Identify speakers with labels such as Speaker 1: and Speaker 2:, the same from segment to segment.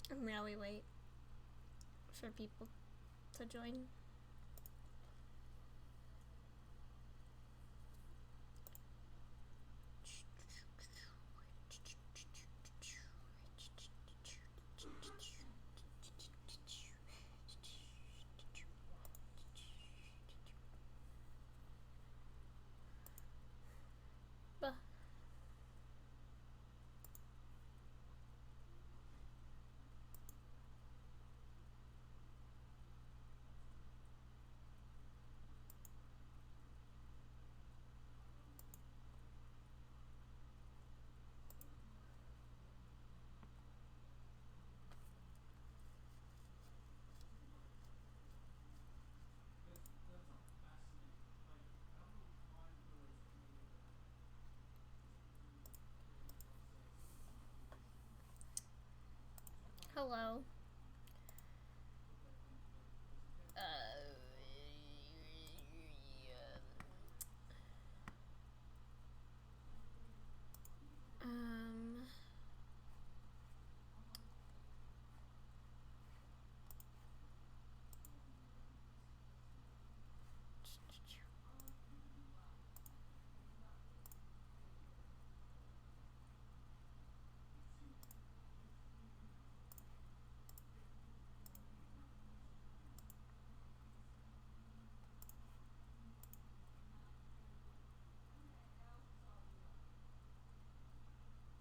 Speaker 1: And while we wait for people to join. But hello. Um.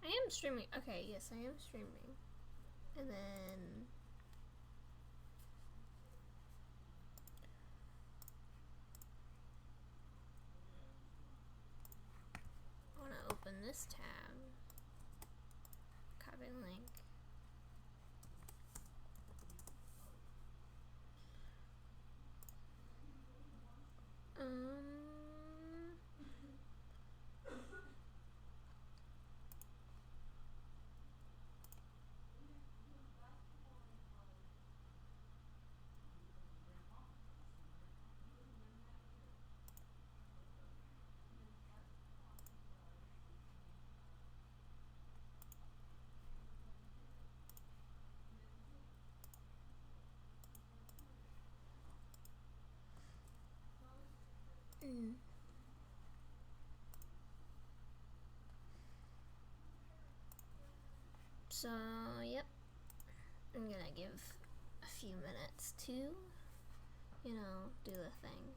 Speaker 1: I am streaming. Okay, yes, I am streaming. And then I want to open this tab. Copy link. Um. Mm. So, yep. I'm gonna give a few minutes to, do the thing.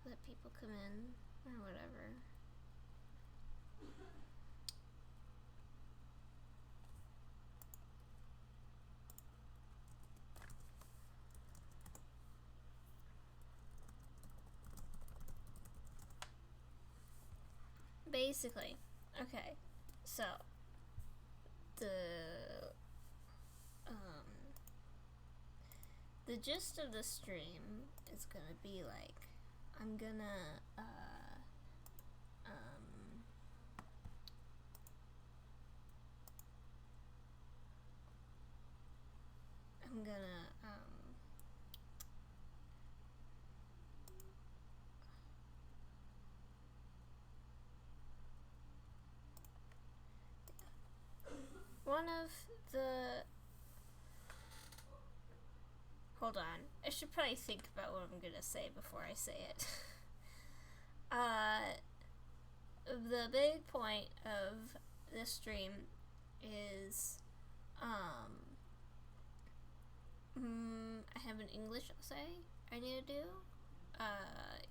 Speaker 1: Let people come in or whatever. Basically, okay, so the the gist of the stream is gonna be like I'm gonna I'm gonna one of the hold on, I should probably think about what I'm gonna say before I say it. The big point of this stream is I have an English essay I need to do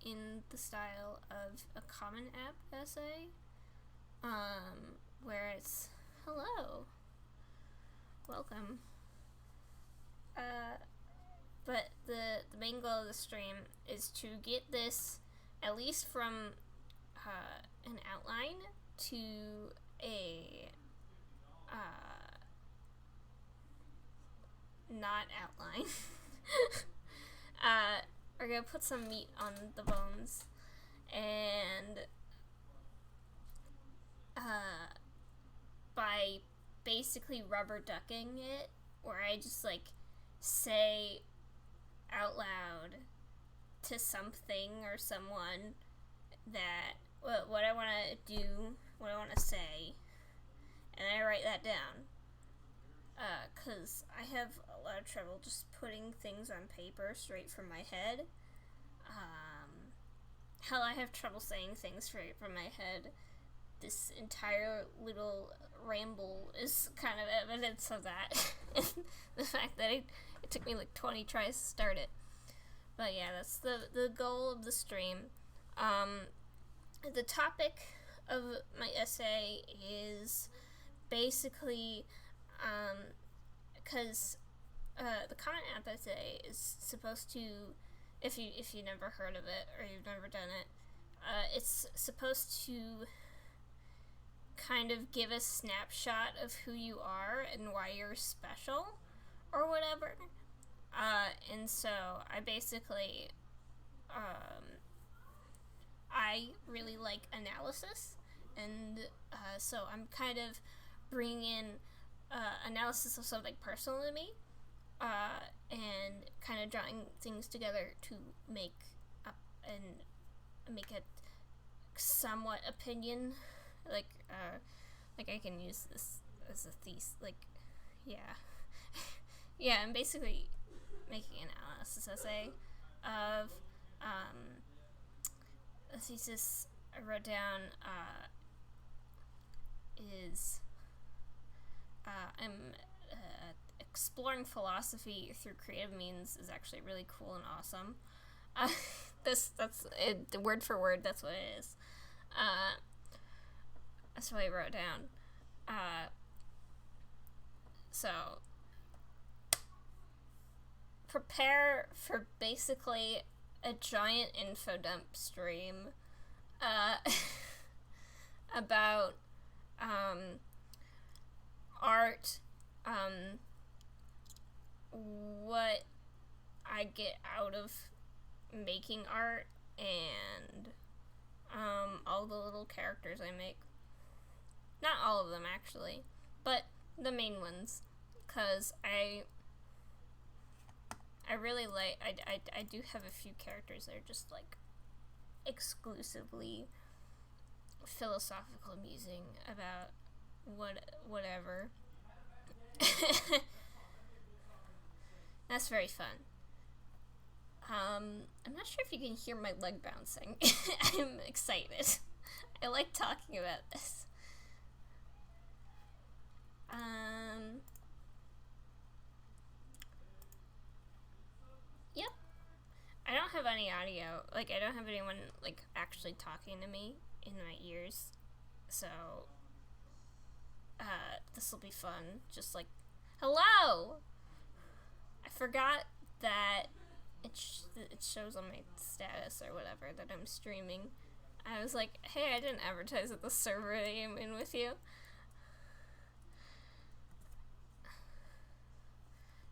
Speaker 1: in the style of a Common App essay, where it's hello, welcome. But the main goal of the stream is to get this at least from an outline to a not outline. We're gonna put some meat on the bones, and by basically rubber ducking it, where I just like say out loud to something or someone that what I want to do, what I want to say, and write that down. Because I have a lot of trouble just putting things on paper straight from my head. Hell, I have trouble saying things straight from my head. This entire little ramble is kind of evidence of that. The fact that it took me like 20 tries to start it. But yeah, that's the goal of the stream. The topic of my essay is basically, because the Common App essay is supposed to, if you never heard of it or you've never done it, it's supposed to kind of give a snapshot of who you are and why you're special or whatever. And so I basically, I really like analysis, and so I'm kind of bringing in analysis of something personal to me, and kind of drawing things together to make up and make it somewhat opinion, like I can use this as a thesis, yeah, I'm basically making an analysis essay of a thesis I wrote down is I'm exploring philosophy through creative means is actually really cool and awesome. That's it, word for word. That's what it is. That's what I wrote down. So prepare for basically a giant info dump stream about art, what I get out of making art, and all the little characters I make. Not all of them, actually, but the main ones, because I really like, I do have a few characters that are just, like, exclusively philosophical musing about whatever. That's very fun. I'm not sure if you can hear my leg bouncing. I'm excited. I like talking about this. Yep. I don't have any audio. Like, I don't have anyone, like, actually talking to me in my ears. So, this will be fun. Just like, hello! I forgot that it shows on my status or whatever that I'm streaming. I was like, hey, I didn't advertise at the server that I'm in with you.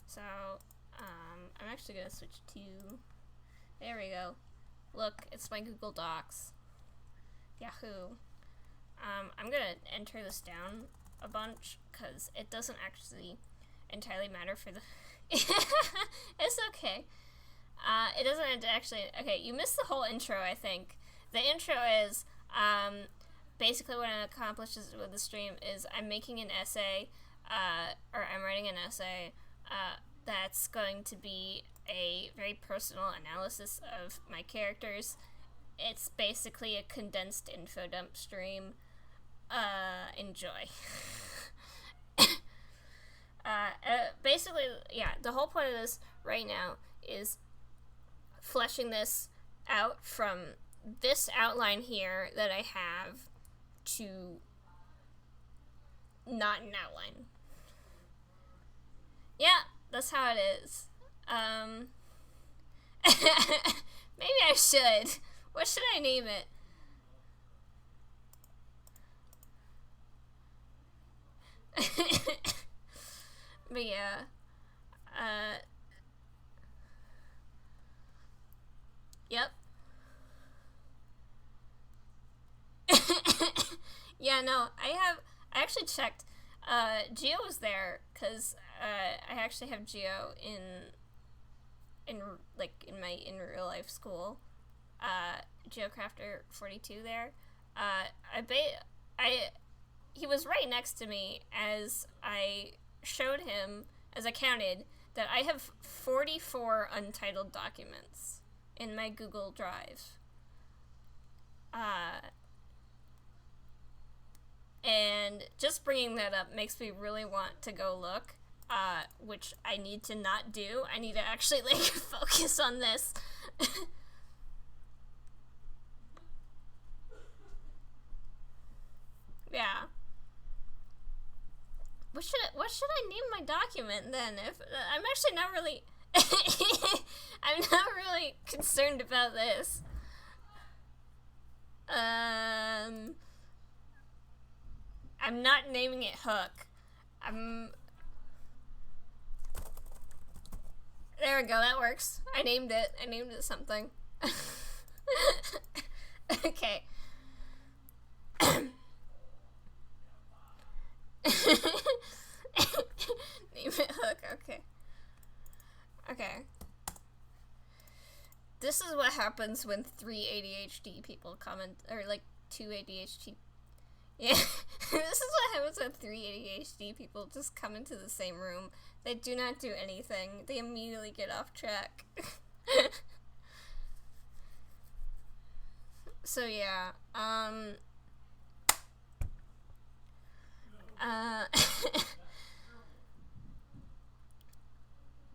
Speaker 1: So, I'm actually gonna switch to, there we go. Look, it's my Google Docs. Yahoo. I'm gonna enter this down a bunch, because it doesn't actually entirely matter for the, it's okay. It doesn't actually, okay, you missed the whole intro, I think. The intro is, basically what it accomplishes with the stream is I'm making an essay, or I'm writing an essay, that's going to be a very personal analysis of my characters. It's basically a condensed info dump stream. Enjoy. Basically, yeah, the whole point of this right now is fleshing this out from this outline here that I have to not an outline. Yeah, that's how it is. Maybe I should. What should I name it? But yeah, yep. Yeah, no, I actually checked. Geo was there, because I actually have Geo in real life school. GeoCrafter 42 there. he was right next to me as I showed him, as I counted, that I have 44 untitled documents in my Google Drive. And just bringing that up makes me really want to go look, which I need to not do. I need to actually, like, focus on this. Yeah. What should I name my document then? If I'm actually not really I'm not really concerned about this. I'm not naming it Hook. There we go, that works. I named it something. Okay. Name it Hook, okay. Okay. This is what happens when 3 ADHD people comment, or like 2 ADHD. Yeah, this is what happens when 3 ADHD people just come into the same room. They do not do anything. They immediately get off track. So yeah,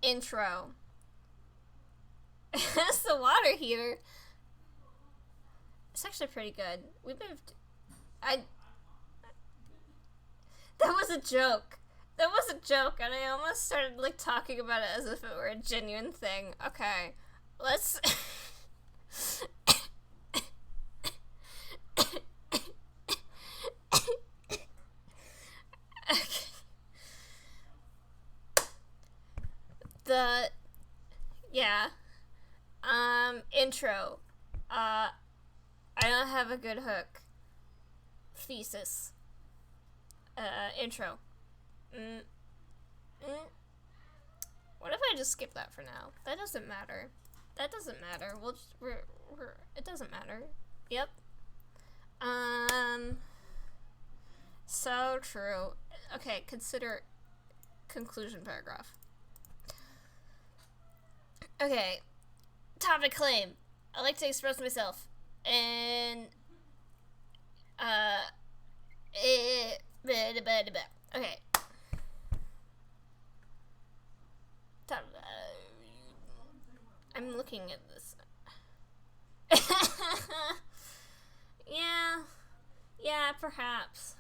Speaker 1: intro. That's the water heater. It's actually pretty good. We moved. That was a joke. That was a joke, and I almost started like talking about it as if it were a genuine thing. Okay, let's. Intro. I don't have a good hook. Thesis. Intro. What if I just skip that for now? That doesn't matter. It doesn't matter. Yep. So true. Okay, consider conclusion paragraph. Okay. Topic claim. I like to express myself. And okay. I'm looking at this. Yeah, perhaps.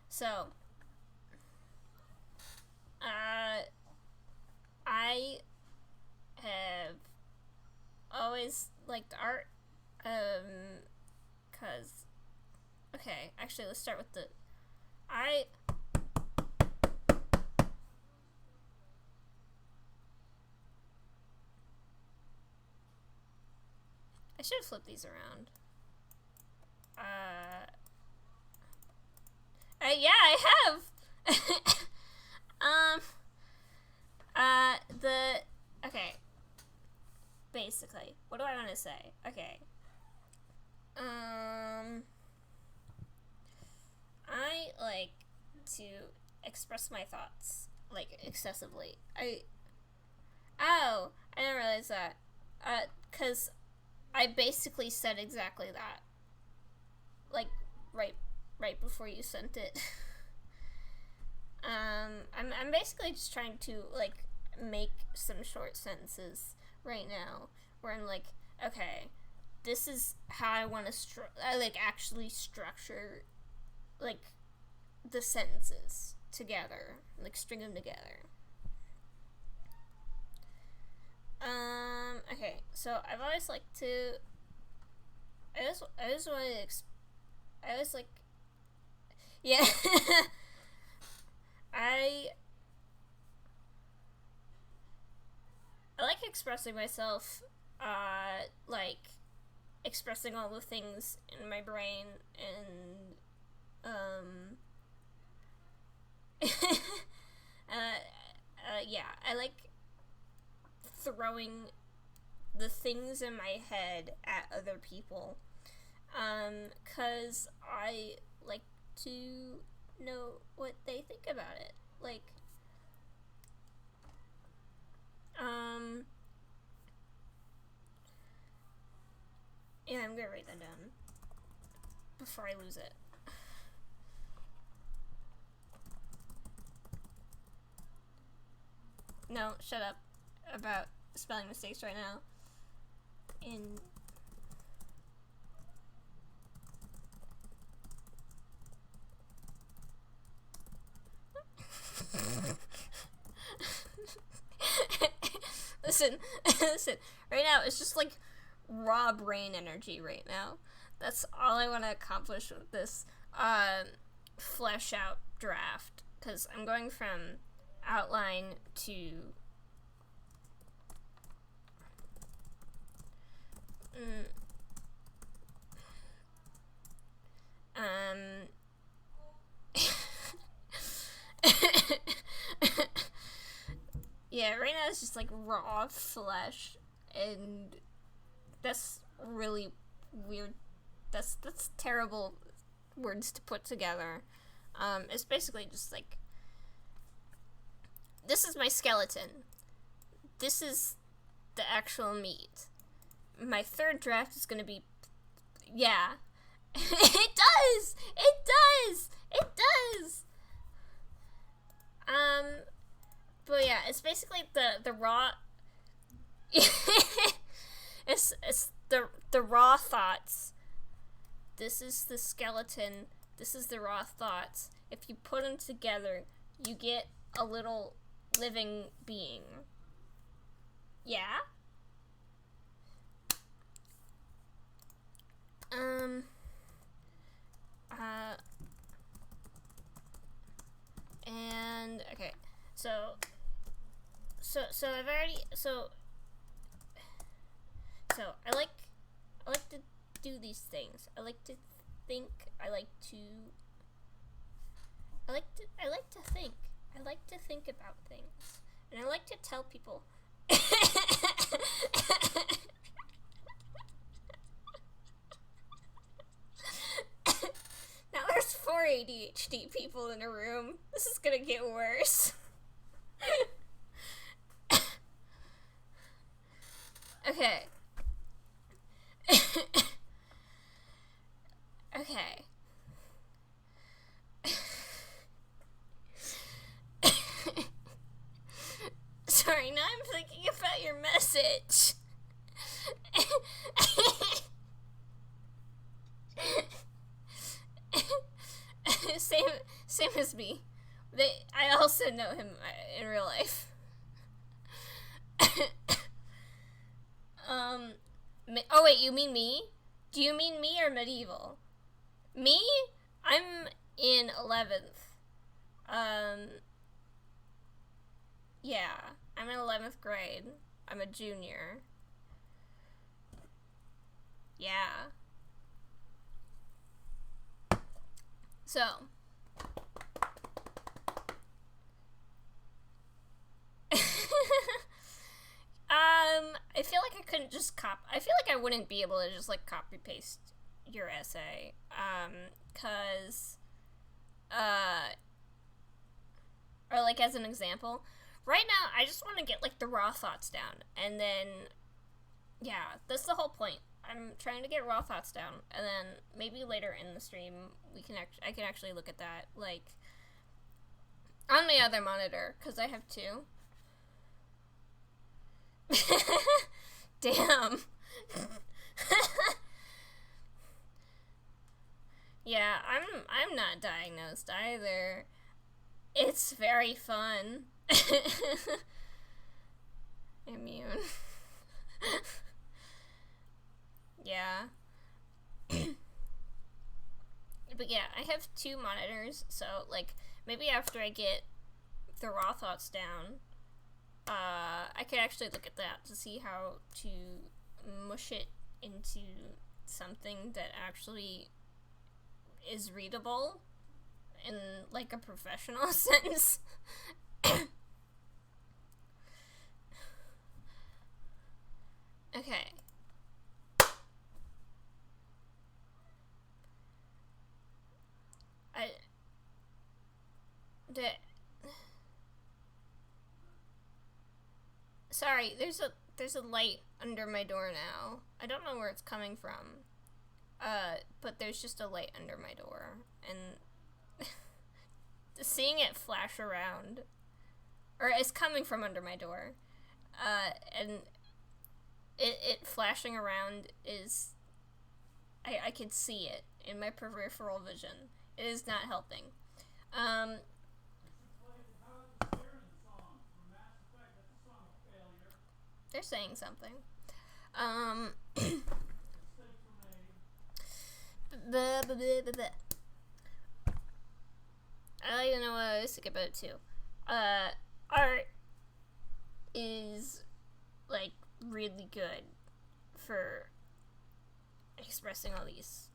Speaker 1: So, I have always liked art, cause, okay, actually, let's start with I should have flipped these around. Yeah, I have. Okay. Basically, what do I want to say? Okay. I like to express my thoughts, like, excessively. I didn't realize that. 'Cause I basically said exactly that. Like, right before you sent it. I'm basically just trying to, like, make some short sentences right now where I'm like, okay, this is how I want to actually structure, like, the sentences together, like, string them together. Okay, so I've always liked to, I always like, yeah, I like expressing myself, like, expressing all the things in my brain, and, yeah, I like throwing the things in my head at other people. 'cause I like to know what they think about it. Like, yeah, I'm gonna write that down before I lose it. No, shut up about spelling mistakes right now. Listen, listen. Right now, it's just like raw brain energy right now. That's all I want to accomplish with this flesh out draft. Because I'm going from outline to yeah, right now it's just like raw flesh, and that's really weird. That's terrible words to put together. It's basically just like, this is my skeleton. This is the actual meat. My third draft is gonna be, yeah. It does! It does! It does! But yeah, it's basically the raw. it's the raw thoughts. This is the skeleton. This is the raw thoughts. If you put them together, you get a little living being. Yeah? And okay, so I've already so I like to do these things. I like to think. I like to think. I like to think about things, and I like to tell people. Now there's 4 ADHD people in a room. This is gonna get worse. Okay. Okay. Sorry, now I'm thinking about your message. Same as me. I also know him in real life. Oh wait, you mean me? Do you mean me or medieval? Me? I'm in 11th. Yeah, I'm in 11th grade. I'm a junior. Yeah. So. I feel like I couldn't just I feel like I wouldn't be able to just like copy paste your essay. 'Cause or like as an example, right now I just want to get like the raw thoughts down, and then yeah, that's the whole point. I'm trying to get raw thoughts down, and then maybe later in the stream I can actually look at that like on my other monitor, because I have 2. Damn. Yeah, I'm not diagnosed either. It's very fun. Immune. Yeah. But yeah, I have 2 monitors, so like maybe after I get the raw thoughts down, I could actually look at that to see how to mush it into something that actually is readable in like a professional sense. Okay. Sorry, there's a light under my door now. I don't know where it's coming from. But there's just a light under my door, and seeing it flash around, or it's coming from under my door, and it flashing around is, I can see it in my peripheral vision. It is not helping. They're saying something. I don't even know what I was thinking about it too. Art is like really good for expressing all these.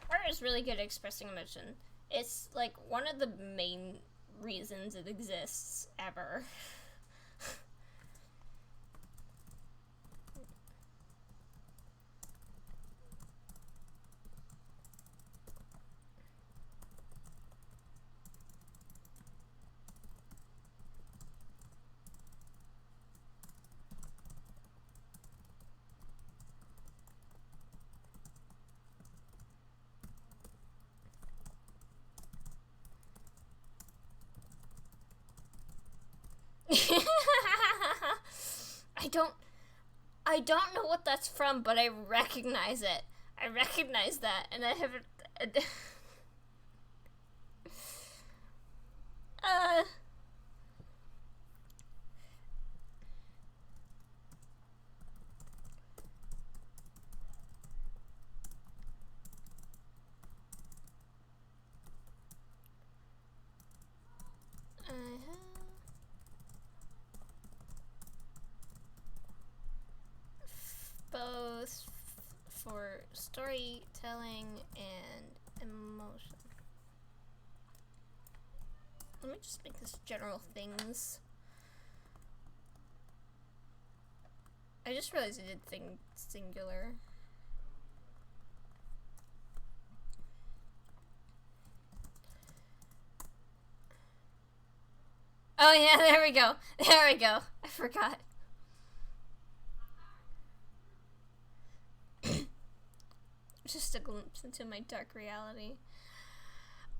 Speaker 1: Art is really good at expressing emotion. It's like one of the main reasons it exists ever. I don't know what that's from, but I recognize it. I recognize that, and I haven't. Both for storytelling and emotion. Let me just make this general things. I just realized I did thing singular. Oh yeah, there we go. There we go. I forgot. Just a glimpse into my dark reality.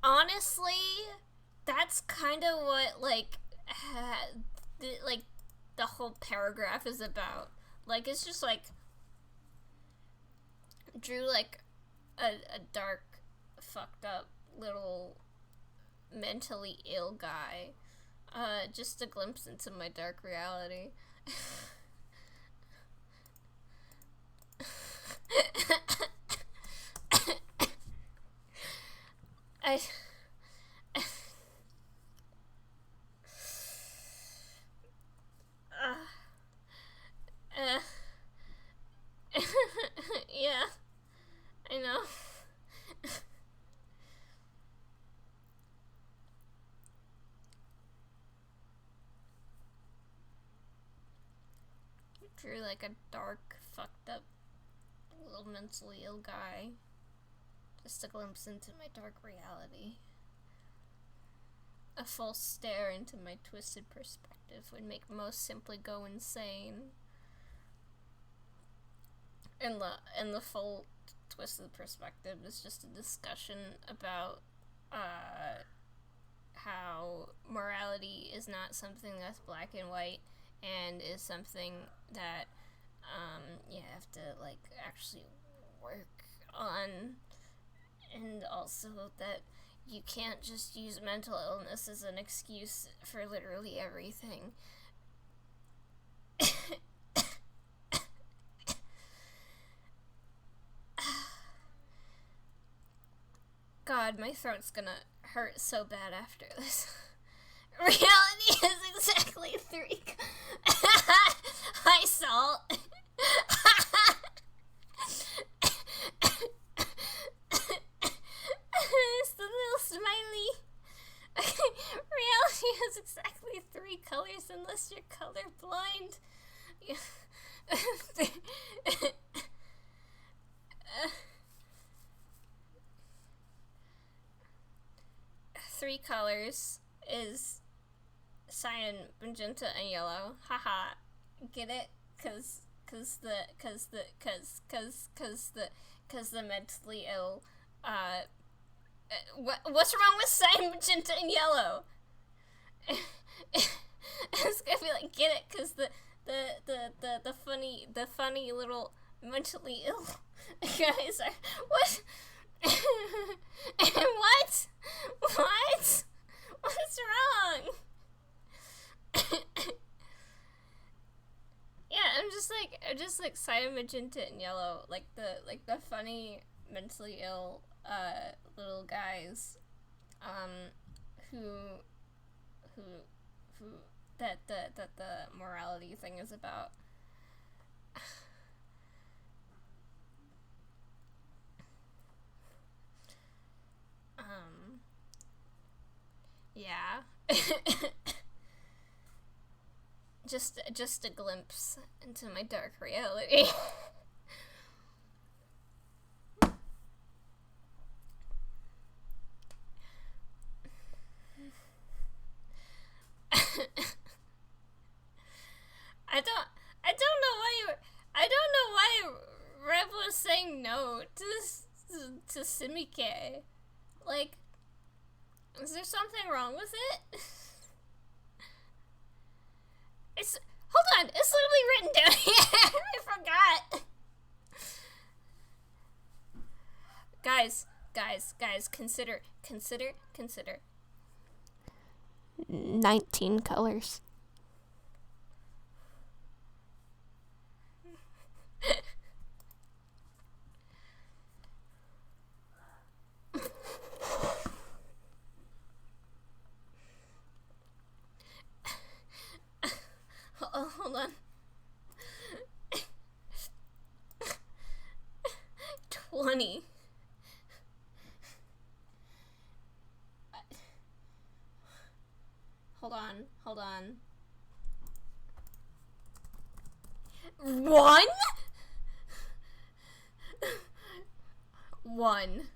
Speaker 1: Honestly, that's kind of what the whole paragraph is about. Like, it's just like drew like a dark, fucked up little mentally ill guy. Just a glimpse into my dark reality. Yeah, I know. Drew like a dark, fucked up, little mentally ill guy. Just a glimpse into my dark reality. A false stare into my twisted perspective would make most simply go insane. And the full twisted perspective is just a discussion about how morality is not something that's black and white, and is something that you have to like actually work on, and also that you can't just use mental illness as an excuse for literally everything. God, my throat's gonna hurt so bad after this. Reality is exactly 3 Hi, Salt. It's the little smiley. Reality has exactly 3 colors unless you're colorblind. 3 colors. is cyan, magenta, and yellow. Haha. Get it? Cause the mentally ill, what's wrong with cyan, magenta, and yellow? It's gonna be like, get it? Cause the funny little mentally ill guys are, what? What? What's wrong? Yeah, I'm just like cyan, magenta, and yellow, like the funny mentally ill little guys, who that the morality thing is about. Yeah. just a glimpse into my dark reality. I don't know why Rev was saying no to Simike. Like, is there something wrong with it? Hold on, it's literally written down here. I forgot. Guys, consider. 19 colors. Oh, hold on. 20. Hold on. 1? 1.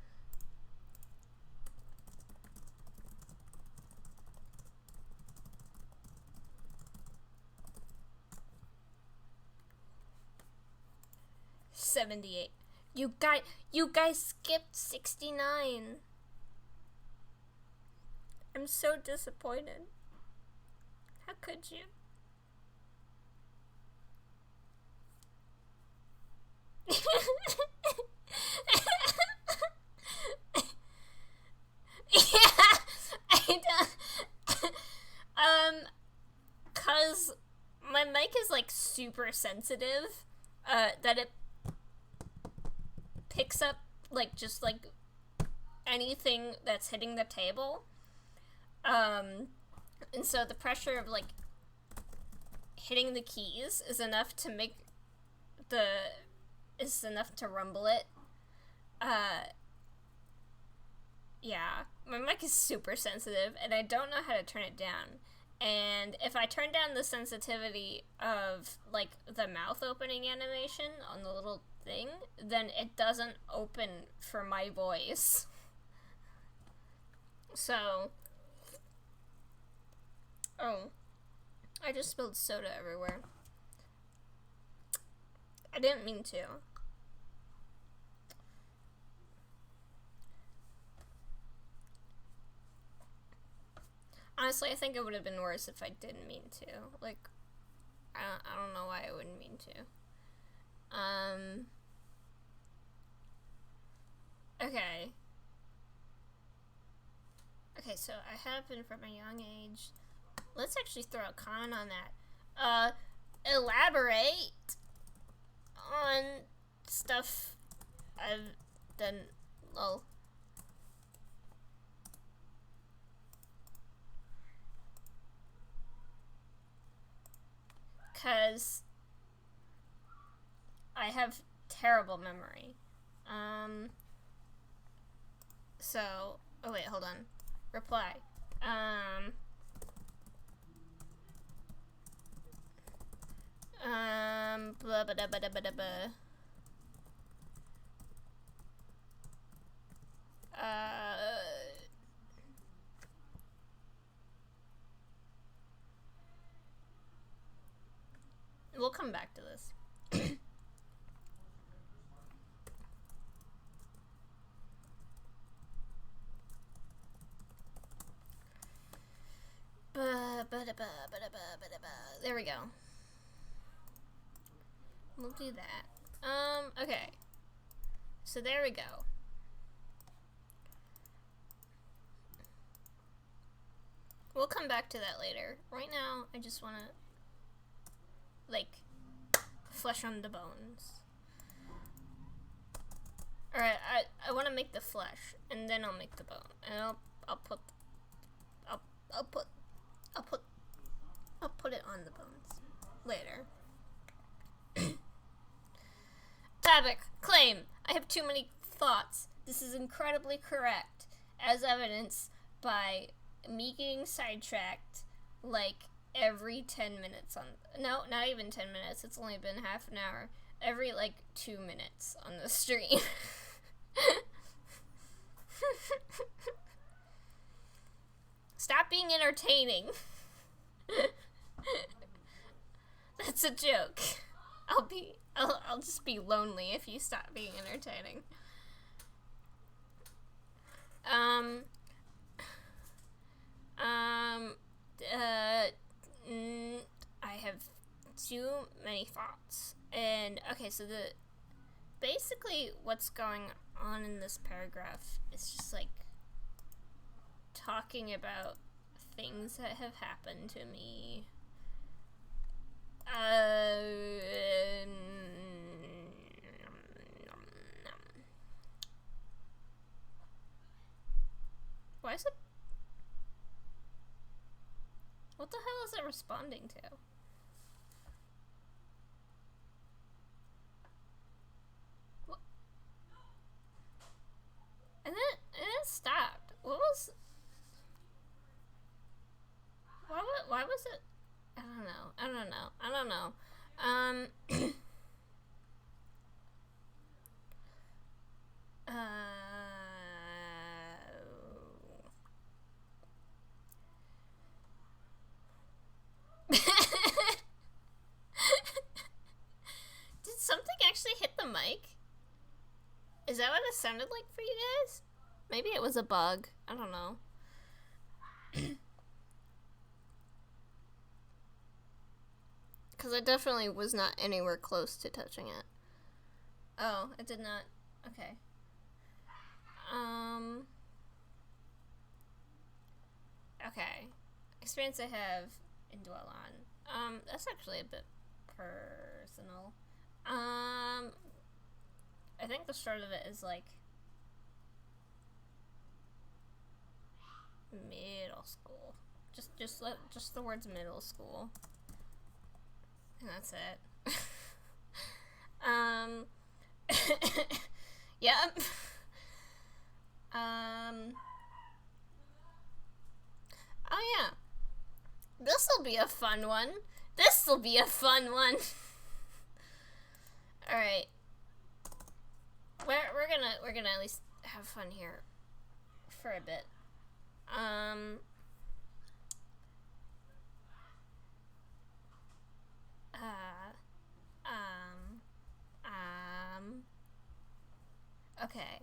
Speaker 1: $78. You guys skipped 69. I'm so disappointed. How could you? Yeah, I don't. Cause my mic is like super sensitive, that it picks up like just like anything that's hitting the table. And so the pressure of like hitting the keys is enough to rumble it. Yeah, my mic is super sensitive and I don't know how to turn it down. And if I turn down the sensitivity of like the mouth opening animation on the little thing, then it doesn't open for my voice. So, oh, I just spilled soda everywhere. I didn't mean to. Honestly, I think it would have been worse if I didn't mean to. Like, I don't know why I wouldn't mean to. Okay. Okay, so I have been from a young age. Let's actually throw a comment on that. Elaborate on stuff I've done. Lol. Because I have terrible memory. So, oh wait, hold on. Reply. Blah blah blah blah blah blah. come back to this. There we go. We'll do that. Okay. So there we go. We'll come back to that later. Right now, I just want to, like, flesh on the bones. Alright, I want to make the flesh, and then I'll make the bone. And I'll put it on the bones later. Topic, claim. I have too many thoughts. This is incredibly correct, as evidenced by me getting sidetracked like every 10 minutes on, no, not even 10 minutes, it's only been half an hour, every like 2 minutes on the stream. Stop being entertaining. That's a joke. I'll just be lonely if you stop being entertaining. I have too many thoughts. And, okay, so basically what's going on in this paragraph is just, like, talking about things that have happened to me. Why is it? What the hell is it responding to? What? And it stopped. What was? Why was it? I don't know. Did something actually hit the mic? Is that what it sounded like for you guys? Maybe it was a bug. I don't know. Because I definitely was not anywhere close to touching it. Oh, it did not. Okay. Okay. Experience I have and dwell on. That's actually a bit personal. I think the start of it is like middle school. Just the words middle school. And that's it. Yep. Oh yeah. This'll be a fun one. Alright. We're gonna at least have fun here for a bit. Okay.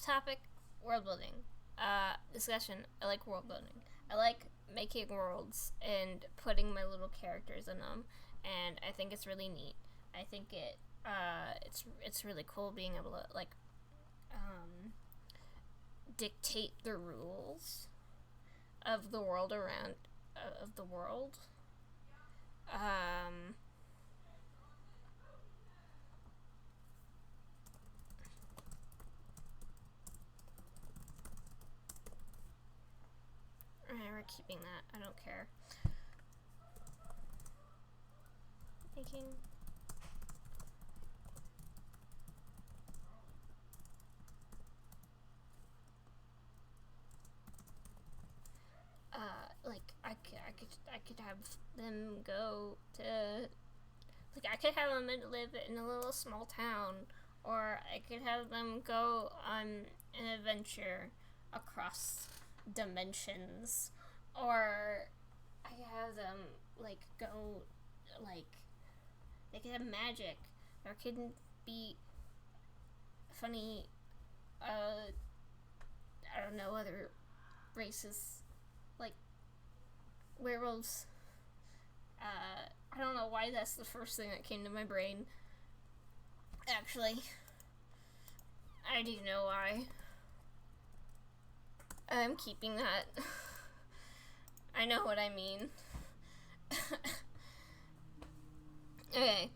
Speaker 1: Topic, world building. Discussion, I like world building. I like making worlds and putting my little characters in them, and I think it's really neat. I think it's really cool being able to, like, dictate the rules of the world around, of the world. We're keeping that. I don't care. Making. Like I could have them go to, like, I could have them live in a little small town, or I could have them go on an adventure across dimensions, or I could have them, like, go, like, They could have magic. There couldn't be funny, I don't know, other races, like werewolves. I don't know why that's the first thing that came to my brain. Actually, I do know why. I'm keeping that. I know what I mean. Okay.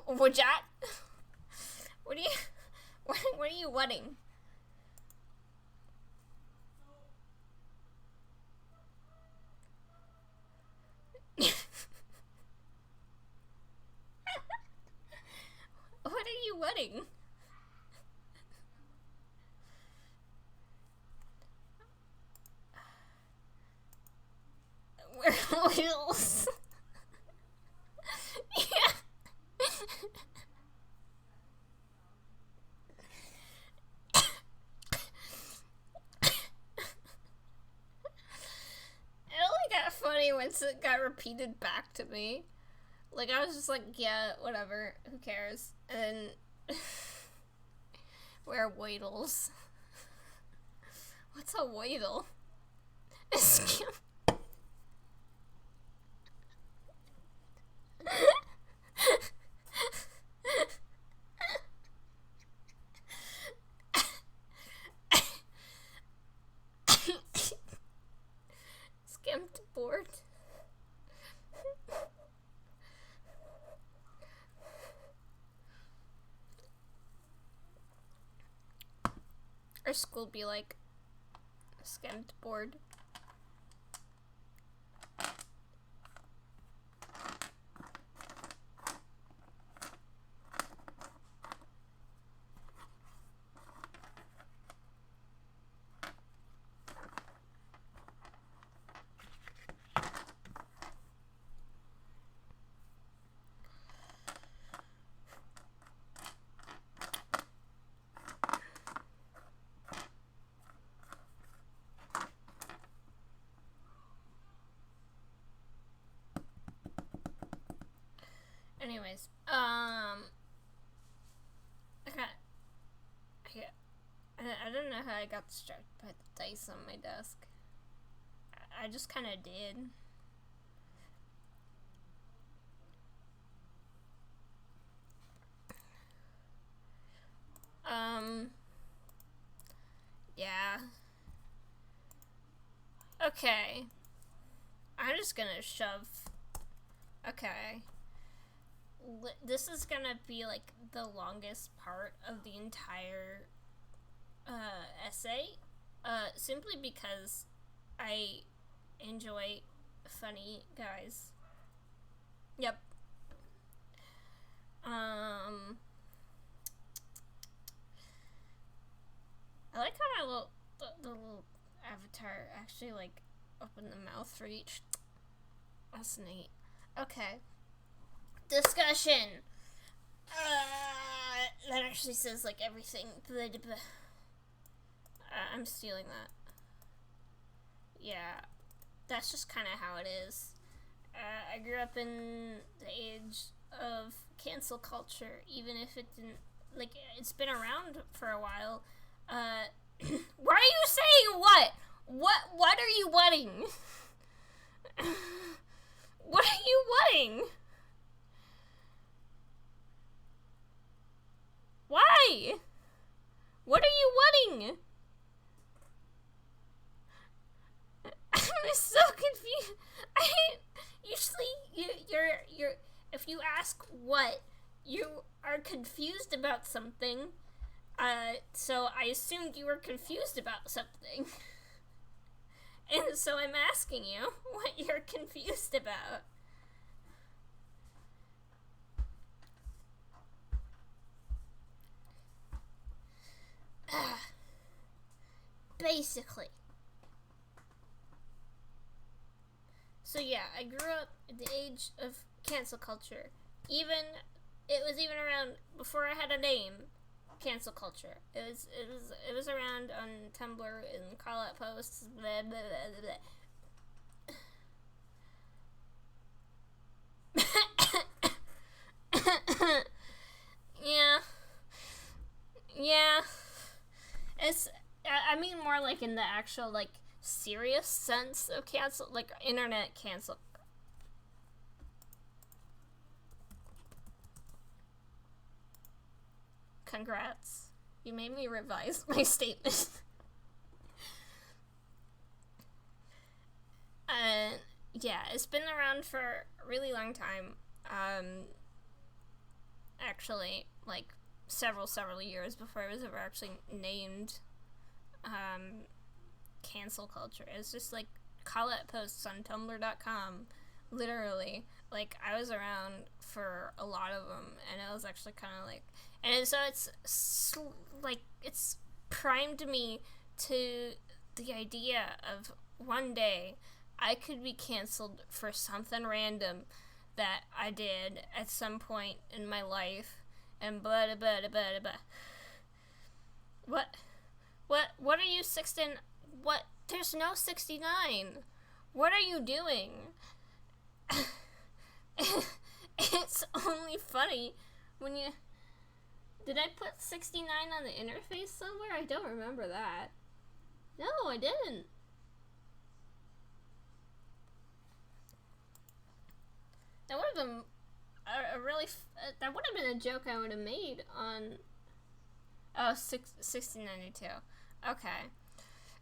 Speaker 1: What that? What are you? What are you wanting? What are you wanting? Wheels. Yeah. It only got funny once it got repeated back to me. Like, I was just like, yeah, whatever, who cares? And then, wear waddles. What's a waddle? Skimped board. Our school be like, skimped board. Anyways, I don't know how I got distracted by the dice on my desk. I just kind of did. Yeah. Okay. I'm just gonna shove. Okay. This is gonna be like the longest part of the entire essay, simply because I enjoy funny guys. Yep. I like how the little avatar actually like opened the mouth for each. That's neat. Okay. Discussion. That actually says like everything. I'm stealing that. Yeah, that's just kind of how it is. I grew up in the age of cancel culture, even if it didn't, like, it's been around for a while. Why are you saying what? What are you wanting? What are you wanting? Why? What are you wanting? I'm so confused. Usually you're if you ask what, you are confused about something. So I assumed you were confused about something. And so I'm asking you what you're confused about. Basically. So yeah, I grew up at the age of cancel culture. It was even around before I had a name. Cancel culture. It was around on Tumblr and call out posts. Blah, blah, blah, blah. Yeah. I mean more like in the actual like serious sense of cancel, like internet cancel. Congrats. You made me revise my statement. Yeah, it's been around for a really long time. Actually, like several years before it was ever actually named cancel culture. It's just like call out posts on tumblr.com. Literally, like I was around for a lot of them, and it was actually kind of like, and so it's like it's primed me to the idea of one day I could be canceled for something random that I did at some point in my life, and blah blah blah blah blah. What are you 69? What? There's no 69. What are you doing? It's only funny when you... Did I put 69 on the interface somewhere? I don't remember that. No, I didn't. That would have been that would have been a joke I would have made on... Oh, 1692. Okay.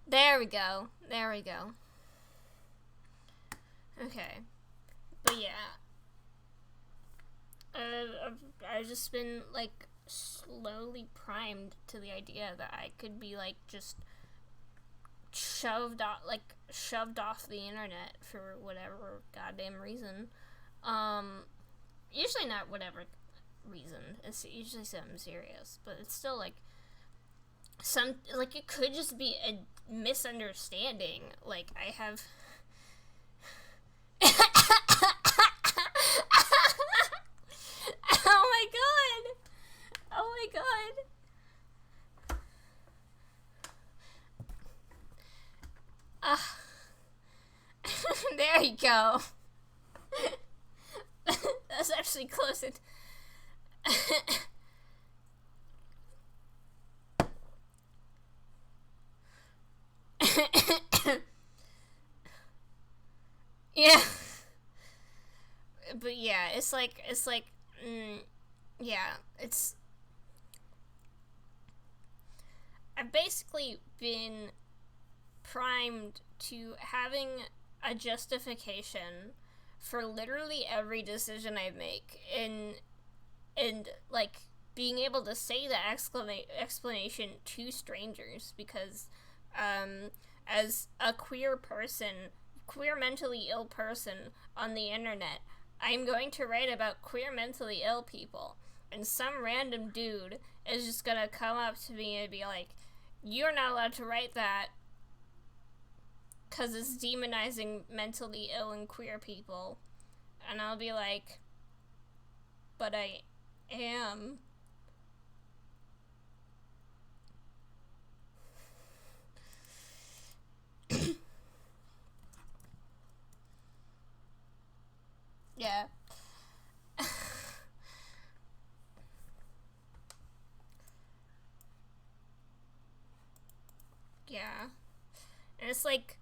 Speaker 1: There we go. Okay. But yeah. I've just been, like, slowly primed to the idea that I could be, like, just shoved off the internet for whatever goddamn reason. Usually not whatever reason. It's usually something serious, but it's still, like, it could just be a misunderstanding. Like, I have... Oh my god. There you go. That's actually close. Yeah. But yeah, it's like, yeah, it's... I've basically been primed to having a justification for literally every decision I make, and like being able to say the explanation to strangers, because as a queer mentally ill person on the internet, I'm going to write about queer mentally ill people, and some random dude is just gonna come up to me and be like, you're not allowed to write that because it's demonizing mentally ill and queer people. And I'll be like, but I am. Yeah. Yeah. And it's like,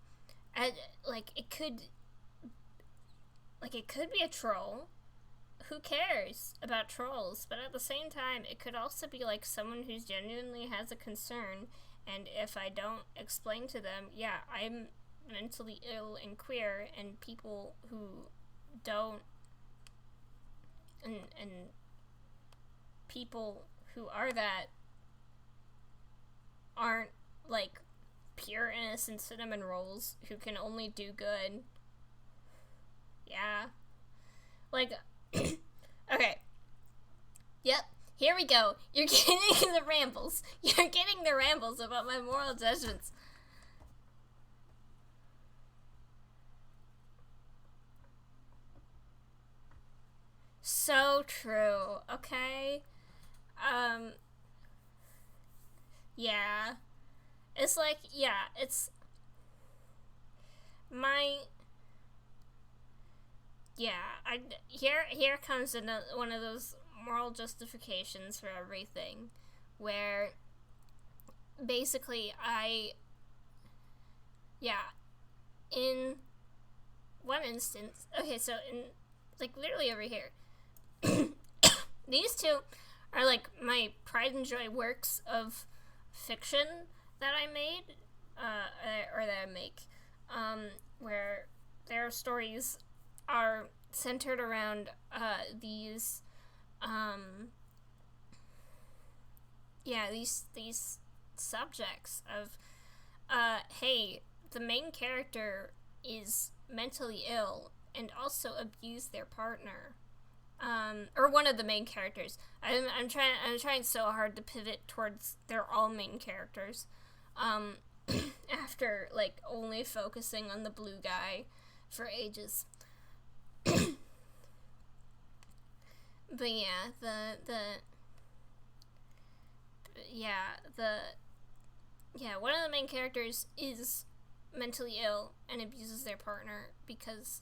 Speaker 1: it could be a troll. Who cares about trolls? But at the same time, it could also be like someone who genuinely has a concern, and if I don't explain to them, yeah, I'm mentally ill and queer, and people who don't and people who are that aren't like pure innocent cinnamon rolls who can only do good. Yeah. Like, okay. Yep, here we go. You're getting the rambles. You're getting the rambles about my moral judgments. So true, okay? Yeah. It's like, yeah, it's my, yeah, here comes one of those moral justifications for everything, where basically in one instance, okay, so in, like, literally over here, these two are, like, my pride and joy works of fiction that I made, or that I make, where their stories are centered around, these subjects of, hey, the main character is mentally ill and also abused their partner. Or one of the main characters. I'm trying so hard to pivot towards they're all main characters. After, like, only focusing on the blue guy for ages. But yeah, one of the main characters is mentally ill and abuses their partner because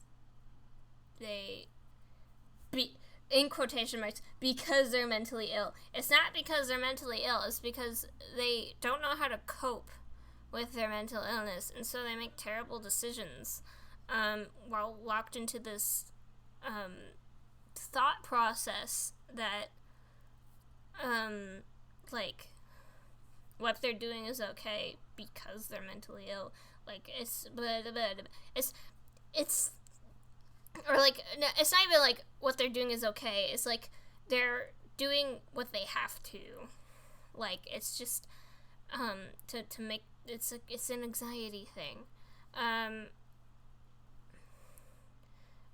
Speaker 1: in quotation marks, because they're mentally ill. It's not because they're mentally ill, it's because they don't know how to cope with their mental illness, and so they make terrible decisions, while locked into this, thought process that, like, what they're doing is okay because they're mentally ill. Like, it's or, like, no, it's not even, like, what they're doing is okay. It's, like, they're doing what they have to. Like, it's just, to make, it's an anxiety thing.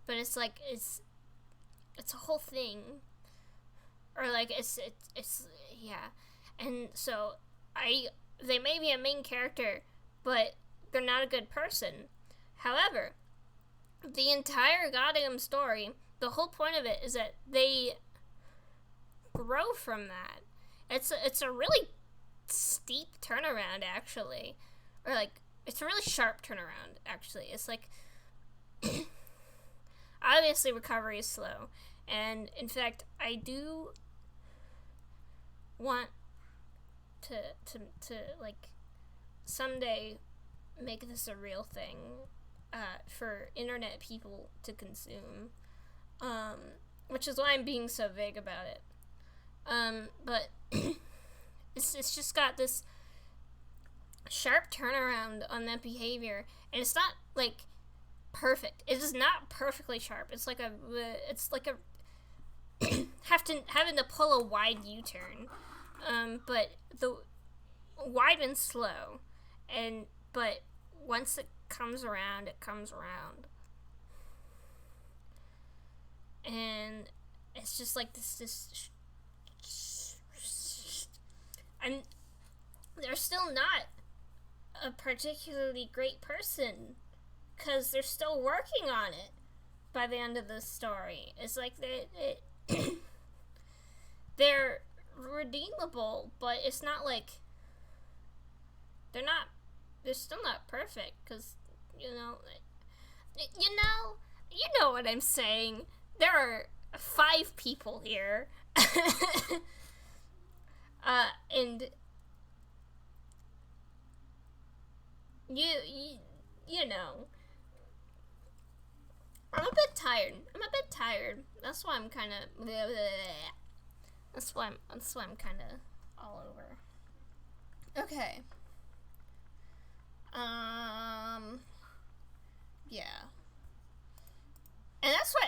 Speaker 1: But it's, like, it's a whole thing. Or, like, it's yeah. And so, they may be a main character, but they're not a good person. However, the entire goddamn story, the whole point of it is that they grow from that. It's a really steep turnaround, actually. Or, like, it's a really sharp turnaround, actually. It's like, obviously recovery is slow. And, in fact, I do want to like, someday make this a real thing, for internet people to consume, which is why I'm being so vague about it, but it's just got this sharp turnaround on that behavior, and it's not, like, perfect. It is not perfectly sharp. It's like a having to pull a wide U-turn, but the wide and slow, but once it comes around, it comes around. And it's just like this and they're still not a particularly great person, because they're still working on it by the end of the story. It's like they're redeemable, but it's not like they're still not perfect, because, you know what I'm saying. There are 5 people here, and you know, I'm a bit tired. That's why I'm kind of. That's why I'm kind of all over. Okay. Yeah. And that's why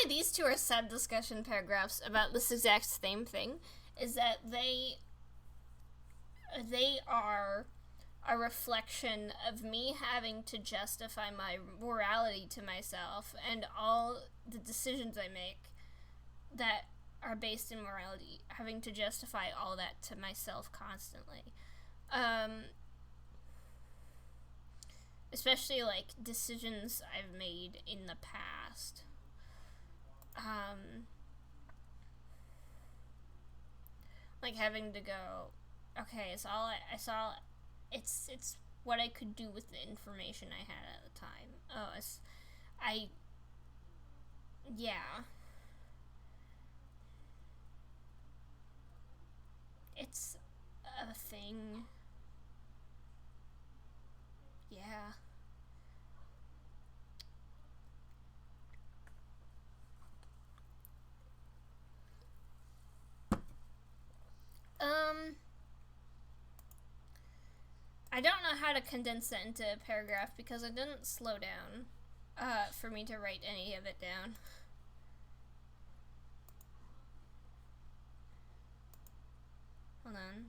Speaker 1: these two are sub discussion paragraphs about this exact same thing is that they are a reflection of me having to justify my morality to myself, and all the decisions I make that are based in morality, having to justify all that to myself constantly. Especially, like, decisions I've made in the past. Like, having to go, okay, it's all I saw, it's what I could do with the information I had at the time. Yeah. It's a thing. Yeah. I don't know how to condense that into a paragraph because I didn't slow down for me to write any of it down. Hold on.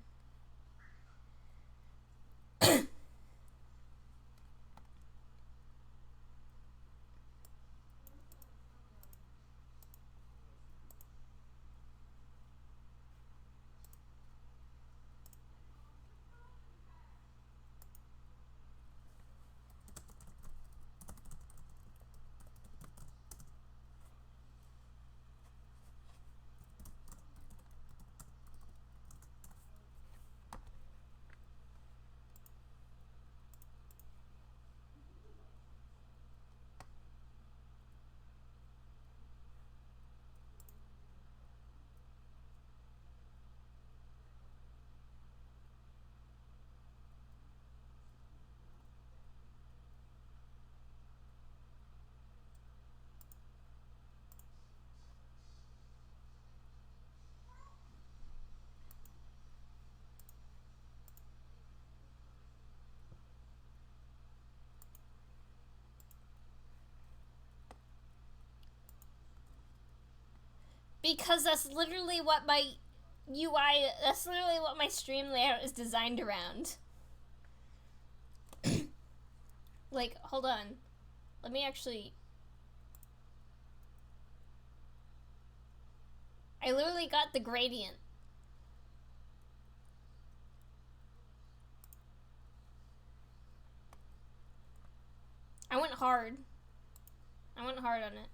Speaker 1: Because that's literally what my UI, that's literally what my stream layout is designed around. Like, hold on. Let me actually... I literally got the gradient. I went hard. I went hard on it.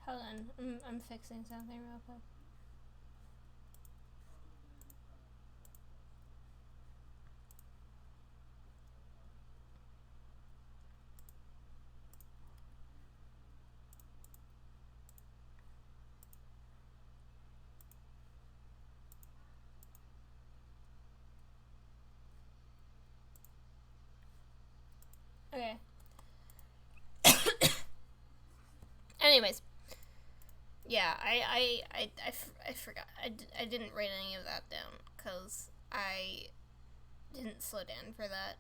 Speaker 1: Hold on, I'm fixing something real quick. Okay. Anyways. Yeah, I forgot. I didn't write any of that down because I didn't slow down for that.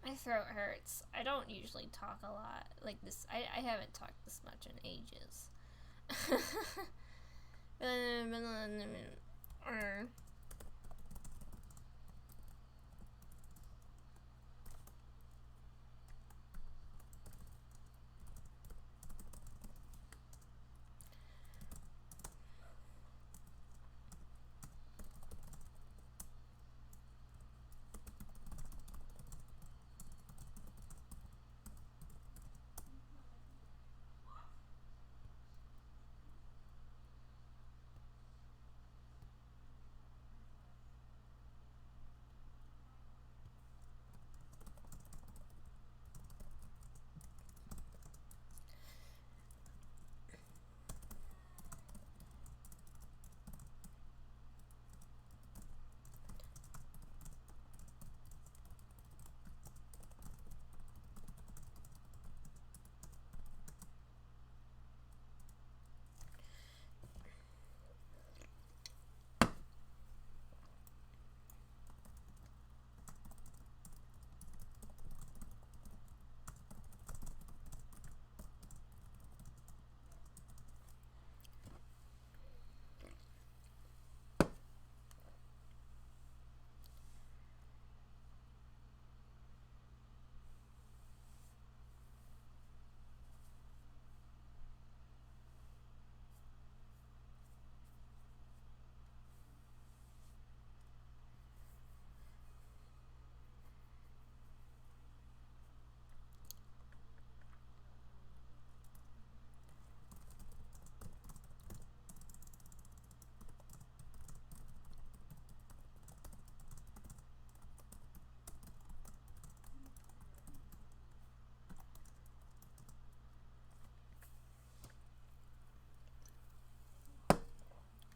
Speaker 1: My throat hurts. I don't usually talk a lot like this. I haven't talked this much in ages.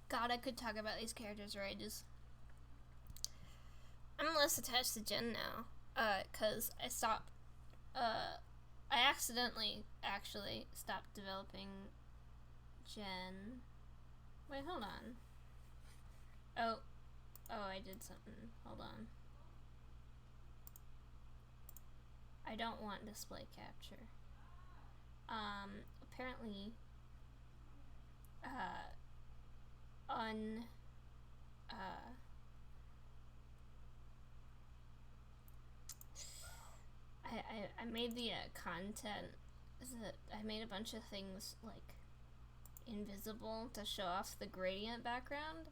Speaker 1: God, I could talk about these characters for ages. I'm less attached to Jen now, cause I accidentally actually stopped developing Jen. Wait, hold on. Oh, I did something. Hold on. I don't want display capture. Apparently, I made the content. I made a bunch of things like invisible to show off the gradient background,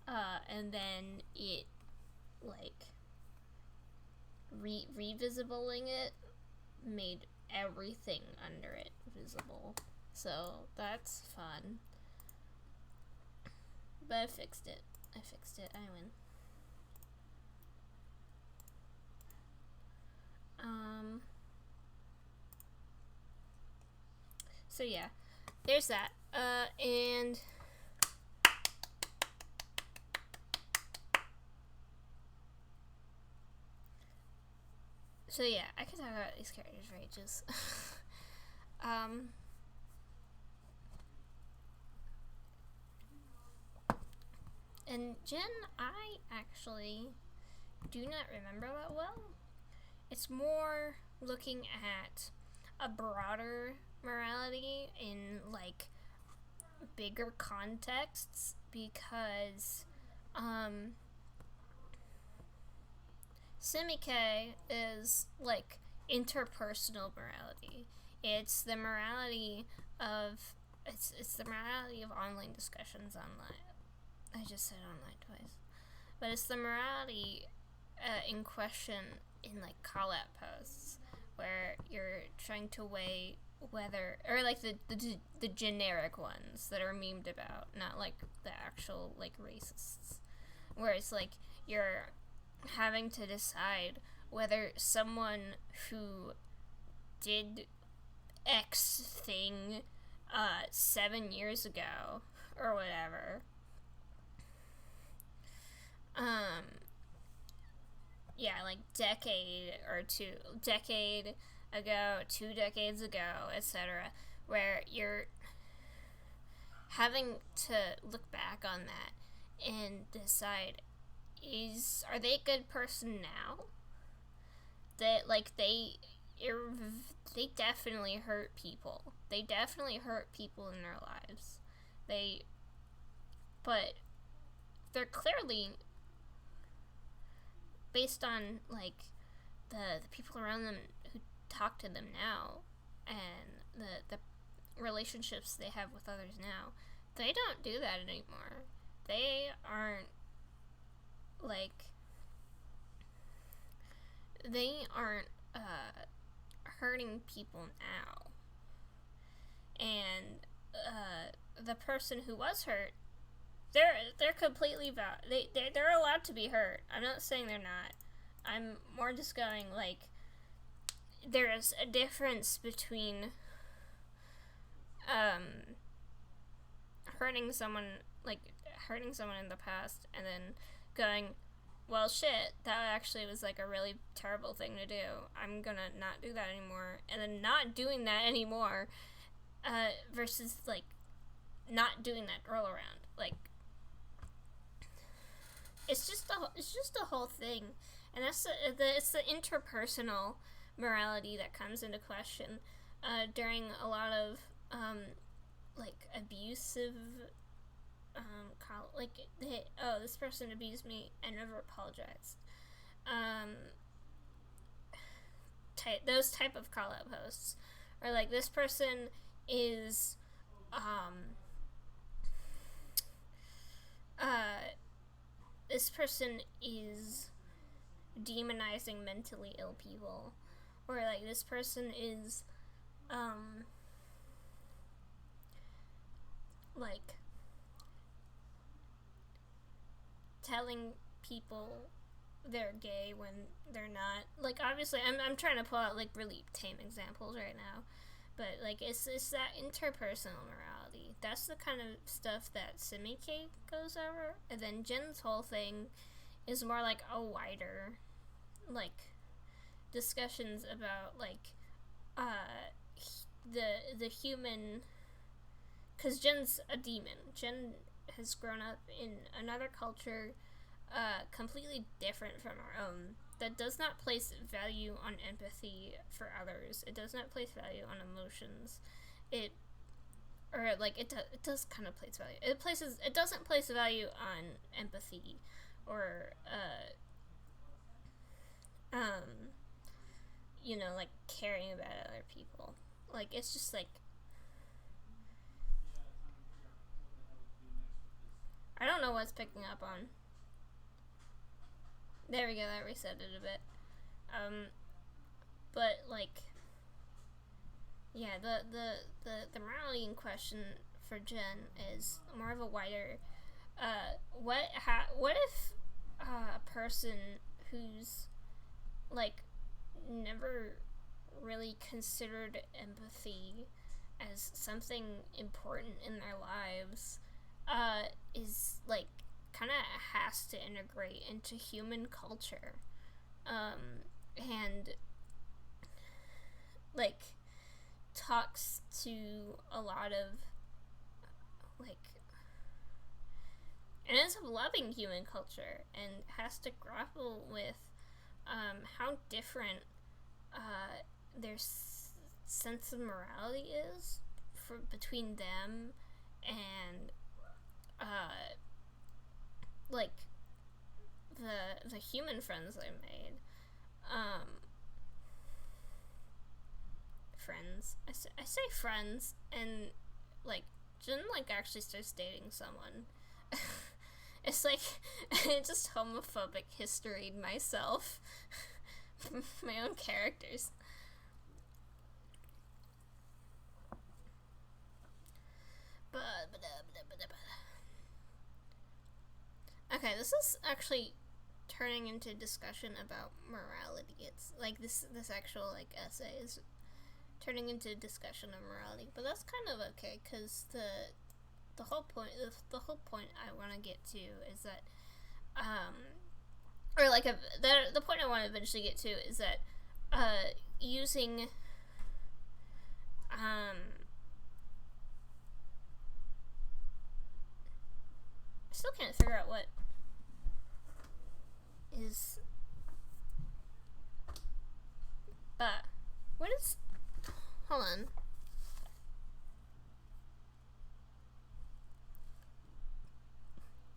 Speaker 1: and then it like revisibling it made everything under it visible. So that's fun. But I fixed it. I win. So yeah, there's that. And so yeah, I could talk about these characters for ages. And Jen, I actually do not remember that well. It's more looking at a broader morality in like bigger contexts, because Semi-K is like interpersonal morality. It's the morality of it's the morality of online discussions online. I just said online twice. But it's the morality in question in like call-out posts where you're trying to weigh whether, or like the generic ones that are memed about, not like the actual like racists, where it's like you're having to decide whether someone who did X thing 7 years ago or whatever, like decade ago, 2 decades ago, etc., where you're having to look back on that and decide, are they a good person now? That, like, they definitely hurt people. They definitely hurt people in their lives. But they're clearly, based on, like, the people around them who talk to them now, and the relationships they have with others now, they don't do that anymore. They aren't, like, hurting people now. And the person who was hurt, they're completely they're allowed to be hurt. I'm not saying they're not. I'm more just going, like, there is a difference between hurting someone in the past and then going, well, shit, that actually was, like, a really terrible thing to do. I'm gonna not do that anymore. And then not doing that anymore, versus, like, not doing that roll around. Like, it's just a whole thing. And it's the interpersonal morality that comes into question during a lot of, like, abusive, like, this person abused me and never apologized. Those type of call-out posts. Or, like, this person is, this person is demonizing mentally ill people. Or, like, this person is, like, telling people they're gay when they're not. Like, obviously, I'm trying to pull out, like, really tame examples right now, but, like, it's that interpersonal morality. That's the kind of stuff that Simi-K goes over, and then Jin's whole thing is more like a wider, like, discussions about, like, the human, because Jin's a demon. Jin has grown up in another culture, completely different from our own, that does not place value on empathy for others. It does not place value on emotions. It does kind of place value. It doesn't place value on empathy or, you know, like, caring about other people. Like, it's just, like, I don't know what's picking up on. There we go, that reset it a bit. But, like, yeah, the morality in question for Jin is more of a wider, what if a person who's, like, never really considered empathy as something important in their lives, is, like, kind of has to integrate into human culture, and, like, talks to a lot of, like, and ends up loving human culture and has to grapple with, how different, their sense of morality is between them and, like, the human friends they made. Friends. I say friends, and, like, Jin, like, actually starts dating someone. It's like, I just homophobic historied myself. My own characters. Okay, this is actually turning into discussion about morality. It's like this actual, like, essay is turning into discussion of morality, but that's kind of okay, because the whole point I want to get to is that, or, like, the point I want to eventually get to is that, using, still can't figure out what is. But what is? Hold on.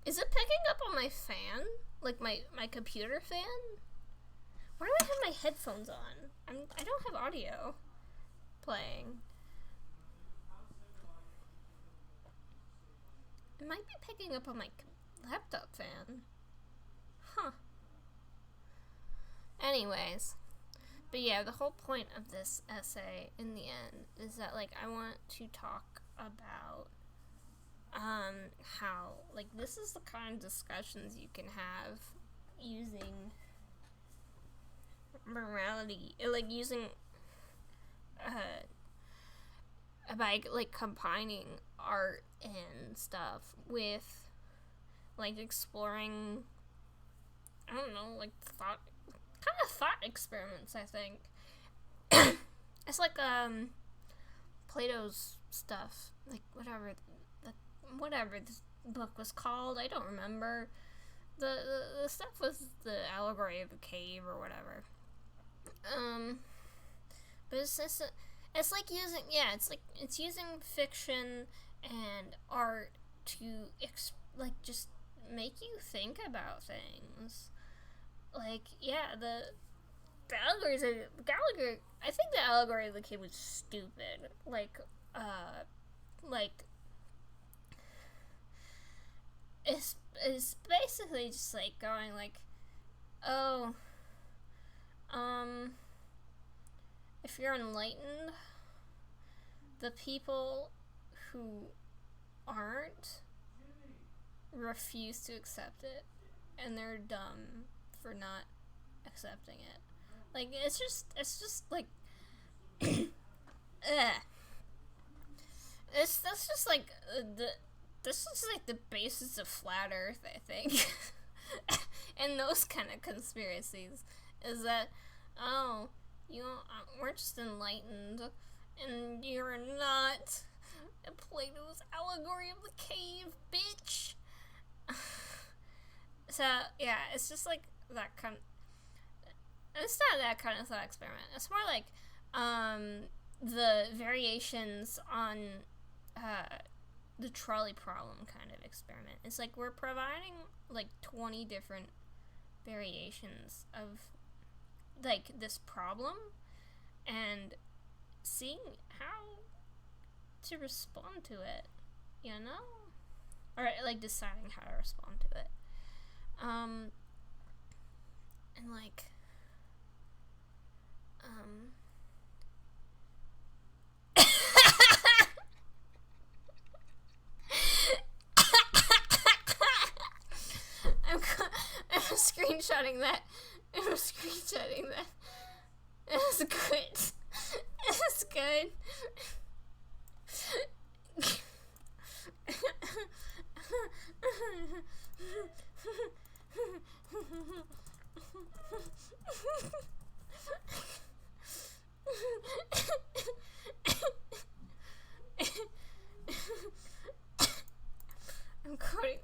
Speaker 1: Is it picking up on my fan? Like my computer fan? Why do I have my headphones on? I don't have audio playing. It might be picking up on my laptop fan. Huh. Anyways. But yeah, the whole point of this essay in the end is that, like, I want to talk about how, like, this is the kind of discussions you can have using morality, like, using by, like, combining art and stuff with, like, exploring, I don't know, like, thought experiments, I think. It's like Plato's stuff, like whatever this book was called, I don't remember. The stuff was the allegory of the cave or whatever. But it's like using, yeah, it's using fiction and art to like just make you think about things. Like, yeah, the allegories of Gallagher. I think the allegory of the cave was stupid. Like it's basically just like going like, oh, if you're enlightened, the people who aren't refuse to accept it, and they're dumb for not accepting it. Like, it's just like that's just like this is like the basis of flat Earth, I think. And those kind of conspiracies is that, oh, we're just enlightened and you're not. Plato's allegory of the cave, bitch. So yeah, it's just like that kind. It's not that kind of thought experiment. It's more like the variations on the trolley problem kind of experiment. It's like we're providing like 20 different variations of like this problem and seeing how to respond to it, you know? Or like deciding how to respond to it. And like I'm screenshotting that. It's good. It's good. I'm quoting.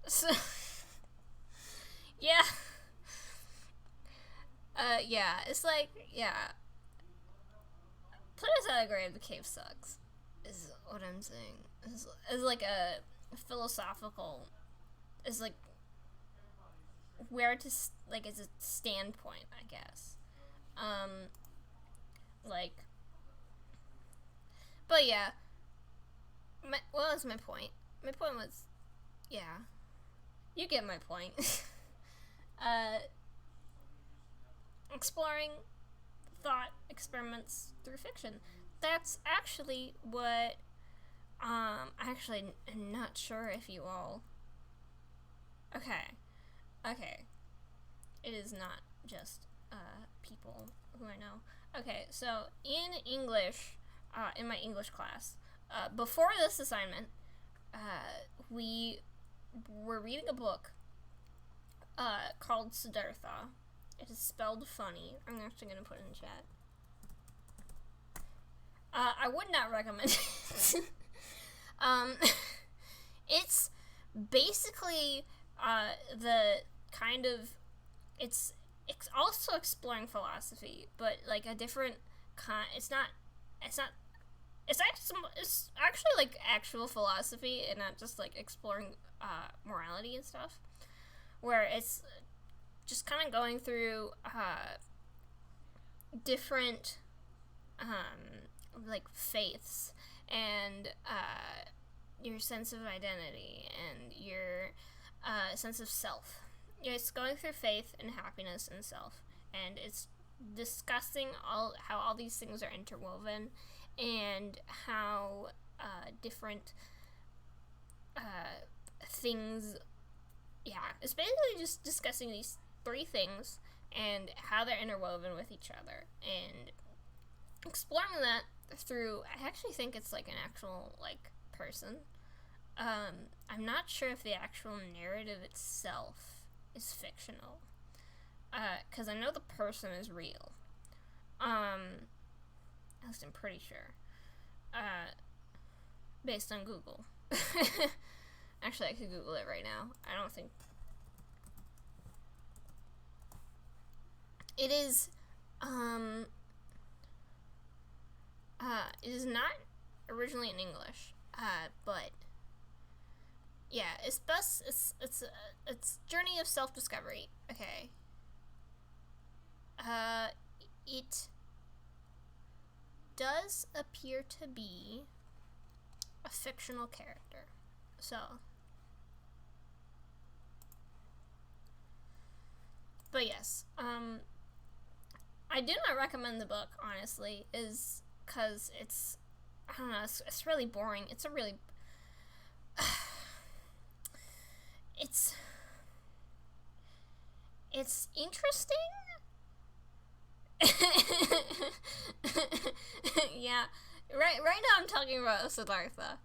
Speaker 1: So, yeah. Yeah, it's like, yeah. Plato's allegory of the cave sucks, is what I'm saying. It's like a philosophical, is like, where to, like, is a standpoint, I guess. Like, but yeah. What was my point? My point was, yeah, you get my point. uh, exploring thought experiments through fiction. That's actually what, actually, I'm not sure if you all, okay, it is not just, people who I know. Okay, so in English, in my English class, before this assignment, we were reading a book, called Siddhartha. It is spelled funny. I'm actually gonna put it in chat. I would not recommend it. It's basically, the kind of, it's also exploring philosophy, but like a different kind. It's actually like actual philosophy and not just like exploring morality and stuff, where it's just kind of going through different like faiths and your sense of identity and your sense of self. It's going through faith and happiness and self, and it's discussing how all these things are interwoven and how different things. Yeah, it's basically just discussing these three things and how they're interwoven with each other and exploring that through. I actually think it's like an actual like person. I'm not sure if the actual narrative itself is fictional, because I know the person is real. At least I'm pretty sure. Based on Google. Actually, I could Google it right now. I don't think it is. It is not originally in English. But yeah, it's Journey of Self-Discovery. Okay. It does appear to be a fictional character. So, but yes, I do not recommend the book, honestly, is because it's, I don't know, it's really boring. It's a really, it's interesting. Yeah, right now I'm talking about Siddhartha.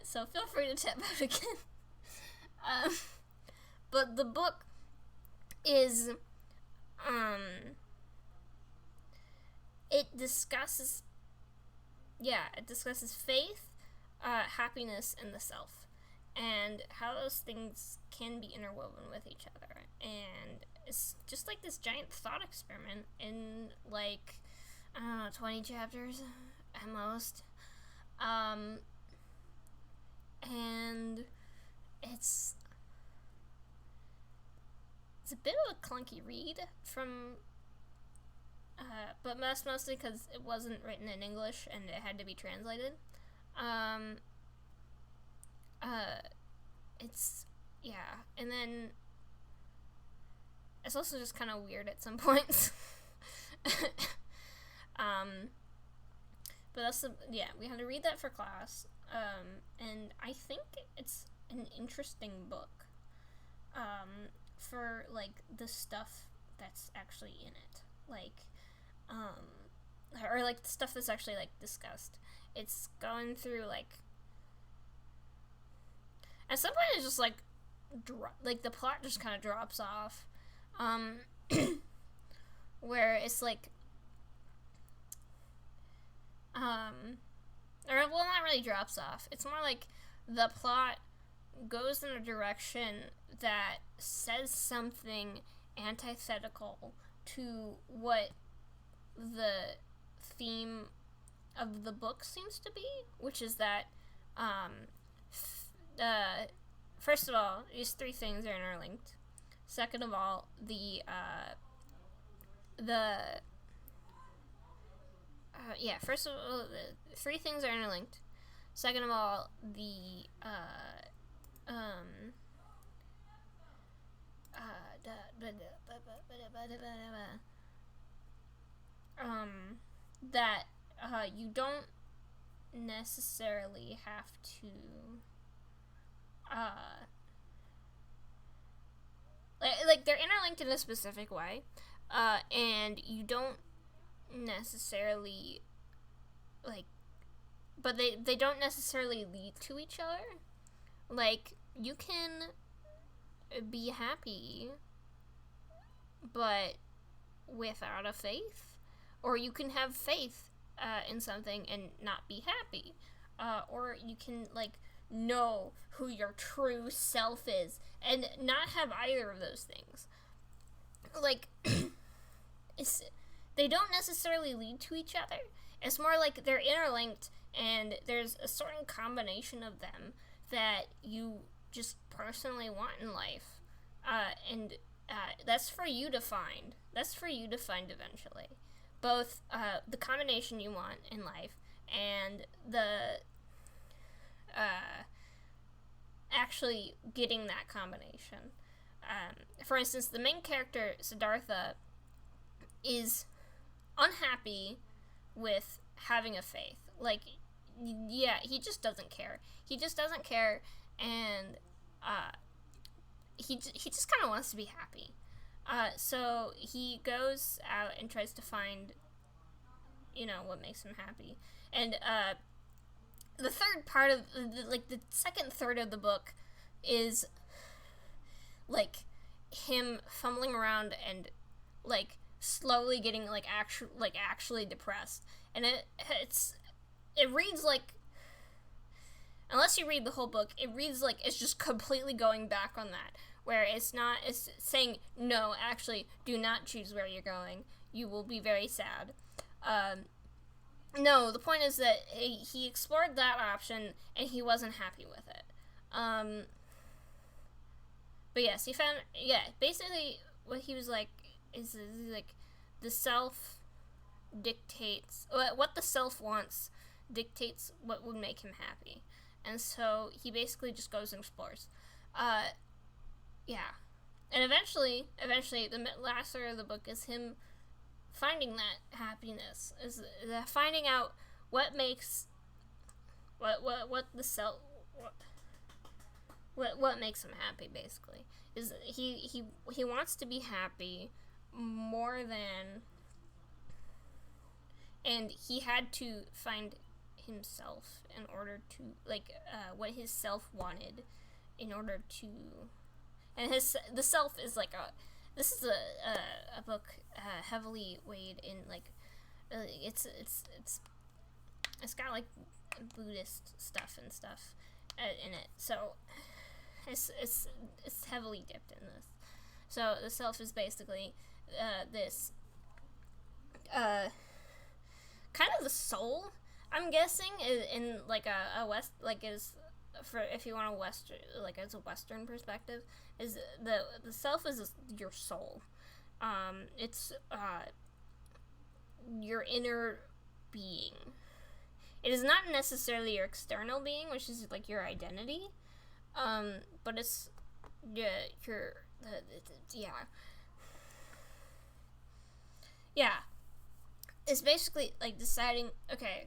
Speaker 1: So feel free to tap out again. But the book is, it discusses faith, happiness, and the self, and how those things can be interwoven with each other. And it's just like this giant thought experiment in like, I don't know, 20 chapters at most. And it's a bit of a clunky read from, but that's mostly because it wasn't written in English and it had to be translated. It's, yeah, and then it's also just kind of weird at some points. But that's we had to read that for class, and I think it's an interesting book, for like the stuff that's actually in it, like, or like the stuff that's actually like discussed. It's going through like, at some point it's just like like the plot just kind of drops off, where it's like, or well, not really drops off. It's more like the plot goes in a direction that says something antithetical to what the theme of the book seems to be, which is that, first of all, these three things are interlinked. Second of all, first of all, the three things are interlinked. Second of all, the um, that you don't necessarily have to like they're interlinked in a specific way, and you don't necessarily like, but they don't necessarily lead to each other. Like, you can be happy but without a faith, or you can have faith in something and not be happy, or you can like know who your true self is and not have either of those things. Like, they don't necessarily lead to each other. It's more like they're interlinked, and there's a certain combination of them that you just personally want in life, and that's for you to find. That's for you to find eventually. Both the combination you want in life and the actually getting that combination. For instance, the main character, Siddhartha, is unhappy with having a faith. Like, yeah, he just doesn't care. He just doesn't care, and he just kind of wants to be happy. So he goes out and tries to find, what makes him happy. And the third part of the second third of the book is like him fumbling around and like slowly getting actually depressed. And it reads like, unless you read the whole book, it reads like it's just completely going back on that, where it's saying, no, actually, do not choose where you're going. You will be very sad. No, the point is that he explored that option, and he wasn't happy with it. But yes, he found, basically what he was like, is like, the self dictates, what the self wants dictates what would make him happy. And so he basically just goes and explores. Yeah. And eventually, the last third of the book is him finding that happiness, is finding out what makes, what the self, what makes him happy, basically. Is he wants to be happy more than, and he had to find himself in order to, what his self wanted in order to, and the self is like this is a book heavily weighed in, like, it's got like Buddhist stuff and stuff in it, so it's heavily dipped in this. So the self is basically this kind of the soul, I'm guessing, in like a west, like, is for, if you want a western, like, as a Western perspective, is the self is your soul. It's your inner being. It is not necessarily your external being, which is like your identity, but it's it's basically like deciding, okay,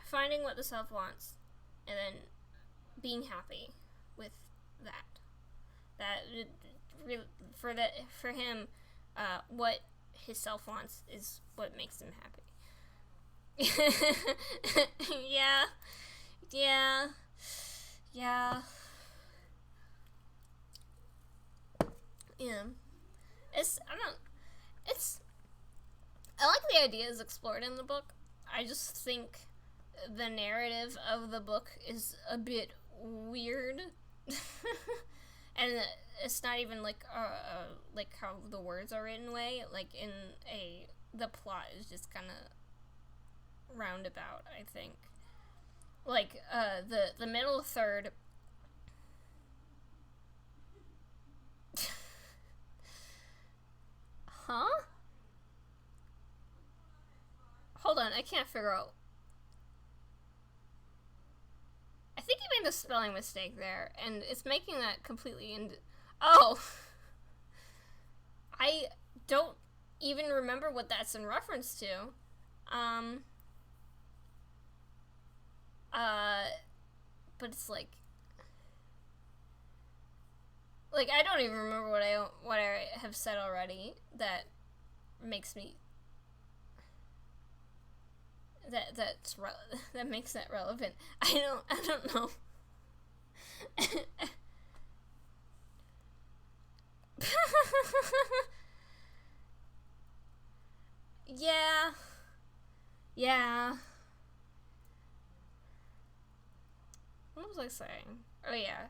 Speaker 1: finding what the self wants, and then being happy with that. For him, what his self wants is what makes him happy. Yeah. I like the ideas explored in the book. I just think the narrative of the book is a bit weird. And it's not even like how the words are written way. Like, the plot is just kind of roundabout, I think. Like, the middle third. Huh? Hold on, I can't figure out. I think he made a spelling mistake there, and it's making that completely oh! I don't even remember what that's in reference to. But it's like I don't even remember what I have said already that makes me that makes that relevant. I don't know. Yeah. What was I saying? Oh yeah.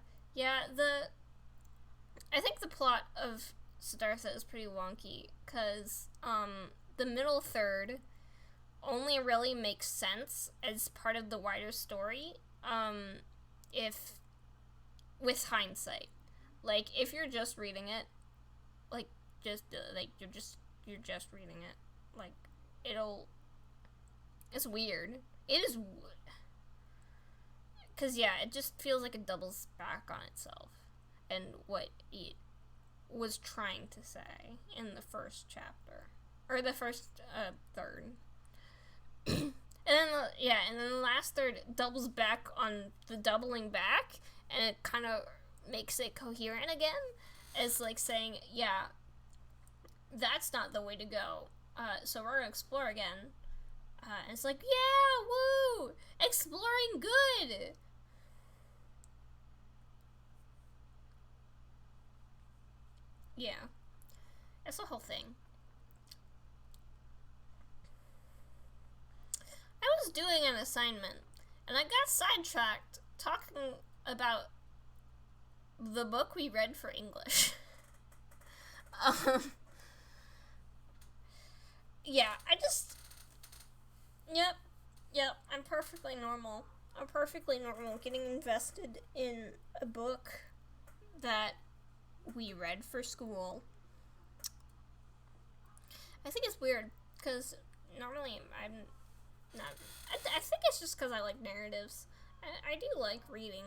Speaker 1: I think the plot of Siddhartha is pretty wonky, because the middle third only really makes sense as part of the wider story, if with hindsight. Like, if you're just reading it, you're just reading it, like, it's weird. It is, because it just feels like it doubles back on itself and what it was trying to say in the first chapter, or the first third. And then the last third doubles back on the doubling back, and it kind of makes it coherent again, as like saying, that's not the way to go. So we're gonna explore again. And it's like, woo! Exploring good! Yeah. That's the whole thing. I was doing an assignment, and I got sidetracked talking about the book we read for English. Yep, I'm perfectly normal. Getting invested in a book that we read for school. I think it's weird, because normally I'm not. I think it's just because I like narratives. I do like reading.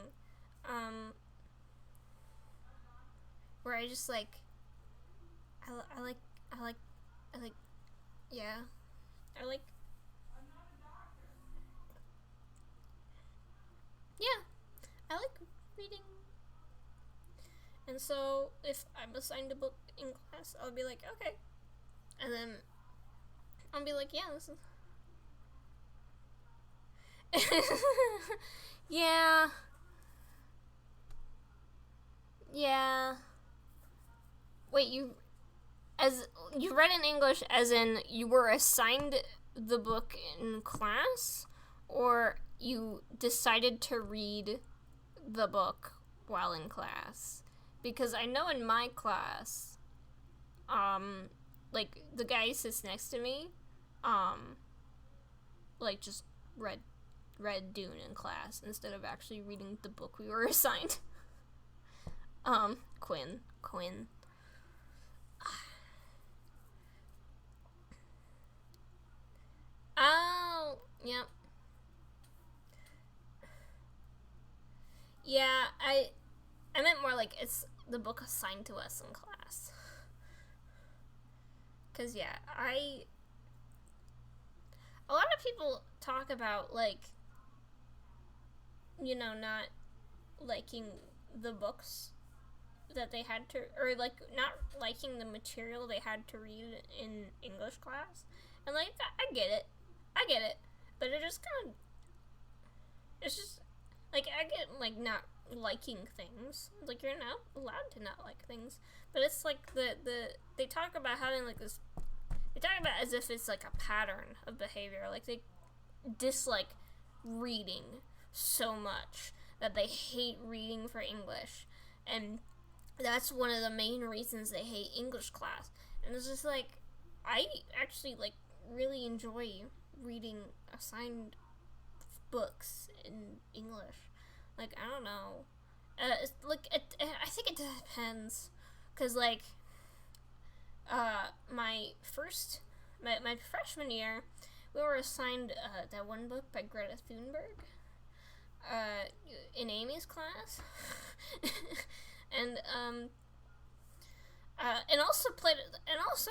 Speaker 1: Where I just like. I like. I like reading. And so, if I'm assigned a book in class, I'll be like, okay. And then I'll be like, this is... Yeah. Wait, you read in English as in you were assigned the book in class, or you decided to read the book while in class? Because I know in my class, like, the guy who sits next to me, like, just read Dune in class instead of actually reading the book we were assigned. Quinn. Oh, yep. Yeah, I meant more like it's the book assigned to us in class. 'Cause a lot of people talk about, like, not liking the books that they had to, or like not liking the material they had to read in English class. And like, I get it, but it just kind of, it's just like, I get like not liking things, like, you're not allowed to not like things, but it's like they talk about having like this, they talk about as if it's like a pattern of behavior, like they dislike reading so much that they hate reading for English, and that's one of the main reasons they hate English class. And it's just like, I actually like really enjoy reading assigned books in English. Like, I don't know, it's like, I think it depends, because like my freshman year, we were assigned that one book by Greta Thunberg, in Amy's class. and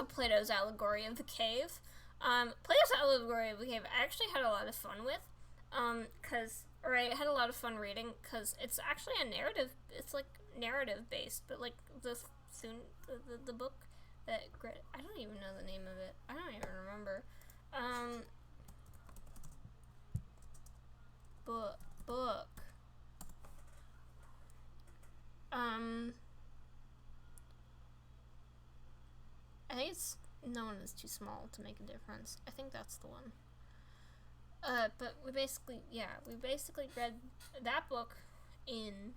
Speaker 1: Plato's allegory of the cave. Plato's allegory of the cave I actually had a lot of fun with, I had a lot of fun reading, because it's actually a narrative, it's like narrative based, but like the book that, I don't even know the name of it, I don't even remember, book, I think it's No One Is Too Small to Make a Difference. I think that's the one. But we basically read that book in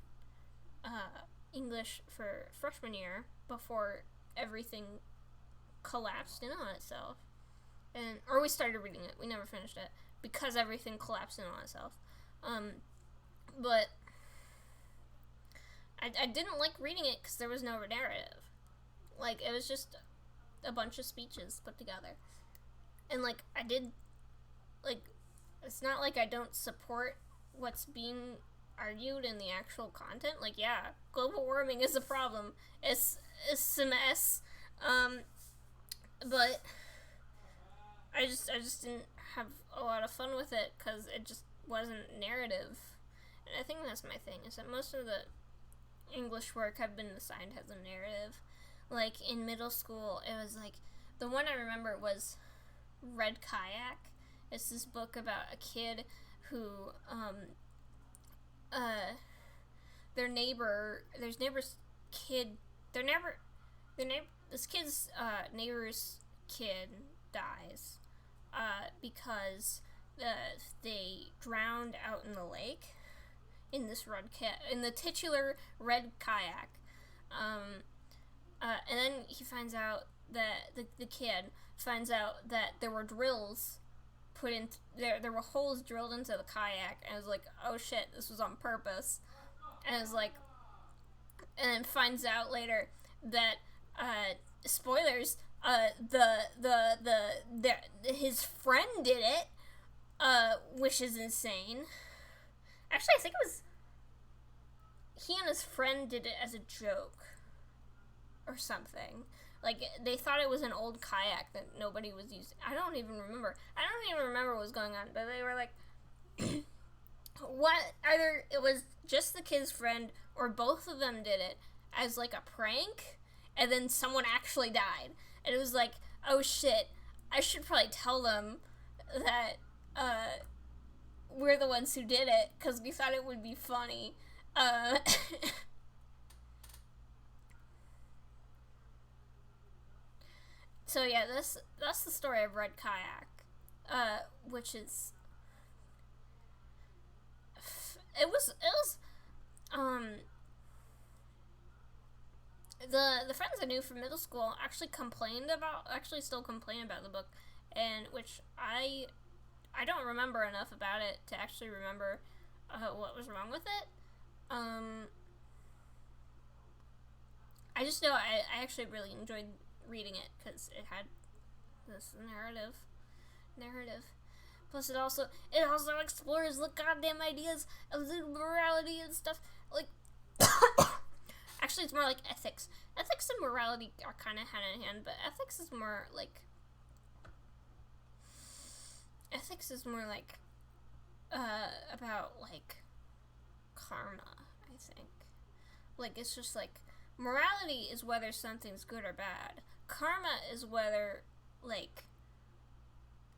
Speaker 1: English for freshman year before everything collapsed in on itself. Or we started reading it. We never finished it because everything collapsed in on itself. But I didn't like reading it because there was no narrative. Like, it was just a bunch of speeches put together. And, like, it's not like I don't support what's being argued in the actual content. Like, yeah, global warming is a problem. It's a mess. But I just didn't have a lot of fun with it because it just wasn't narrative. And I think that's my thing, is that most of the English work I've been assigned has a narrative. Like, in middle school, it was like, the one I remember was Red Kayak. It's this book about a kid who, this kid's neighbor's kid dies, because they drowned out in the lake in this in the titular Red Kayak, and then he finds out that the kid finds out that there were drills put in there were holes drilled into the kayak, and I was like, oh shit, this was on purpose. And I was like, and then finds out later that spoilers, his friend did it, which is insane. Actually, I think it was he and his friend did it as a joke or something. Like, they thought it was an old kayak that nobody was using. I don't even remember what was going on, but they were like, what? Either it was just the kid's friend, or both of them did it as, like, a prank, and then someone actually died. And it was like, oh shit, I should probably tell them that, we're the ones who did it, because we thought it would be funny. So yeah, that's the story of Red Kayak, which is, the friends I knew from middle school actually still complain about the book, and which I don't remember enough about it to actually remember what was wrong with it. I just know I actually really enjoyed reading it because it had this narrative. Plus, it also explores the goddamn ideas of the morality and stuff. Like, actually, it's more like ethics. Ethics and morality are kind of hand in hand, but ethics is more like about like karma, I think. Like, it's just like, morality is whether something's good or bad. Karma is whether, like,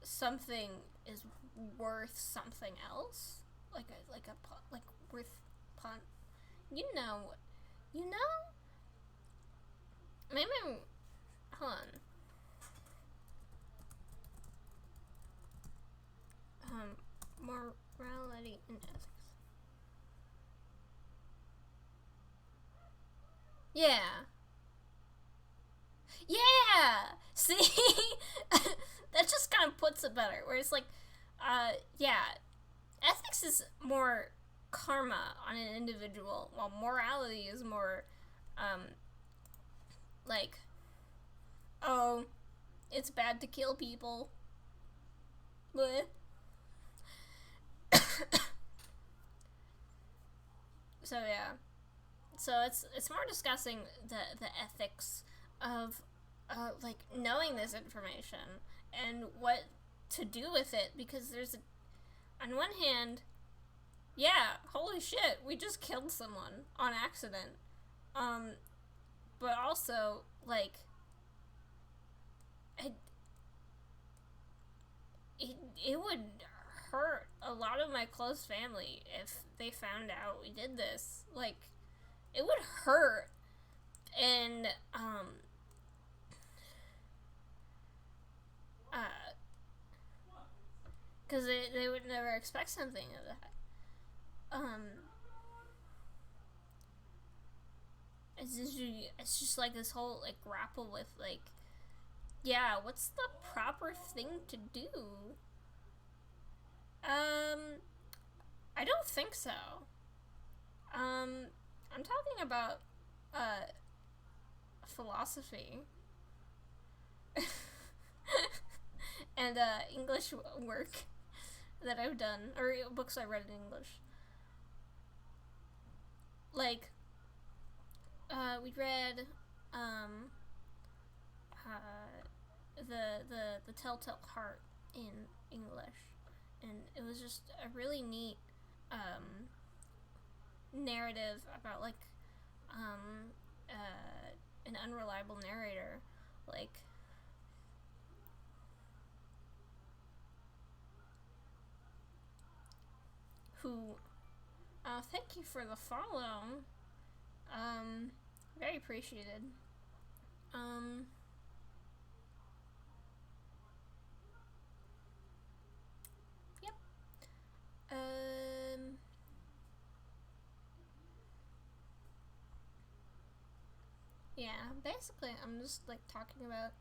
Speaker 1: something is worth something else. Worth pun. You know? Maybe hold on. Morality and ethics. Yeah. See? That just kind of puts it better. Where it's like, yeah. Ethics is more karma on an individual, while morality is more, like, oh, it's bad to kill people. Bleh. So yeah, so it's more discussing the ethics of like knowing this information and what to do with it, because on one hand, yeah, holy shit, we just killed someone on accident, um but also like it it would hurt a lot of my close family if they found out we did this. Like, it would hurt, and because they would never expect something of that. It's just like this whole like grapple with like, yeah, what's the proper thing to do? I don't think so. I'm talking about philosophy and English work that I've done, or books I read in English. Like, we read the Telltale Heart in English, and it was just a really neat narrative about like an unreliable narrator, like who thank you for the follow. Very appreciated. Um yep. Yeah, basically I'm just like talking about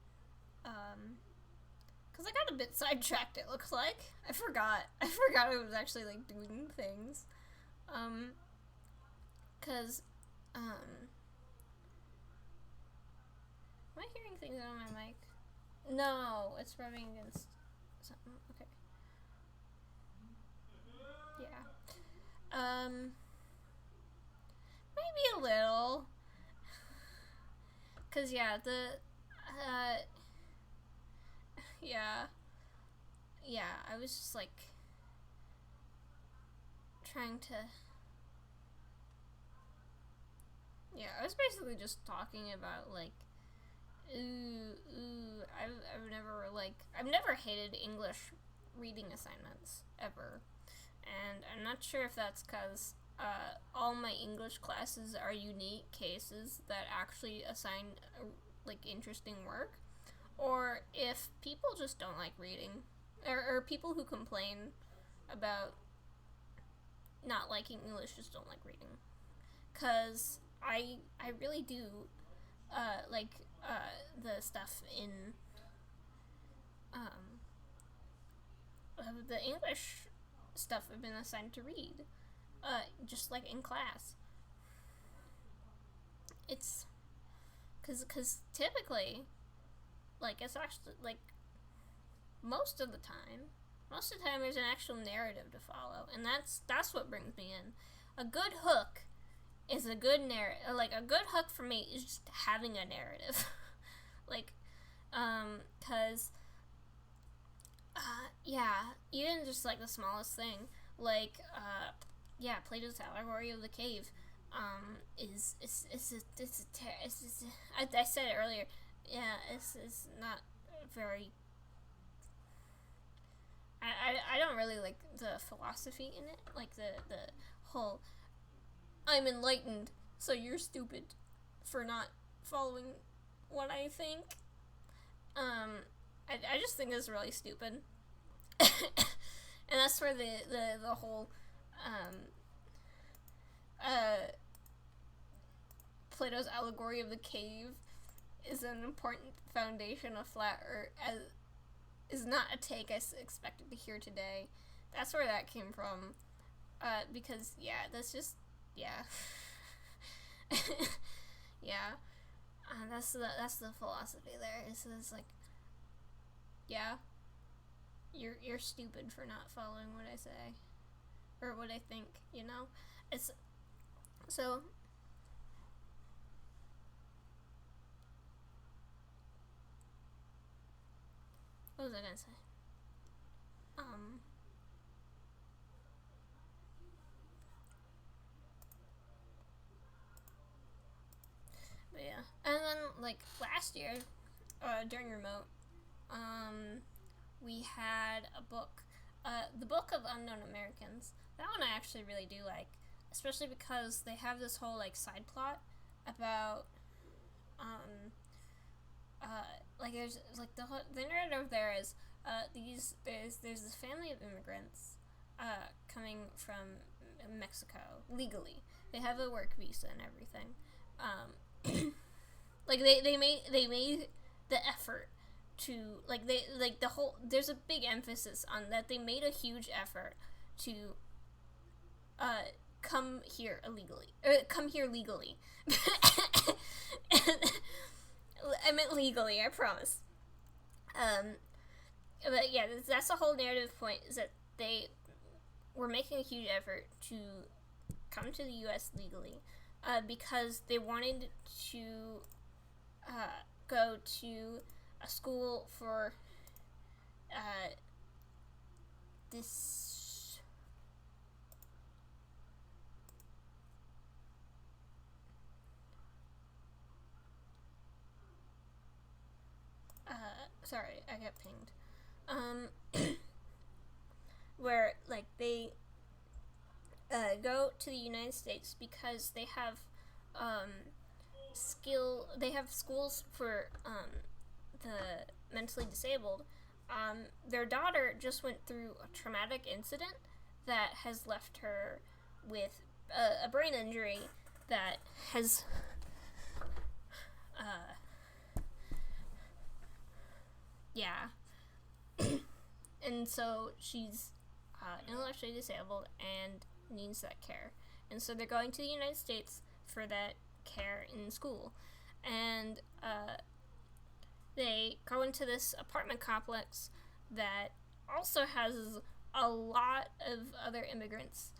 Speaker 1: because I got a bit sidetracked, it looks like. I forgot I was actually like doing things. Because am I hearing things on my mic? No, it's rubbing against something. Okay. Yeah. Maybe a little. Cause yeah, yeah, I was just like trying to. Yeah, I was basically just talking about like, I've never hated English reading assignments ever, and I'm not sure if that's because all my English classes are unique cases that actually assign like interesting work, or if people just don't like reading, or people who complain about not liking English just don't like reading, because I really do like the stuff in the English stuff I've been assigned to read, just like in class. It's because typically, like, it's actually like most of the time, there's an actual narrative to follow, and that's what brings me in. A good hook is a good narrative. Like, a good hook for me is just having a narrative. Like, cause yeah, even just like the smallest thing, like yeah, Plato's Allegory of the Cave, I said it earlier. Yeah, it's not very. I don't really like the philosophy in it, like the whole I'm enlightened, so you're stupid for not following what I think. I just think it's really stupid. And that's where the whole uh, Plato's Allegory of the Cave is an important foundation of flat Earth, as is not a take I expected to hear today. That's where that came from. Because yeah, that's just yeah, yeah. That's the philosophy there. It's like, yeah, you're stupid for not following what I say or what I think. You know, it's So, what was I gonna say? But yeah, and then like last year, during remote, we had a book, the Book of Unknown Americans. That one I actually really do like, especially because they have this whole like side plot about, like there's like the narrative there is, there's this family of immigrants, coming from Mexico legally. They have a work visa and everything. Like they made the effort to the whole, there's a big emphasis on that. They made a huge effort to come here legally. I meant legally, I promise. But yeah, that's the whole narrative point, is that they were making a huge effort to come to the U.S. legally, because they wanted to go to a school for this. Sorry, I got pinged. Where like they go to the United States because they have they have schools for the mentally disabled. Their daughter just went through a traumatic incident that has left her with a brain injury that has yeah. And so she's intellectually disabled and needs that care. And so they're going to the United States for that care in school. And they go into this apartment complex that also has a lot of other immigrants.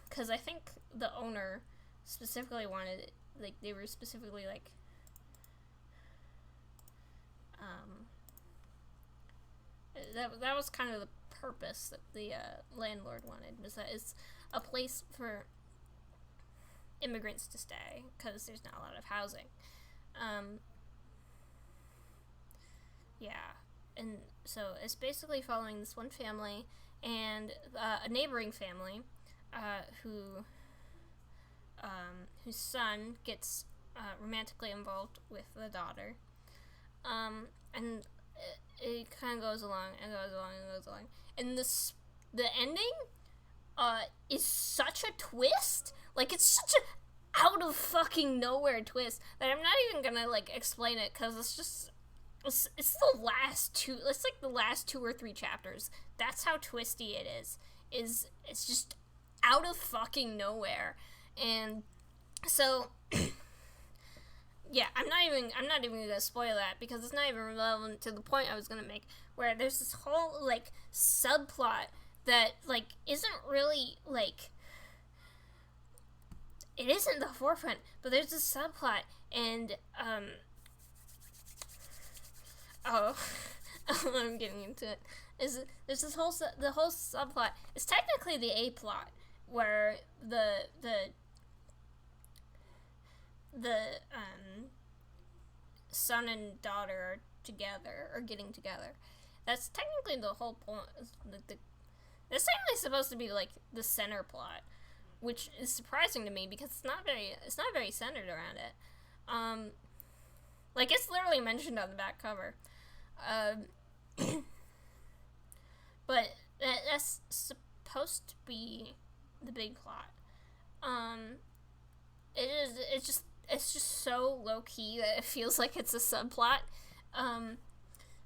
Speaker 1: Because I think the owner specifically wanted it, like, they were specifically like, that was kind of the purpose that the landlord wanted, was that it's a place for immigrants to stay because there's not a lot of housing. Yeah, and so it's basically following this one family and a neighboring family whose son gets romantically involved with the daughter, and it kind of goes along and goes along and goes along. And the ending is such a twist. Like, it's such a out of fucking nowhere twist that I'm not even gonna like explain it, because it's the last two. It's like the last 2 or 3 chapters. That's how twisty it is. It's just out of fucking nowhere. And so yeah, I'm not even gonna spoil that, because it's not even relevant to the point I was gonna make, where there's this whole like subplot that like isn't really like, it isn't the forefront, but there's this subplot, and I'm getting into it. There's this whole the whole subplot. It's technically the A plot, where the son and daughter are together, or getting together. That's technically the whole point. That's technically supposed to be like the center plot, which is surprising to me because it's not very centered around it. Like, it's literally mentioned on the back cover. But that's supposed to be the big plot. It's just so low key that it feels like it's a subplot.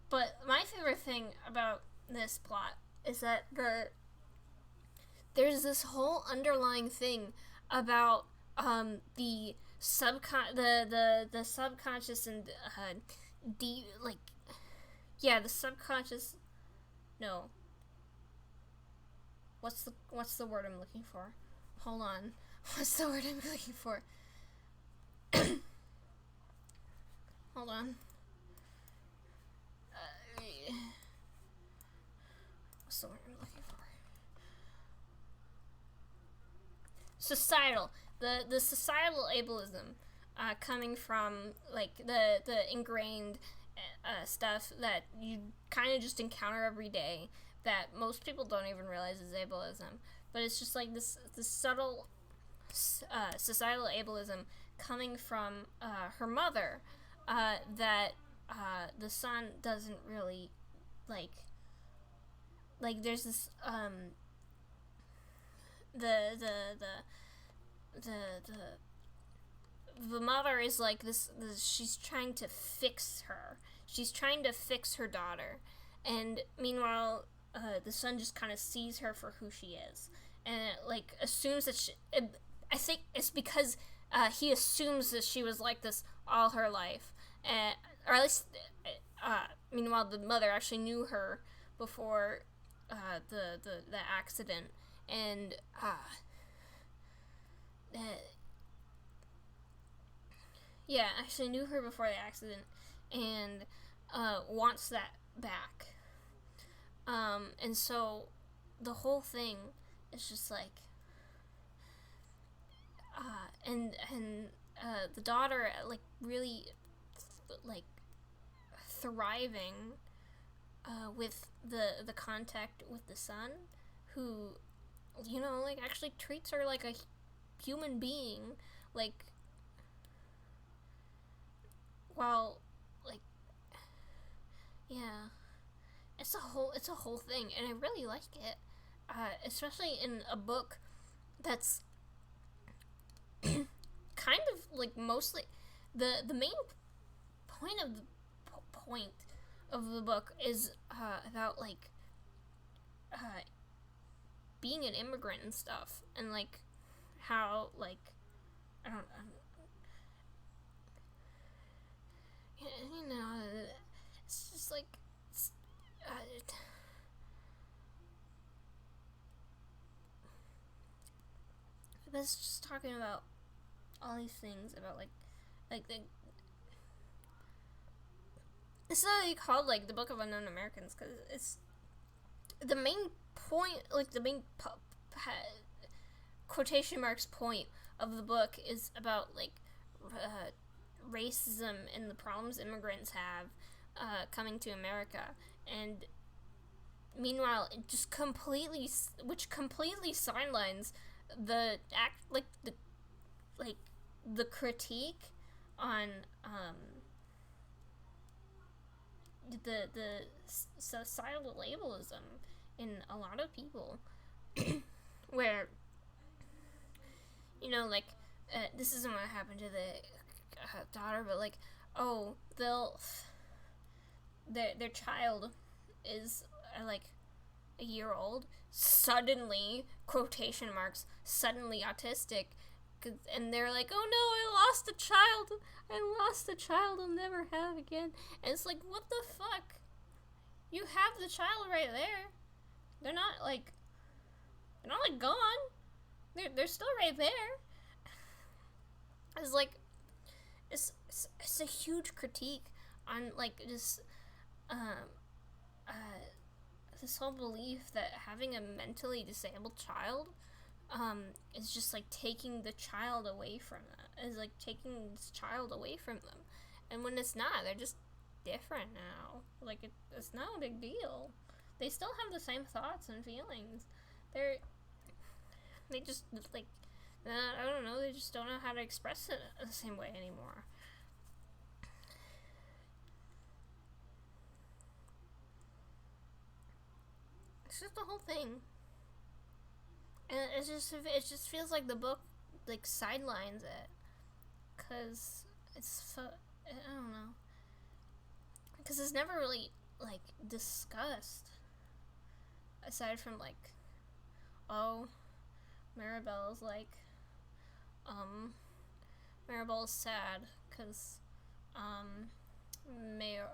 Speaker 1: But my favorite thing about this plot is that there's this whole underlying thing about the subconscious and the subconscious. No. What's the word I'm looking for? Hold on. What's the word I'm looking for? Hold on. What's the word I'm looking for? Societal. The societal ableism coming from like the ingrained stuff that you kind of just encounter every day that most people don't even realize is ableism. But it's just like this subtle societal ableism coming from her mother that the son doesn't really like. Like there's this the mother is like this she's trying to fix her. She's trying to fix her daughter, and meanwhile the son just kind of sees her for who she is, and like assumes that I think it's because he assumes that she was like this all her life, or at least meanwhile the mother actually knew her before the accident, and yeah, actually knew her before the accident, and wants that back. And so the whole thing is just like, and the daughter like really like thriving with the contact with the son, who, you know, like actually treats her like a human being, like, while, like, yeah, it's a whole thing, and I really like it, especially in a book that's kind of like mostly the main point of the book is about like being an immigrant and stuff, and like how like I don't you know, it's just like it's just talking about all these things about like the it's literally called like the Book of Unknown Americans because it's the main point, like the main quotation marks point of the book is about like racism and the problems immigrants have coming to America, and meanwhile it just completely sidelines the the critique on the societal ableism in a lot of people where, you know, like this isn't what happened to the daughter, but like, oh, their child is like a year old, suddenly quotation marks suddenly autistic, and they're like, oh no, I lost a child I'll never have again. And it's like, what the fuck, you have the child right there. They're not like gone, they're still right there. It's like it's a huge critique on like just this whole belief that having a mentally disabled child is just like taking the child away from them, is like taking this child away from them, and when it's not, they're just different now. Like it's not a big deal. They still have the same thoughts and feelings. They just like I don't know. They just don't know how to express it the same way anymore. It's just the whole thing, and it just feels like the book like sidelines it, cause I don't know, cause it's never really like discussed aside from like, oh, Maribel's like Maribel's sad because Mayor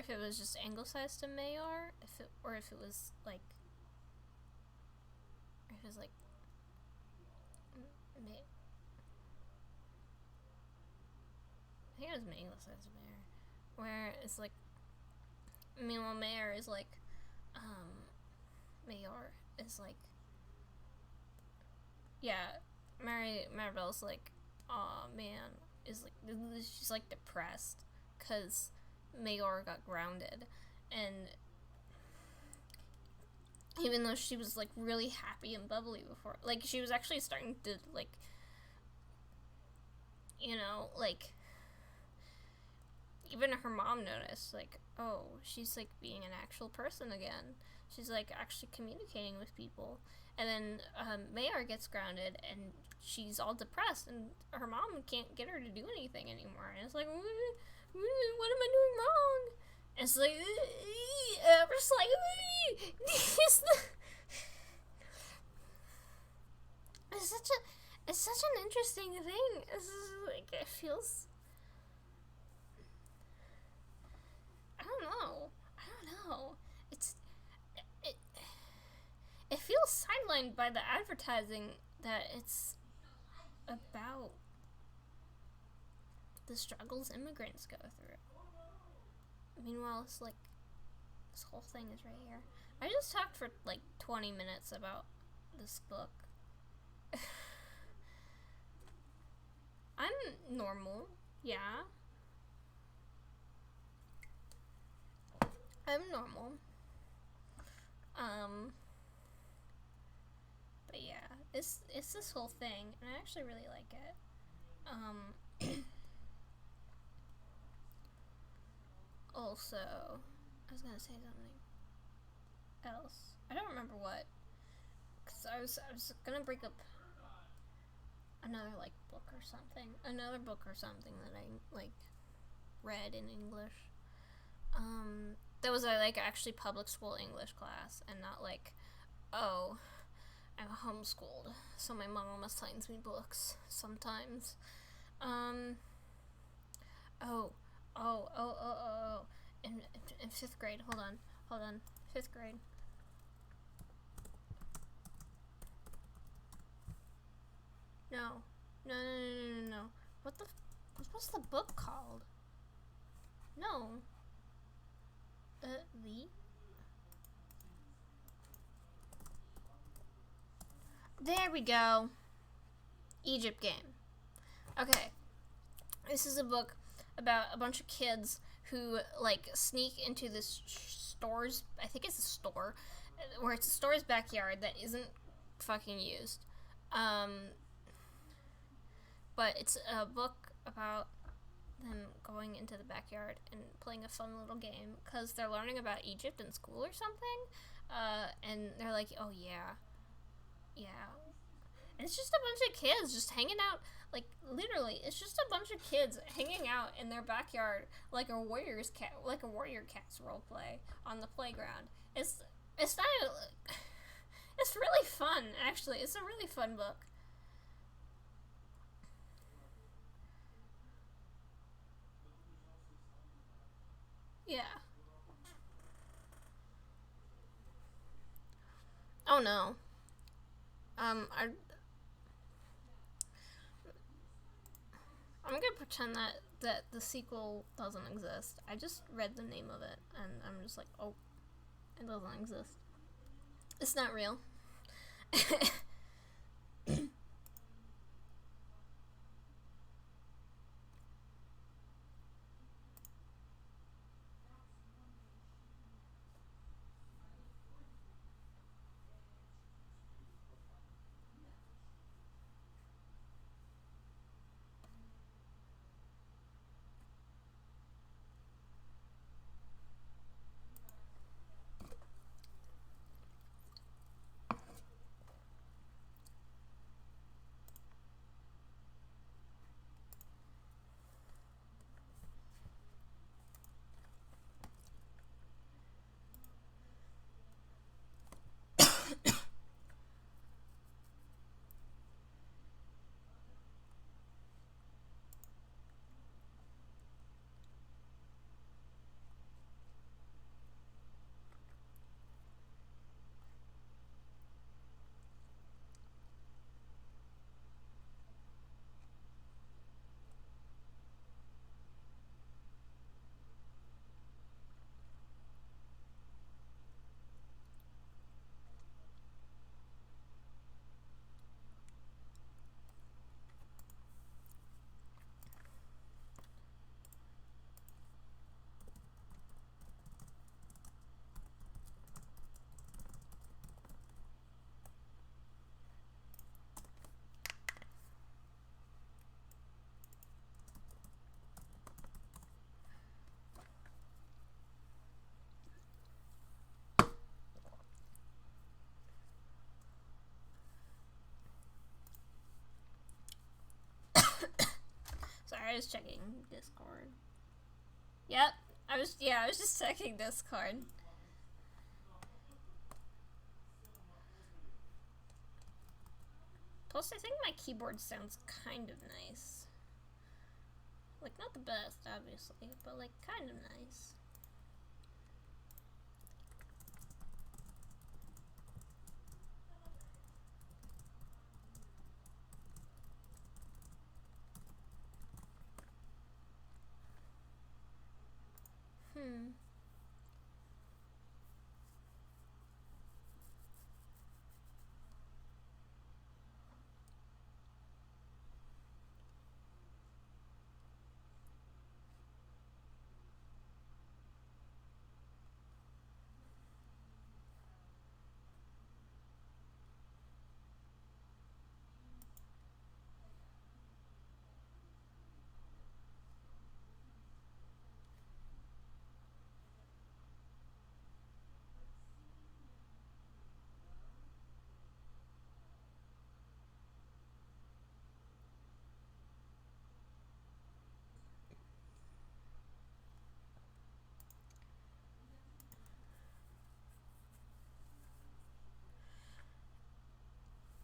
Speaker 1: if it was just anglicized to Mayor, or if it was like, I think it was anglicized to Mayor, where it's like, meanwhile Mayor is like, Mayor is like, yeah, Maribel's like, aw man, is like, she's like depressed because Mayor got grounded, and even though she was like really happy and bubbly before, like she was actually starting to like, you know, like even her mom noticed like, oh, she's like being an actual person again. She's like actually communicating with people. And then Mayor gets grounded and she's all depressed and her mom can't get her to do anything anymore. And it's like, what am I doing wrong? And it's like, we're just like, it's such an interesting thing. It's just, like, it feels, I don't know. It feels sidelined by the advertising that it's about the struggles immigrants go through. Meanwhile, it's like, this whole thing is right here. I just talked for like 20 minutes about this book. I'm normal, yeah. I'm normal. But yeah, it's this whole thing, and I actually really like it. Also, I was gonna say something else. I don't remember what, cause I was gonna bring up another like book or something, that I like read in English. That was like actually public school English class, and not like, oh, I'm homeschooled, so my mom assigns me books sometimes. In 5th grade, hold on, 5th grade. No. What's the book called? No. There we go. Egypt Game. Okay. This is a book about a bunch of kids who like sneak into this store's, I think it's a store, where it's a store's backyard that isn't fucking used. But it's a book about them going into the backyard and playing a fun little game because they're learning about Egypt in school or something. And they're like, oh yeah. And it's just a bunch of kids just hanging out, like literally, it's just a bunch of kids hanging out in their backyard like a warrior cats role play on the playground. It's really fun, actually. It's a really fun book. Yeah. Oh no. I'm gonna pretend that the sequel doesn't exist. I just read the name of it, and I'm just like, oh, it doesn't exist. It's not real. I was checking Discord. Yep. I was just checking Discord. Plus, I think my keyboard sounds kind of nice. Like, not the best, obviously, but like, kind of nice.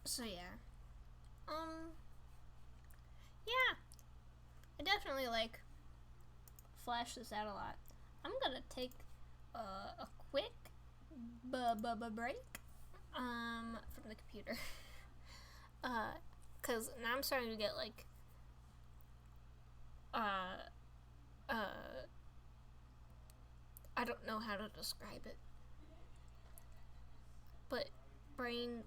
Speaker 1: So yeah. Yeah. I definitely like flash this out a lot. I'm gonna take a quick break from the computer. Cause now I'm starting to get like I don't know how to describe it, but brain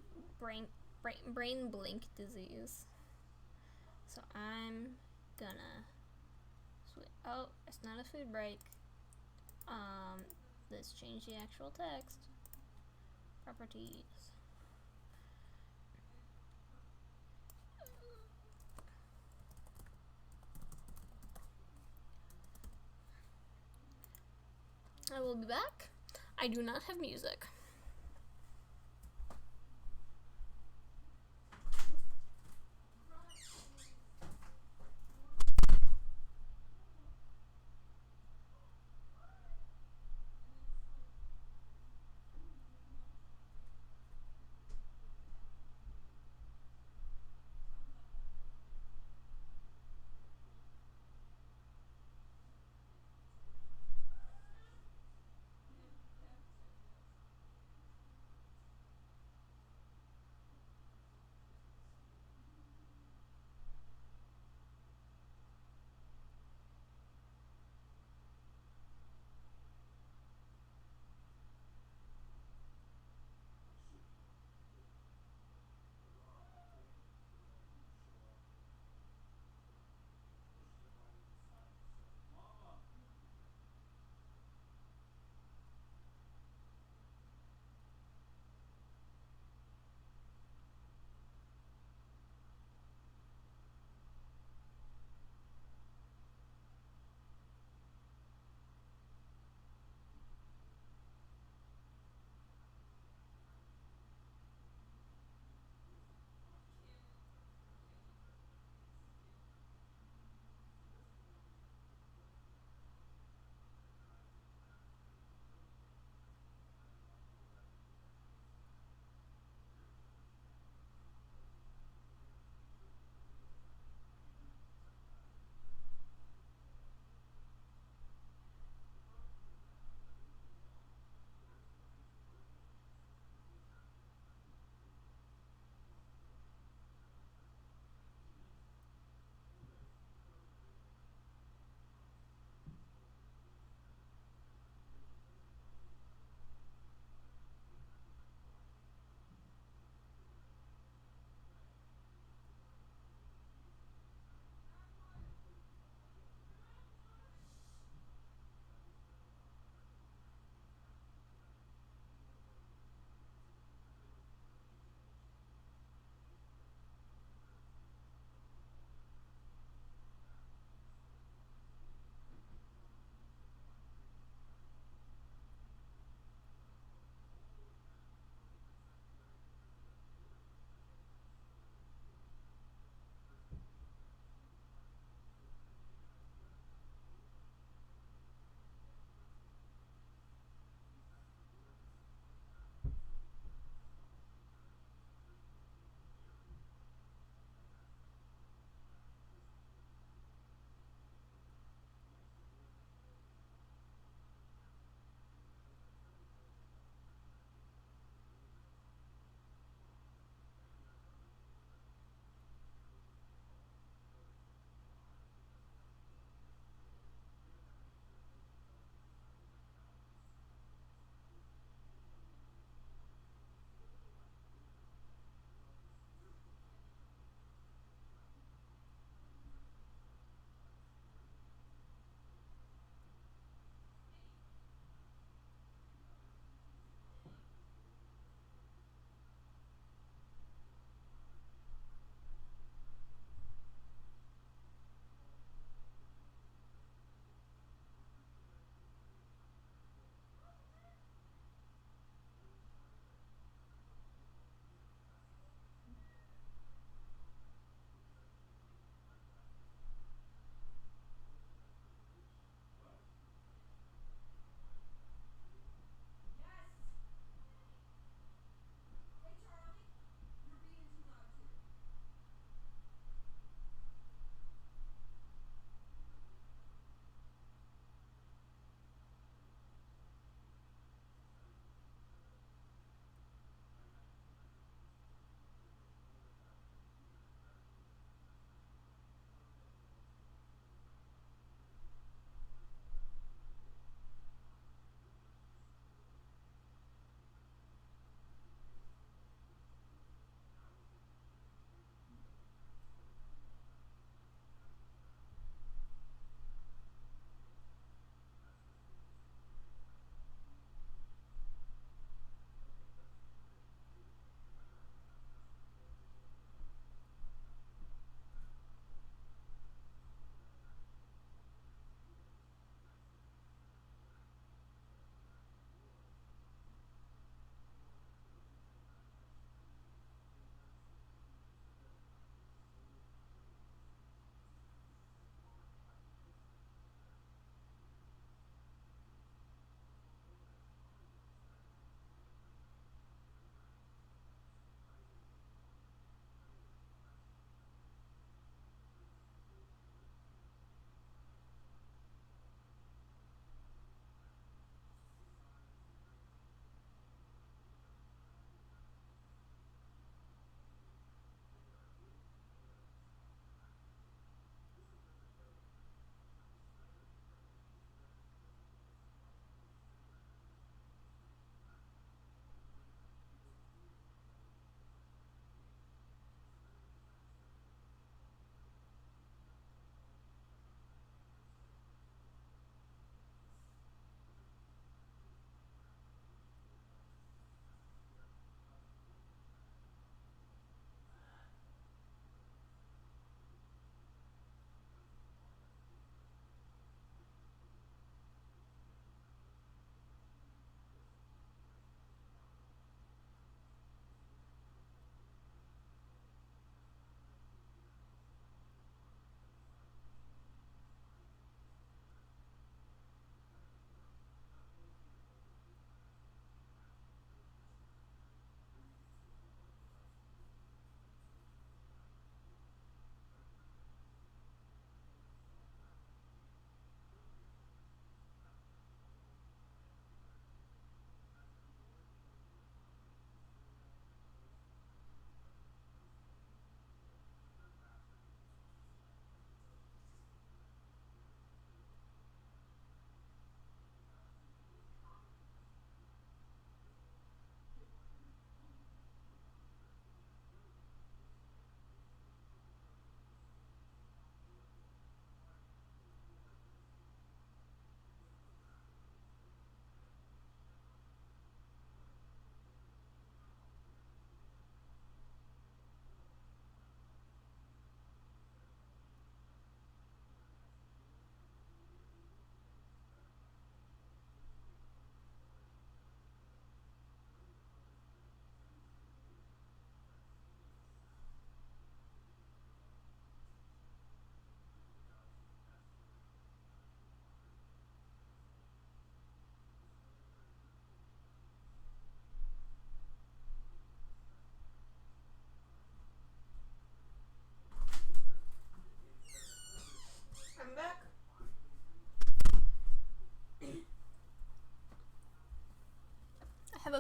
Speaker 1: blink disease. So I'm gonna switch. Oh, it's not a food break. Let's change the actual text. Properties. I will be back. I do not have music.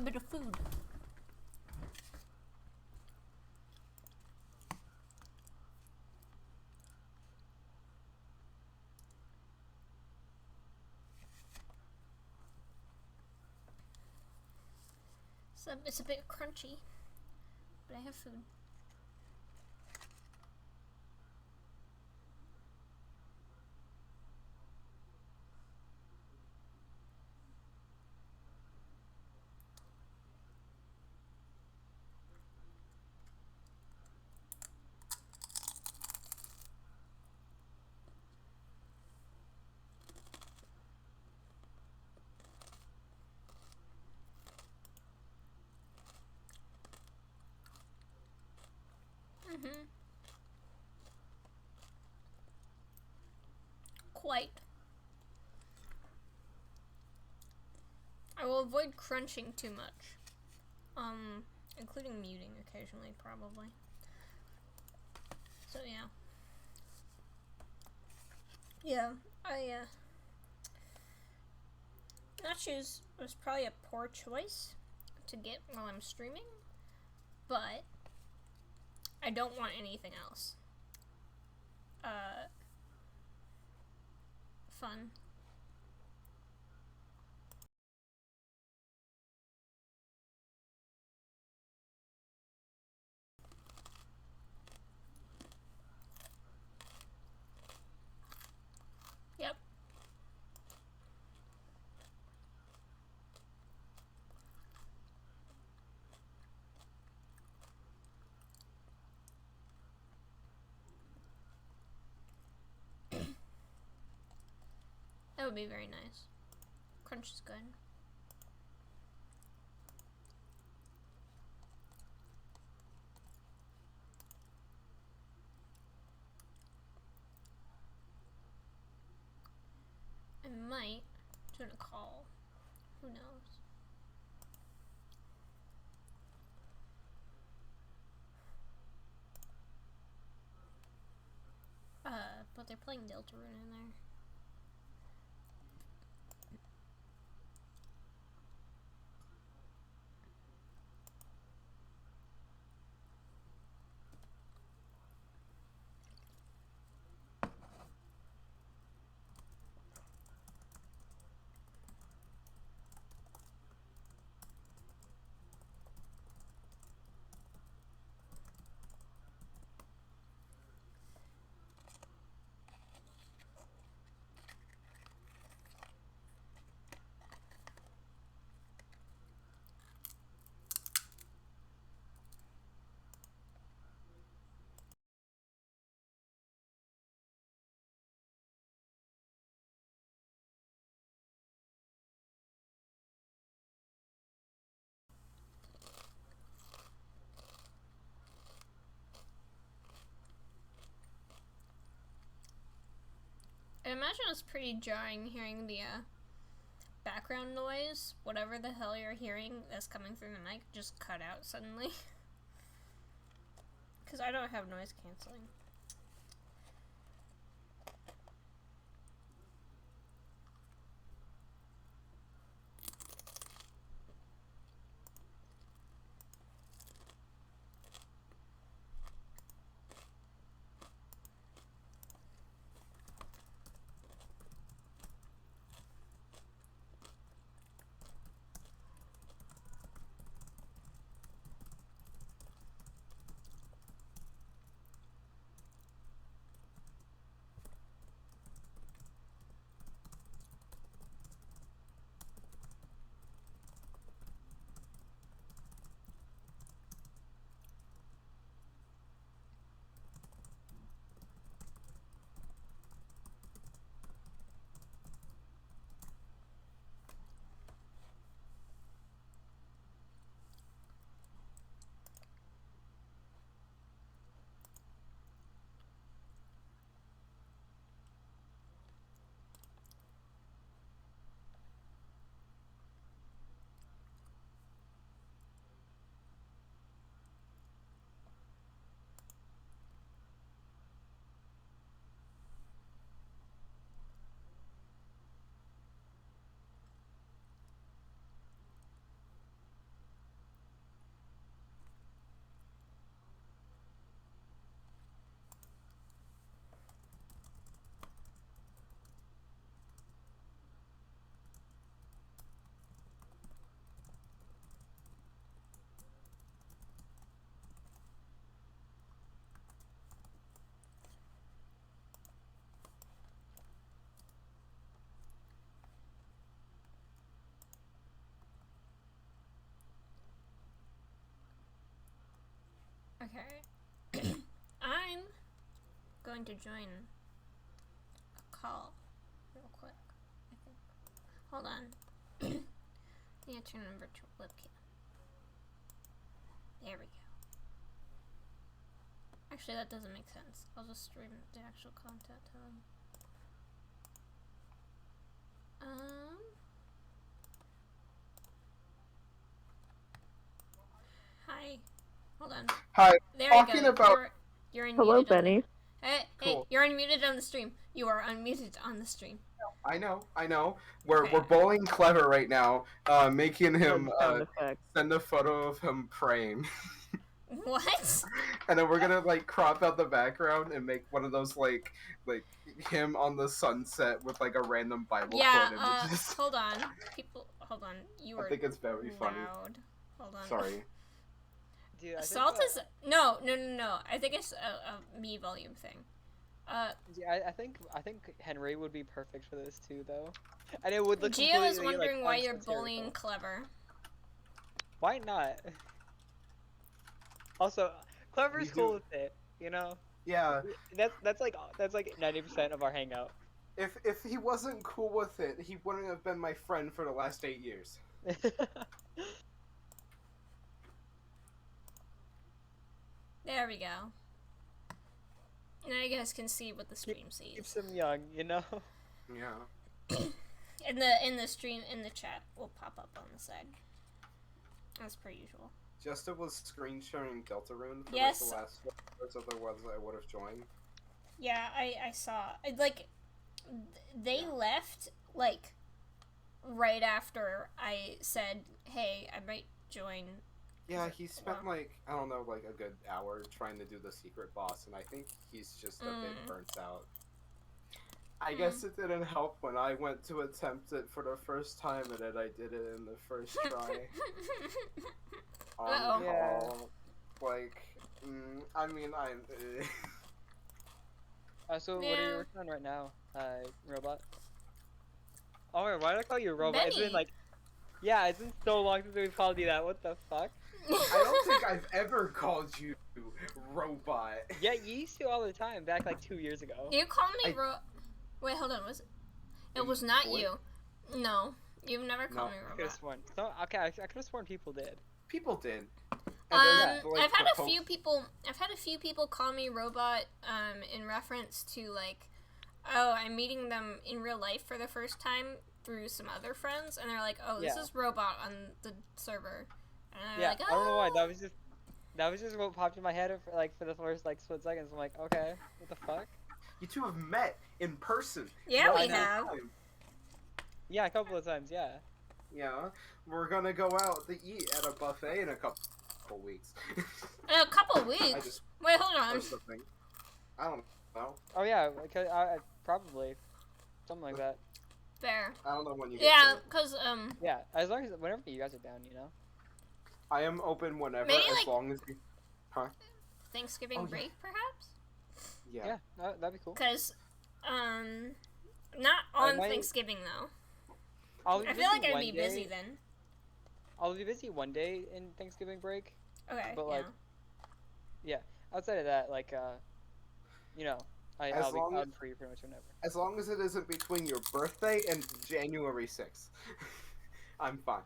Speaker 1: bit of food. So it's a bit crunchy, but I have food. Quite. I will avoid crunching too much. Including muting occasionally, probably. So yeah. Yeah, nachos was probably a poor choice to get while I'm streaming, but I don't want anything else. Fun. Yep. That would be very nice. Crunch is good. I might turn a call. Who knows? But they're playing Deltarune in there. I imagine it's pretty jarring hearing the background noise, whatever the hell you're hearing that's coming through the mic, just cut out suddenly. Because I don't have noise canceling. Okay. I'm going to join a call real quick, I think. Hold on. Yeah, turn on virtual webcam. There we go. Actually, that doesn't make sense. I'll just stream the actual content to them. Hi. Hold on.
Speaker 2: Hi.
Speaker 1: There you
Speaker 2: Talking
Speaker 1: go.
Speaker 2: about.
Speaker 1: You're unmuted.
Speaker 3: Hello, Benny.
Speaker 1: Hey,
Speaker 2: Cool.
Speaker 1: you're unmuted on the stream. You are unmuted on the stream.
Speaker 2: I know. We're
Speaker 1: Okay.
Speaker 2: bowling clever right now, making him
Speaker 3: Sound effects.
Speaker 2: send a photo of him praying,
Speaker 1: What?
Speaker 2: and then we're gonna like crop out the background and make one of those like him on the sunset with like a random Bible
Speaker 1: Yeah,
Speaker 2: quote images.
Speaker 1: hold on. People, hold on. You are
Speaker 2: I think it's very funny.
Speaker 1: loud. Hold on.
Speaker 2: Sorry.
Speaker 4: Dude, I think
Speaker 1: Salt
Speaker 4: that-
Speaker 1: is... No. I think it's a me volume thing.
Speaker 4: Yeah, I think Henry would be perfect for this too, though. And it would look.
Speaker 1: Gio is
Speaker 4: completely,
Speaker 1: wondering
Speaker 4: like,
Speaker 1: why you're
Speaker 4: unsatirical.
Speaker 1: bullying Clever.
Speaker 4: Why not? Also, Clever's
Speaker 2: We
Speaker 4: cool
Speaker 2: do-
Speaker 4: with it, you know.
Speaker 2: Yeah.
Speaker 4: That's like 90% of our hangout.
Speaker 2: If he wasn't cool with it, he wouldn't have been my friend for the last 8 years.
Speaker 1: There we go. Now you guys can see what the stream sees.
Speaker 4: Keeps him young, you know.
Speaker 2: Yeah.
Speaker 1: In the stream, in the chat, will pop up on the side. As per usual.
Speaker 2: Justin was screen sharing Deltarune for
Speaker 1: Yes.
Speaker 2: like, the last episodes of the ones I would have joined.
Speaker 1: Yeah, I saw. Like, they left, like, right after I said, hey, I might join.
Speaker 2: Yeah, he spent
Speaker 1: Wow.
Speaker 2: like, I don't know, like a good hour trying to do the secret boss, and I think he's just a bit burnt out. I guess it didn't help when I went to attempt it for the first time, and then I did it in the first try. On
Speaker 1: Uh-oh.
Speaker 2: call. Like, I mean, I'm...
Speaker 4: So what are
Speaker 1: Yeah.
Speaker 4: you working on right now, robot? Oh, wait, why did I call you a robot? It's
Speaker 1: Benny.
Speaker 4: been like, yeah, it's been so long since we've called you that. What the fuck?
Speaker 2: I don't think I've ever called you robot.
Speaker 4: Yeah, you used to all the time back like 2 years ago.
Speaker 1: You called me
Speaker 2: I-
Speaker 1: Wait, hold on, was it? It was not
Speaker 2: What?
Speaker 1: you. No, you've never called me
Speaker 4: I could have
Speaker 1: robot.
Speaker 4: sworn. So, okay, I could have sworn people did.
Speaker 2: People did.
Speaker 1: I've had a few people call me robot in reference to like, oh, I'm meeting them in real life for the first time through some other friends, and they're like, oh, this
Speaker 4: Yeah.
Speaker 1: is robot on the server, and I'm
Speaker 4: Yeah,
Speaker 1: like, oh.
Speaker 4: I don't know why. That was just what popped in my head for the first like split seconds. I'm like, okay, what the fuck?
Speaker 2: You two have met in person.
Speaker 1: Yeah, we
Speaker 2: Multiple
Speaker 1: have.
Speaker 2: times.
Speaker 4: Yeah, a couple of times. Yeah.
Speaker 2: Yeah, we're gonna go out to eat at a buffet in a couple weeks.
Speaker 1: In a couple
Speaker 2: I
Speaker 1: weeks.
Speaker 2: just
Speaker 1: Wait, hold on.
Speaker 2: or something. I don't know.
Speaker 4: Oh yeah, I probably something like that.
Speaker 1: Fair.
Speaker 2: I don't know when you get
Speaker 1: Yeah,
Speaker 2: to it.
Speaker 1: cause
Speaker 4: Yeah, as long as whenever you guys are down, you know.
Speaker 2: I am open whenever,
Speaker 1: Maybe,
Speaker 2: as
Speaker 1: like-
Speaker 2: long as you... Huh?
Speaker 1: Thanksgiving
Speaker 2: Oh, yeah.
Speaker 1: break, perhaps.
Speaker 2: Yeah.
Speaker 4: Yeah, that'd be cool.
Speaker 1: Cause not on
Speaker 4: might-
Speaker 1: Thanksgiving though.
Speaker 4: I'll be
Speaker 1: I feel like
Speaker 4: busy
Speaker 1: I'd
Speaker 4: one
Speaker 1: be
Speaker 4: day-
Speaker 1: busy then.
Speaker 4: I'll be busy one day in Thanksgiving break.
Speaker 1: Okay.
Speaker 4: But,
Speaker 1: yeah.
Speaker 4: like, Outside of that, like, you know,
Speaker 2: As
Speaker 4: I'll
Speaker 2: long
Speaker 4: be
Speaker 2: as-
Speaker 4: I'm free pretty much whenever.
Speaker 2: As long as it isn't between your birthday and January 6th. I'm fine.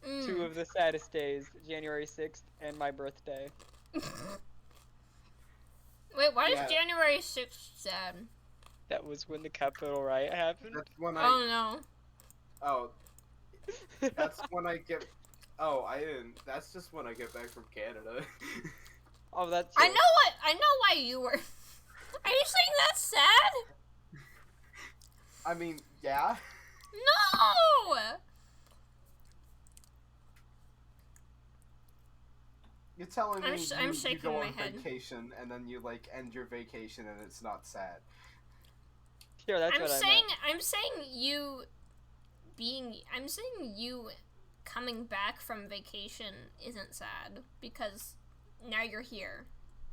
Speaker 1: Mm.
Speaker 4: Two of the saddest days, January 6th and my birthday.
Speaker 1: Wait, why
Speaker 2: Yeah.
Speaker 1: is January 6th sad?
Speaker 4: That was when the Capitol riot happened.
Speaker 2: That's when
Speaker 1: Oh no.
Speaker 2: Oh, that's when I get... Oh, I didn't... That's just when I get back from Canada.
Speaker 4: Oh, that's.
Speaker 1: I know why you were. Are you saying that's sad?
Speaker 2: I mean, yeah.
Speaker 1: No!
Speaker 2: You're telling me
Speaker 1: I'm
Speaker 2: you
Speaker 1: shaking
Speaker 2: go
Speaker 1: my
Speaker 2: on
Speaker 1: head.
Speaker 2: vacation and then you, like, end your vacation and it's not sad.
Speaker 4: Sure, that's
Speaker 1: I'm
Speaker 4: what
Speaker 1: saying
Speaker 4: I
Speaker 1: I'm saying you coming back from vacation isn't sad because now you're here.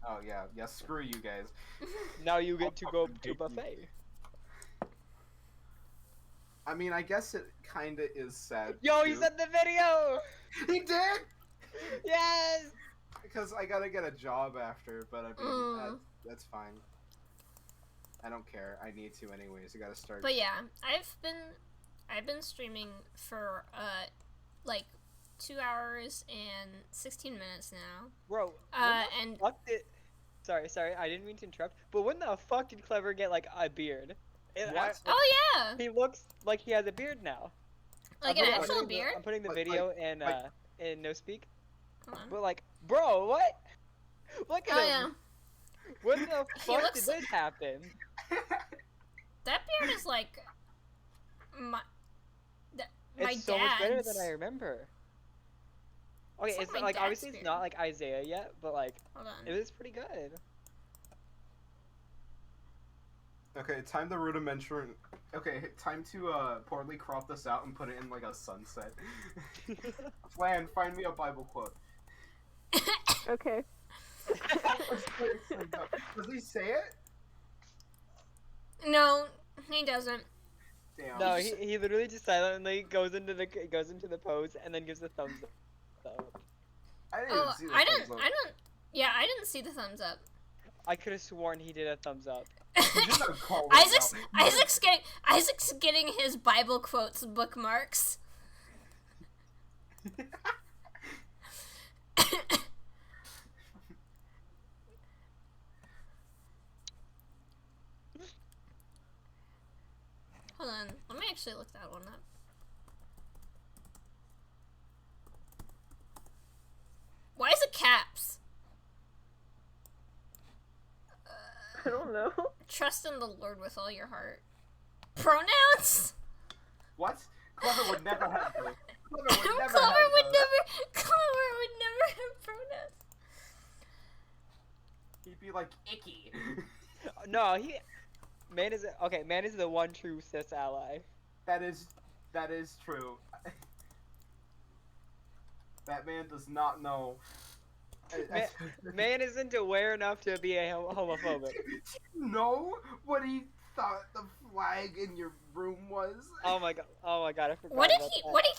Speaker 2: Oh, yeah. Yeah, screw you guys.
Speaker 4: meant. Now you get to go to buffet.
Speaker 2: I mean, I guess it kinda is sad.
Speaker 4: Yo, you
Speaker 2: too.
Speaker 4: sent the video!
Speaker 2: He did!
Speaker 4: Yes!
Speaker 2: because I gotta get a job after, but I mean, that's fine. I don't care. I need to anyways. I gotta start.
Speaker 1: But yeah, I've been streaming for like 2 hours and 16 minutes now.
Speaker 4: Bro,
Speaker 1: and
Speaker 4: fuck it. Sorry, I didn't mean to interrupt. But when the fuck did Clever get like a beard?
Speaker 2: What?
Speaker 1: Oh yeah.
Speaker 4: He looks like he has a beard now.
Speaker 1: Like an actual beard?
Speaker 4: I'm putting the video in no speak.
Speaker 1: Hold on.
Speaker 4: But like, bro, what? Look at him.
Speaker 1: Yeah.
Speaker 4: When the fuck did this happen?
Speaker 1: That beard is like my
Speaker 4: It's so much better than I remember. Okay, it's
Speaker 1: like
Speaker 4: like
Speaker 1: my
Speaker 4: obviously
Speaker 1: dad's
Speaker 4: it's not like Isaiah yet, but like
Speaker 1: Hold on.
Speaker 4: it was pretty good.
Speaker 2: Okay, time to rudimentary. Okay, time to poorly crop this out and put it in like a sunset. Flan, find me a Bible quote.
Speaker 3: Okay.
Speaker 2: Does he say it?
Speaker 1: No, he doesn't.
Speaker 2: Damn.
Speaker 4: No, he literally just silently goes into the pose and then gives a thumbs up.
Speaker 2: I didn't see the
Speaker 1: I
Speaker 2: thumbs up.
Speaker 1: don't. Yeah, I didn't see the thumbs up.
Speaker 4: I could have sworn he did a thumbs up.
Speaker 1: Isaac's getting his Bible quotes bookmarks. Hold on, let me actually look that one up. Why is it caps?
Speaker 3: I don't know.
Speaker 1: Trust in the Lord with all your heart. Pronouns?
Speaker 2: What? Clever would never have those.
Speaker 1: Clover would never have pronouns.
Speaker 2: He'd be like icky.
Speaker 4: No, man is the one true cis ally.
Speaker 2: That is true. That man does not know.
Speaker 4: Man isn't aware enough to be a homophobic.
Speaker 2: Do you know what he thought the flag in your room was?
Speaker 4: Oh my god, I forgot.
Speaker 1: What did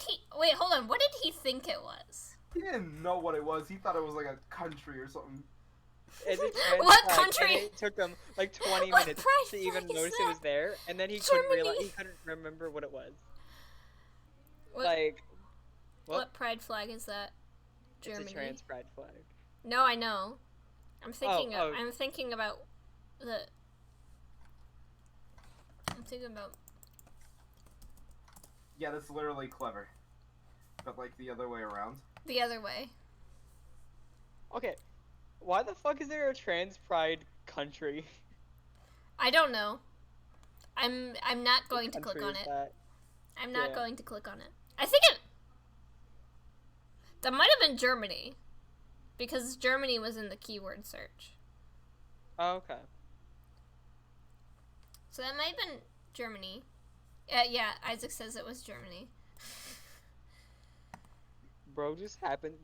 Speaker 1: he wait, hold on, what did he think it was?
Speaker 2: He didn't know what it was. He thought it was like a country or something.
Speaker 1: What country?
Speaker 4: It took him like 20
Speaker 1: What
Speaker 4: minutes
Speaker 1: pride
Speaker 4: to even
Speaker 1: flag is
Speaker 4: notice
Speaker 1: that?
Speaker 4: it was there, and then he
Speaker 1: Germany.
Speaker 4: couldn't remember what it was.
Speaker 1: What,
Speaker 4: Like,
Speaker 1: what pride flag is that? Germany.
Speaker 4: It's a trans pride flag.
Speaker 1: No, I know. I'm thinking
Speaker 4: oh.
Speaker 1: I'm thinking about
Speaker 2: Yeah, that's literally Clever. But like the other way around.
Speaker 1: the other way.
Speaker 4: Okay, why the fuck is there a trans pride country?
Speaker 1: I don't know. I'm not going to
Speaker 4: What
Speaker 1: click
Speaker 4: country
Speaker 1: on
Speaker 4: is
Speaker 1: it.
Speaker 4: that?
Speaker 1: I'm not
Speaker 4: Yeah.
Speaker 1: going to click on it. I think that might have been Germany. Because Germany was in the keyword search.
Speaker 4: Oh, okay.
Speaker 1: So that might have been Germany. Yeah, Isaac says it was Germany.
Speaker 4: Bro just happened.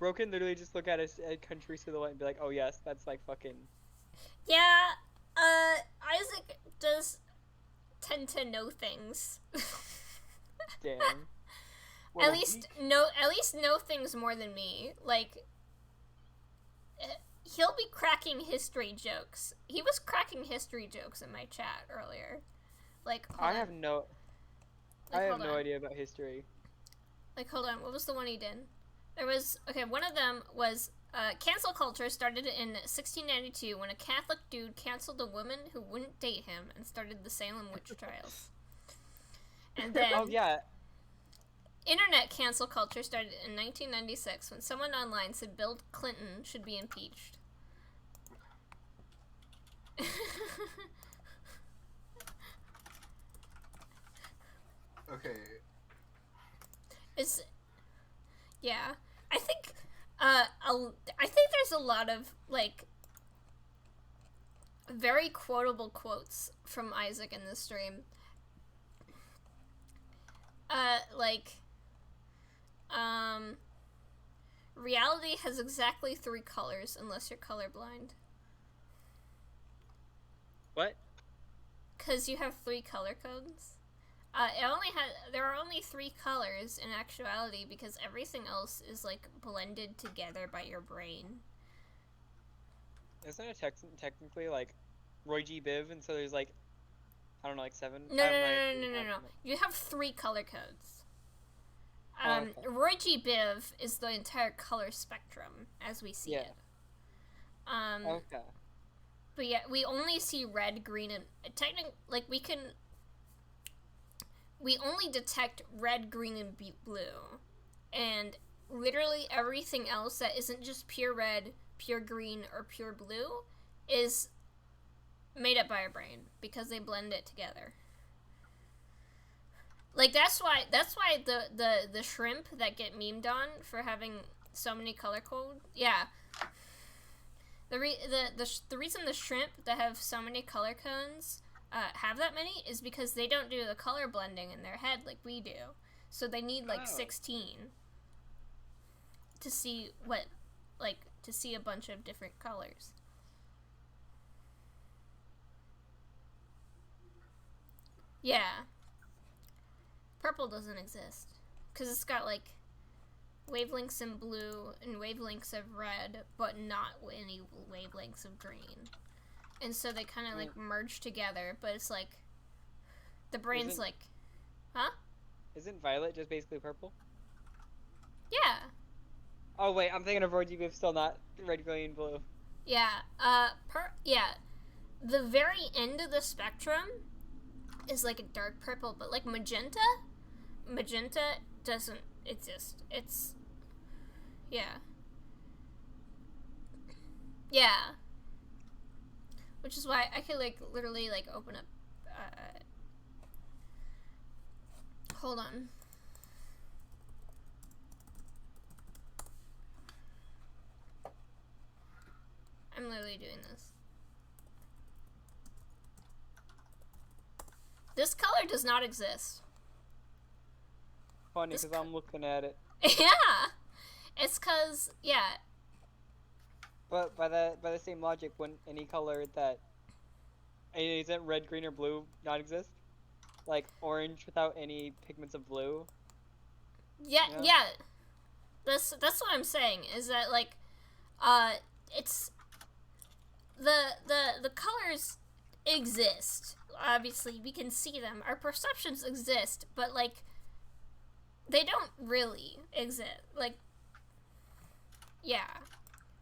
Speaker 4: Bro can literally just look at a country silhouette and be like, oh yes, that's like fucking.
Speaker 1: Yeah, Isaac does tend to know things.
Speaker 4: Damn.
Speaker 1: At least know things more than me. Like, he'll be cracking history jokes. He was cracking history jokes in my chat earlier. Like,
Speaker 4: I have no
Speaker 1: hold on.
Speaker 4: idea about history.
Speaker 1: Like, hold on, what was the one he did? There was, okay, one of them was, cancel culture started in 1692 when a Catholic dude canceled a woman who wouldn't date him and started the Salem witch trials. And then,
Speaker 4: Oh yeah.
Speaker 1: internet cancel culture started in 1996 when someone online said Bill Clinton should be impeached.
Speaker 2: Okay.
Speaker 1: Yeah, I think there's a lot of like very quotable quotes from Isaac in this stream. Reality has exactly 3 colors unless you're colorblind.
Speaker 4: What?
Speaker 1: 'Cause you have 3 color codes. There are only 3 colors in actuality because everything else is like blended together by your brain.
Speaker 4: isn't it technically like Roy G. Biv, and so there's like, I don't know, like 7?
Speaker 1: No, no, no, no, no, no, no. You have 3 color codes.
Speaker 4: Okay.
Speaker 1: Roy G. Biv is the entire color spectrum as we see it.
Speaker 4: Okay.
Speaker 1: But yeah, we only see red, green, and like we only detect red, green, and blue, and literally everything else that isn't just pure red, pure green, or pure blue is made up by our brain because they blend it together. Like that's why the shrimp that get memed on for having so many color code, yeah. The reason the shrimp that have so many color cones have that many is because they don't do the color blending in their head like we do. So they need like 16 to see to see a bunch of different colors. Yeah. Purple doesn't exist because it's got like wavelengths in blue and wavelengths of red, but not any wavelengths of green. And so they kind of like merge together, but it's like the brain's like, huh?
Speaker 4: Isn't violet just basically purple?
Speaker 1: Yeah.
Speaker 4: Oh wait, I'm thinking of Roy G. Biv, still not red, green, blue.
Speaker 1: Yeah. Yeah. The very end of the spectrum is like a dark purple, but like magenta doesn't exist. It's yeah. Which is why I could like literally like open up hold on. I'm literally doing this. This color does not exist.
Speaker 4: Funny, because I'm looking at it.
Speaker 1: Yeah! It's cause, yeah.
Speaker 4: But by the same logic, wouldn't any color that isn't red, green, or blue not exist? Like orange without any pigments of blue?
Speaker 1: Yeah. That's what I'm saying, is that like, it's, the colors exist. Obviously, we can see them. Our perceptions exist, but like, they don't really exist. Like, yeah.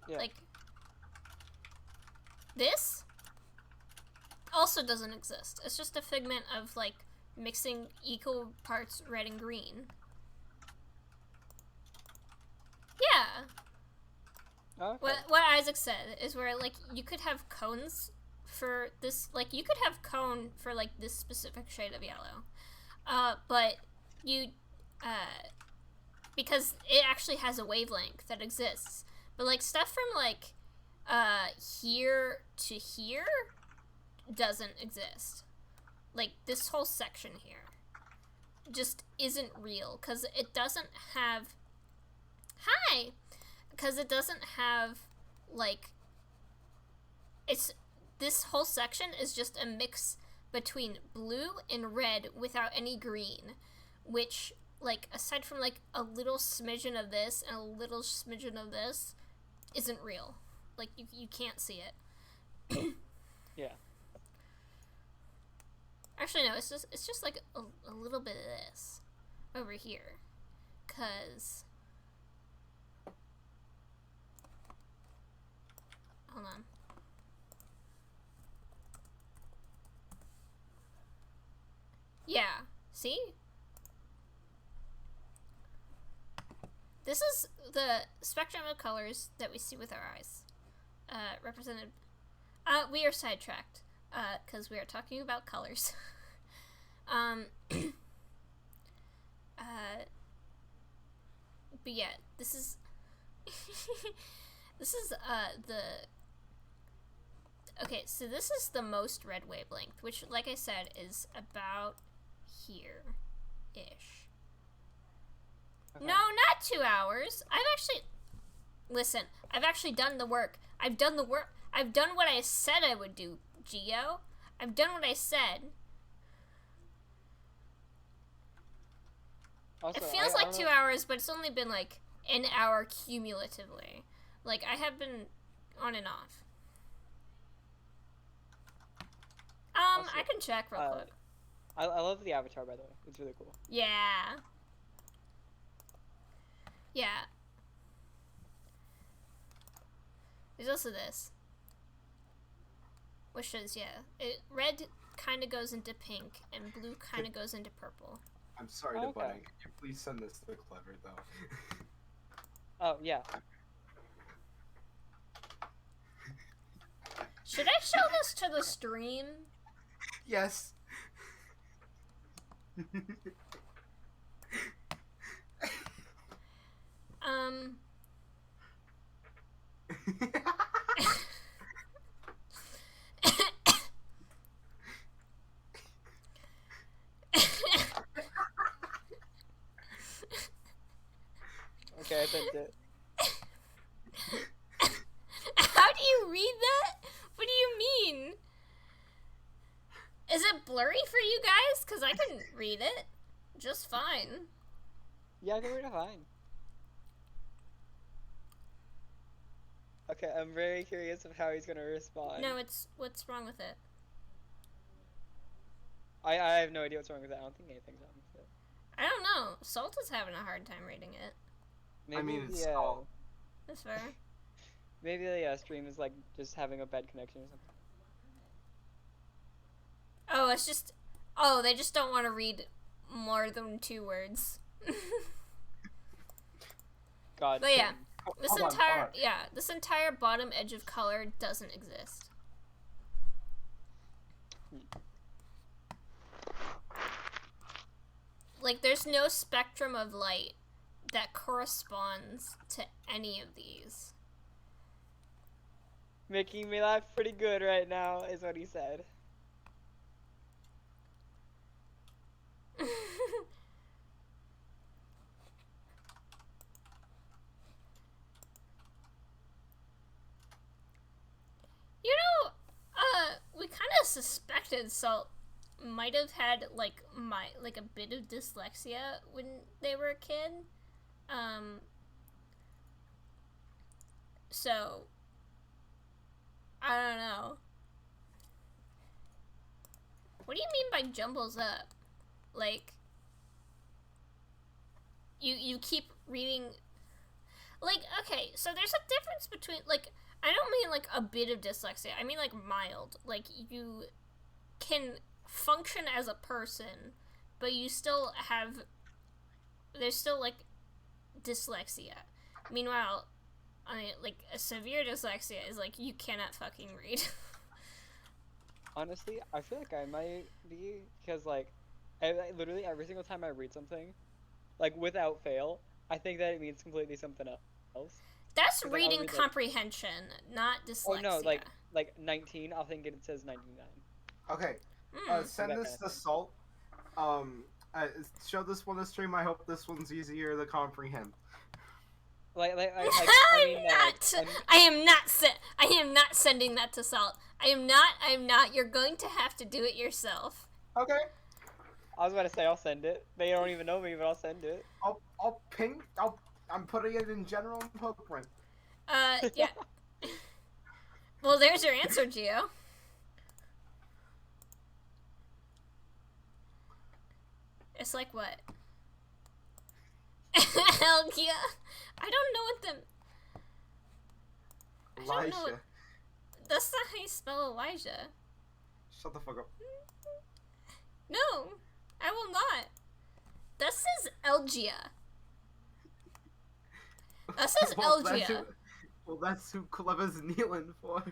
Speaker 1: Like, this also doesn't exist. It's just a figment of like mixing equal parts red and green. Yeah.
Speaker 4: Okay.
Speaker 1: What Isaac said is where like you could have cones for this, like you could have cone for like this specific shade of yellow, but you because it actually has a wavelength that exists, but like stuff from like here to here doesn't exist. Like this whole section here just isn't real because it doesn't have like, it's, this whole section is just a mix between blue and red without any green, which, like, aside from like a little smidgen of this and a little smidgen of this, isn't real. Like, you can't see it.
Speaker 4: Yeah.
Speaker 1: Actually, no, it's just like a little bit of this over here, cause hold on. Yeah, see? This is the spectrum of colors that we see with our eyes, represented. We are sidetracked, because we are talking about colors. But yeah, this is, this is, okay, so this is the most red wavelength, which, like I said, is about here-ish.
Speaker 4: Okay.
Speaker 1: No, not 2 hours. Listen, I've actually done the work. I've done what I said I would do, Geo. I've done what I said.
Speaker 4: Also,
Speaker 1: It feels like 2 hours, but it's only been like an hour cumulatively. Like, I have been on and off. I can check real quick.
Speaker 4: I love the avatar, by the way. It's really cool.
Speaker 1: Yeah. Yeah. There's also this. Which is, red kind of goes into pink, and blue kind of goes into purple.
Speaker 2: I'm sorry to butt in. Can you please send this to Clever, though?
Speaker 4: Oh, yeah.
Speaker 1: Should I show this to the stream?
Speaker 2: Yes.
Speaker 4: Okay, I sent it.
Speaker 1: How do you read that? What do you mean? Is it blurry for you guys? Because I can read it just fine.
Speaker 4: Yeah, I can read it fine. Okay, I'm very curious of how he's gonna respond.
Speaker 1: No, what's wrong with it?
Speaker 4: I have no idea what's wrong with it. I don't think anything's wrong with it.
Speaker 1: I don't know. Salt is having a hard time reading it.
Speaker 4: Maybe
Speaker 2: I mean, it's Salt.
Speaker 1: That's fair.
Speaker 4: Maybe the stream is like just having a bad connection or something.
Speaker 1: Oh, it's just... Oh, they just don't want to read more than 2 words.
Speaker 4: God.
Speaker 1: But yeah,
Speaker 2: Hold on.
Speaker 1: this entire bottom edge of color doesn't exist. Like, there's no spectrum of light that corresponds to any of these.
Speaker 4: Making me laugh pretty good right now, is what he said.
Speaker 1: You know, we kind of suspected Salt might have had like a bit of dyslexia when they were a kid. So I don't know. What do you mean by jumbles up? Like, you keep reading, like, okay, so there's a difference between, like, I don't mean like a bit of dyslexia, I mean like mild. Like, you can function as a person, but you still have, there's still like dyslexia. Meanwhile, I mean, like, a severe dyslexia is like you cannot fucking read.
Speaker 4: Honestly, I feel like I might be, because like, literally every single time I read something, like without fail, I think that it means completely something else.
Speaker 1: That's
Speaker 4: Like,
Speaker 1: reading
Speaker 4: read, like-
Speaker 1: comprehension, not dyslexia.
Speaker 4: Oh no, like 19, I'll think it says 99.
Speaker 2: Okay. Send this to Salt. Show this one to stream. I hope this one's easier to comprehend.
Speaker 4: I
Speaker 1: am not sending that to Salt. I am not. You're going to have to do it yourself.
Speaker 2: Okay.
Speaker 4: I was about to say I'll send it. They don't even know me, but I'll send it.
Speaker 2: I'll ping. I'm putting it in general Pokemon.
Speaker 1: Yeah. Well, there's your answer, Gio. It's like what? Hell yeah. I don't know what the...
Speaker 2: Elijah.
Speaker 1: That's not how you spell Elijah.
Speaker 2: Shut the fuck up.
Speaker 1: No, I will not. That says Elgia. That says Elgia.
Speaker 2: That's who Clever's kneeling for.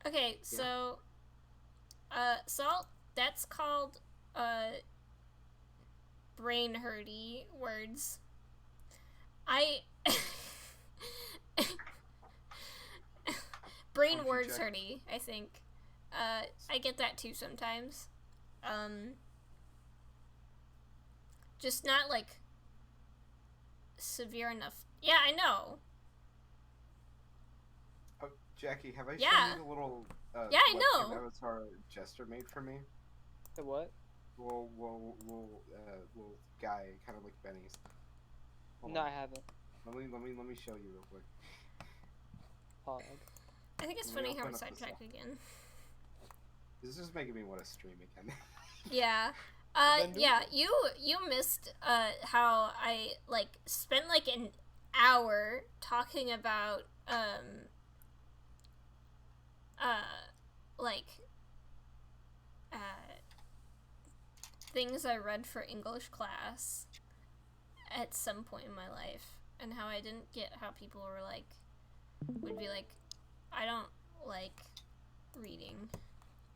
Speaker 1: Okay, so, Salt, that's called, brain hurty words. Brain words hurty, I think. I get that too sometimes. Just not, like, severe enough. Yeah, I know.
Speaker 2: Oh, Jackie, have I
Speaker 1: Yeah.
Speaker 2: shown you the little
Speaker 1: Yeah, I know.
Speaker 2: Avatar Jester made for me?
Speaker 4: The what?
Speaker 2: Little guy, kind of like Benny's. Hold
Speaker 4: No,
Speaker 2: on.
Speaker 4: I haven't.
Speaker 2: Let me show you real quick.
Speaker 4: Pog.
Speaker 1: I think it's
Speaker 2: Let me
Speaker 1: funny how
Speaker 2: open
Speaker 1: we're
Speaker 2: up the
Speaker 1: sidetracked again.
Speaker 2: This is just making me want to stream again.
Speaker 1: Yeah.
Speaker 4: Then do
Speaker 1: Yeah, you missed how I like spent like an hour talking about like things I read for English class at some point in my life, and how I didn't get how people were like would be like, I don't like reading.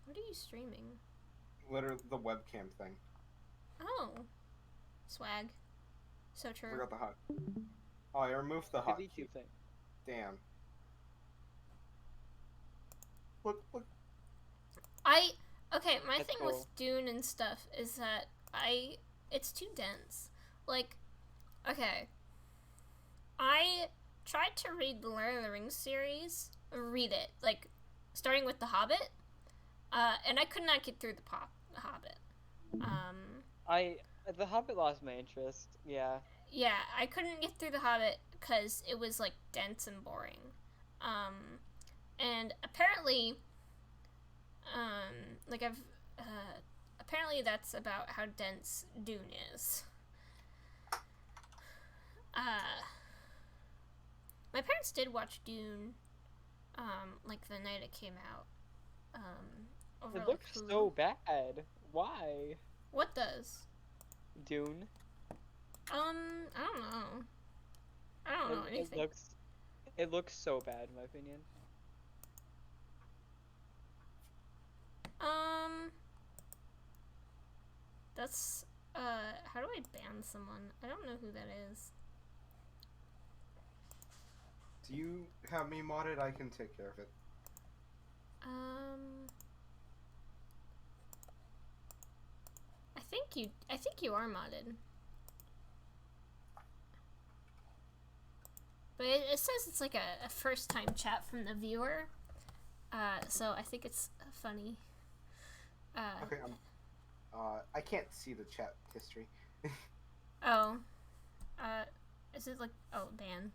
Speaker 1: What are you streaming?
Speaker 2: Literally the webcam thing.
Speaker 1: Oh, swag. So true.
Speaker 2: Forgot the hot. Oh, I removed the
Speaker 4: His
Speaker 2: hot.
Speaker 4: YouTube thing.
Speaker 2: Damn. Look.
Speaker 1: Okay, my
Speaker 4: That's
Speaker 1: thing
Speaker 4: cool.
Speaker 1: with Dune and stuff is that it's too dense. Like, okay, I tried to read the Lord of the Rings series, like, starting with The Hobbit, and I could not get through the Hobbit.
Speaker 4: The Hobbit lost my interest. Yeah.
Speaker 1: Yeah, I couldn't get through The Hobbit because it was, like, dense and boring. And apparently, apparently that's about how dense Dune is. My parents did watch Dune, like, the night it came out, over,
Speaker 4: It
Speaker 1: like,
Speaker 4: looks
Speaker 1: Hulu.
Speaker 4: so bad. Why?
Speaker 1: What does?
Speaker 4: Dune.
Speaker 1: I don't know. I don't know anything.
Speaker 4: It looks so bad in my opinion.
Speaker 1: That's, how do I ban someone? I don't know who that is.
Speaker 2: Do you have me modded? I can take care of it.
Speaker 1: I think you are modded. But it says it's like a first time chat from the viewer. So I think it's funny.
Speaker 2: Okay, I can't see the chat history.
Speaker 1: Oh. Is it like, oh, ban.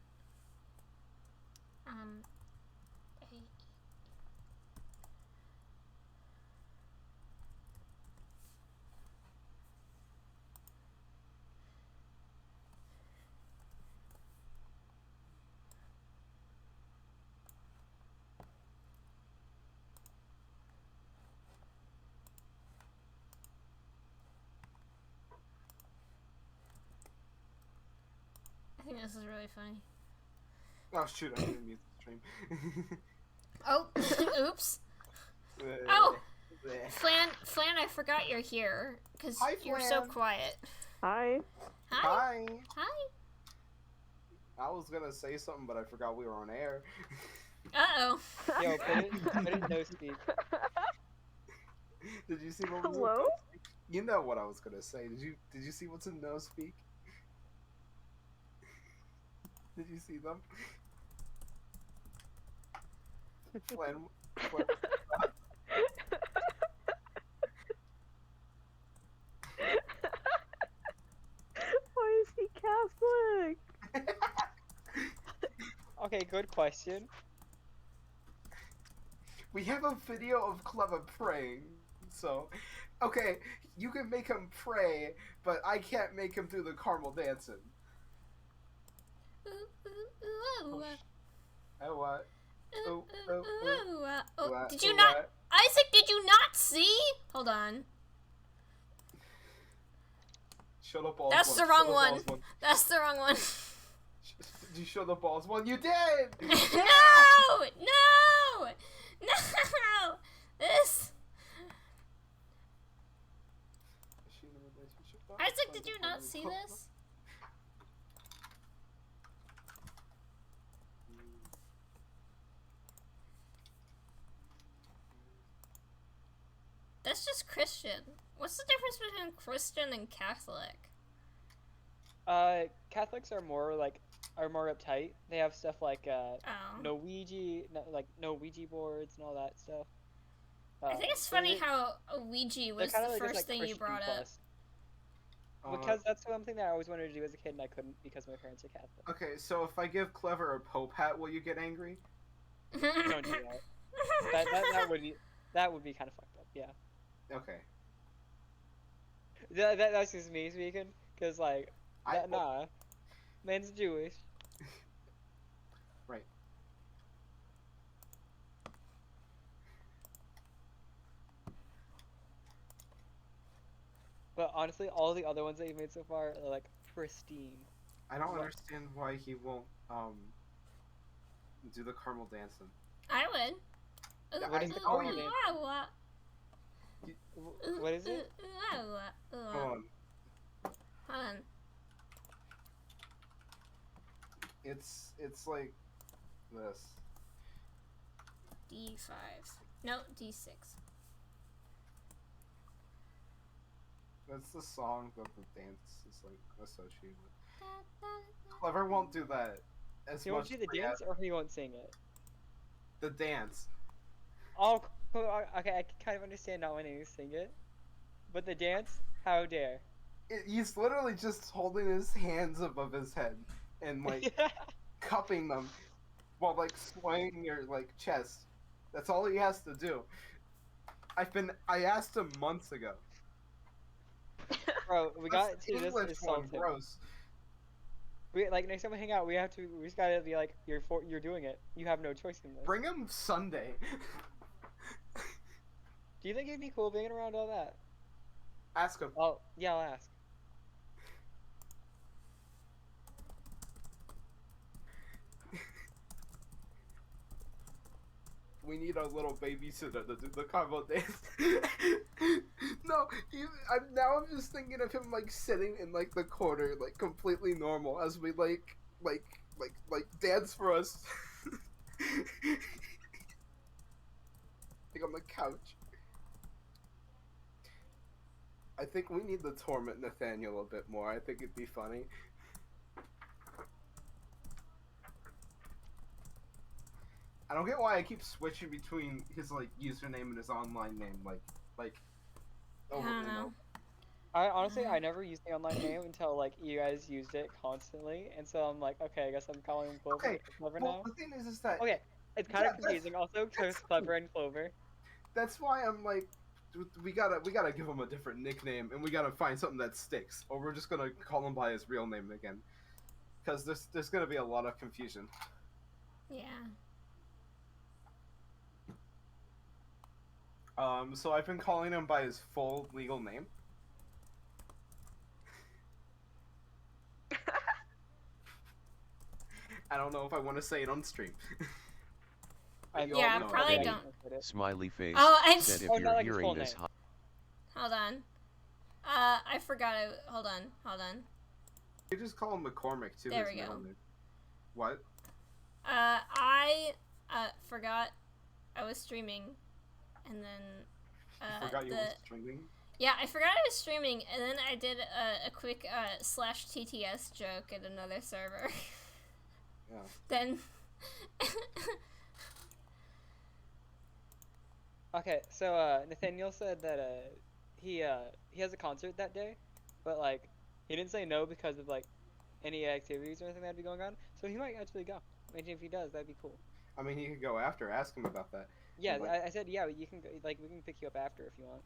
Speaker 1: I think this is really funny.
Speaker 2: Oh shoot, I didn't mute the stream.
Speaker 1: Oh, oops. Oh! Flan, I forgot you're here, because
Speaker 2: Hi,
Speaker 1: you're so
Speaker 2: Flan.
Speaker 1: quiet.
Speaker 3: Hi.
Speaker 1: Hi.
Speaker 2: Hi.
Speaker 1: Hi.
Speaker 2: I was gonna say something, but I forgot we were on air.
Speaker 1: Uh-oh.
Speaker 4: Yo, put it no speak.
Speaker 2: Did you see what was
Speaker 3: Hello?
Speaker 2: You know what I was gonna say. Did you see what's in no speak? Did you see them? When
Speaker 3: Why is he Catholic?
Speaker 4: Okay, good question.
Speaker 2: we have a video of Clever praying, so okay, you can make him pray, but I can't make him do the caramel dancing.
Speaker 1: Ooh, ooh, ooh, ooh,
Speaker 2: Oh what?
Speaker 1: ooh,
Speaker 2: Ooh,
Speaker 1: ooh,
Speaker 2: ooh,
Speaker 1: ooh, oh,
Speaker 2: What?
Speaker 1: did you
Speaker 2: What?
Speaker 1: not, Isaac, did you not see? Hold on.
Speaker 2: Show the balls.
Speaker 1: That's
Speaker 2: one.
Speaker 1: the
Speaker 2: Show
Speaker 1: wrong
Speaker 2: the
Speaker 1: one.
Speaker 2: balls one.
Speaker 1: That's the wrong one.
Speaker 2: Did you show the balls one? You did.
Speaker 1: No! No! No! This. Isaac, did you not see this? That's just Christian. What's the difference between Christian and Catholic?
Speaker 4: Catholics are more uptight. They have stuff like
Speaker 1: Oh.
Speaker 4: no Ouija boards and all that stuff.
Speaker 1: I think it's funny how a Ouija was
Speaker 4: kinda
Speaker 1: the
Speaker 4: like just,
Speaker 1: first thing you
Speaker 4: Christian
Speaker 1: brought up.
Speaker 4: plus. because that's something that I always wanted to do as a kid and I couldn't because my parents are Catholic.
Speaker 2: Okay, so if I give Clever a Pope hat, will you get angry?
Speaker 4: Don't do that. That would be kind of fucked up. Yeah.
Speaker 2: Okay.
Speaker 4: That's just me speaking, cause like
Speaker 2: I-
Speaker 4: nah, man's Jewish.
Speaker 2: Right.
Speaker 4: But honestly, all the other ones that you've made so far are like pristine.
Speaker 2: I don't
Speaker 4: What?
Speaker 2: understand why he won't do the caramel dancing.
Speaker 1: I would.
Speaker 4: What is the
Speaker 2: Oh,
Speaker 4: caramel dance? What is it?
Speaker 2: Hold on.
Speaker 1: Hold on.
Speaker 2: It's like this.
Speaker 1: D5. No, D6.
Speaker 2: That's the song that the dance is like associated with. Clever won't do that as
Speaker 4: He
Speaker 2: much.
Speaker 4: won't do the
Speaker 2: as
Speaker 4: dance, or he won't sing it.
Speaker 2: The dance.
Speaker 4: Oh, cool. Okay, I can kind of understand not wanting to sing it, but the dance, how dare?
Speaker 2: He's literally just holding his hands above his head and like cupping them while like swaying your like chest. That's all he has to do. I asked him months ago.
Speaker 4: Bro, we got to this
Speaker 2: English one,
Speaker 4: insult him.
Speaker 2: gross.
Speaker 4: We like next time we hang out, we just gotta be like, you're doing it. You have no choice in this.
Speaker 2: Bring him Sunday.
Speaker 4: Do you think it'd be cool being around all that?
Speaker 2: Ask him.
Speaker 4: Oh, yeah, I'll ask.
Speaker 2: We need a little babysitter to do the combo dance. No, now I'm just thinking of him like sitting in like the corner, like completely normal, as we like dance for us. Like on the couch. I think we need to torment Nathaniel a bit more. I think it'd be funny. I don't get why I keep switching between his like username and his online name, like over
Speaker 1: I don't
Speaker 2: and
Speaker 1: know.
Speaker 2: over.
Speaker 4: I honestly, I never used the online name until like you guys used it constantly, and so I'm like, okay, I guess I'm calling him Clover.
Speaker 2: Okay,
Speaker 4: Clover
Speaker 2: well,
Speaker 4: now.
Speaker 2: the thing is that
Speaker 4: Okay, it's kind
Speaker 2: Yeah,
Speaker 4: of confusing also because
Speaker 2: that's
Speaker 4: Clever and Clover.
Speaker 2: that's why I'm like, we gotta give him a different nickname, and we gotta find something that sticks, or we're just gonna call him by his real name again, because there's gonna be a lot of confusion.
Speaker 1: Yeah.
Speaker 2: So I've been calling him by his full legal name. I don't know if I want to say it on stream. You all
Speaker 1: Yeah,
Speaker 2: know
Speaker 1: probably
Speaker 2: that.
Speaker 1: don't.
Speaker 5: Smiley face
Speaker 1: Oh, I'm
Speaker 5: said if
Speaker 4: Oh, not
Speaker 5: you're
Speaker 4: like his
Speaker 5: hearing
Speaker 4: full
Speaker 5: this
Speaker 4: name.
Speaker 1: Hold on. I forgot. Hold on.
Speaker 2: You just call him McCormick too.
Speaker 1: There
Speaker 2: his
Speaker 1: we
Speaker 2: middle
Speaker 1: go.
Speaker 2: name. What?
Speaker 1: I forgot I was streaming, and then
Speaker 2: Forgot you were streaming.
Speaker 1: Yeah, I forgot I was streaming, and then I did a quick /TTS joke at another server.
Speaker 2: Yeah.
Speaker 1: Then.
Speaker 4: Okay, so Nathaniel said that he has a concert that day, but like he didn't say no because of like any activities or anything that'd be going on. So he might actually go. Imagine if he does, that'd be cool.
Speaker 2: I mean, he could go after. Ask him about that.
Speaker 4: Yeah,
Speaker 2: Like-
Speaker 4: I said yeah, you can go, like we can pick you up after if you want.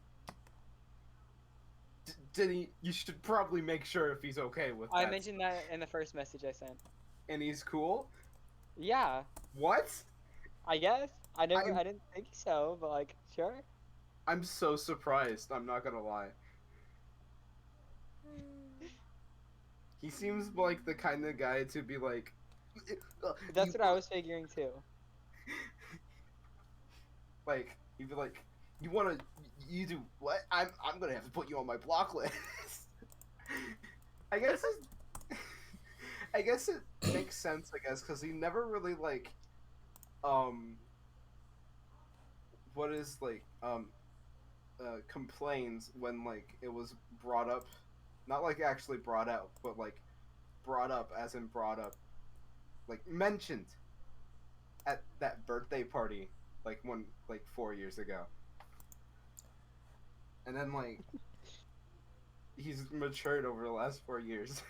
Speaker 2: Did he? You should probably make sure if he's okay with that.
Speaker 4: I mentioned that in the first message I sent.
Speaker 2: And he's cool.
Speaker 4: Yeah,
Speaker 2: What?
Speaker 4: I guess. I
Speaker 2: I'm-
Speaker 4: didn't think so, but like sure.
Speaker 2: I'm so surprised. I'm not gonna lie. He seems like the kind of guy to be like.
Speaker 4: That's what I was figuring too.
Speaker 2: Like he'd be like, you do what? I'm gonna have to put you on my block list. I guess it makes sense. I guess because he never really like, what is like complains when like it was brought up, not like actually brought out, but like brought up as in brought up, like mentioned at that birthday party like 4 years ago. And then like he's matured over the last 4 years.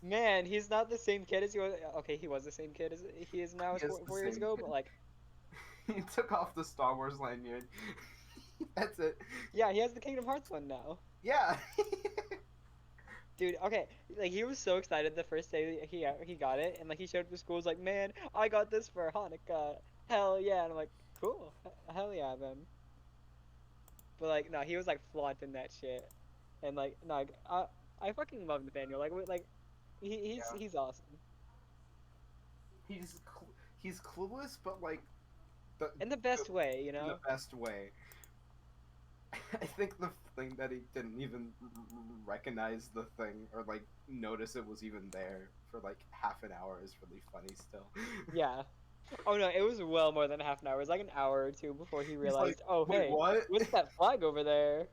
Speaker 4: Man, he's not the same kid as he was. Okay, he was the same kid as he is now
Speaker 2: He
Speaker 4: as
Speaker 2: is
Speaker 4: four,
Speaker 2: the
Speaker 4: 4 years
Speaker 2: same
Speaker 4: ago,
Speaker 2: kid.
Speaker 4: but like,
Speaker 2: He took off the Star Wars lanyard. That's it.
Speaker 4: yeah, he has the Kingdom Hearts one now.
Speaker 2: Yeah.
Speaker 4: Dude, okay, like he was so excited the first day he got it, and like he showed up to school, was like, man, I got this for Hanukkah. Hell yeah, and I'm like, cool, hell yeah, man. But like, no, he was like flaunting that shit, and like, no, I fucking love Nathaniel. Like,
Speaker 2: Yeah.
Speaker 4: he's awesome.
Speaker 2: He's clueless, but like the
Speaker 4: In the best way, you
Speaker 2: in the
Speaker 4: know?
Speaker 2: best way. I think the thing that he didn't even recognize the thing or like notice it was even there for like half an hour is really funny still.
Speaker 4: Yeah. Oh no, it was well more than half an hour. It was like an hour or two before he
Speaker 2: He's
Speaker 4: realized,
Speaker 2: like,
Speaker 4: oh
Speaker 2: wait,
Speaker 4: hey,
Speaker 2: what?
Speaker 4: what's that flag over there?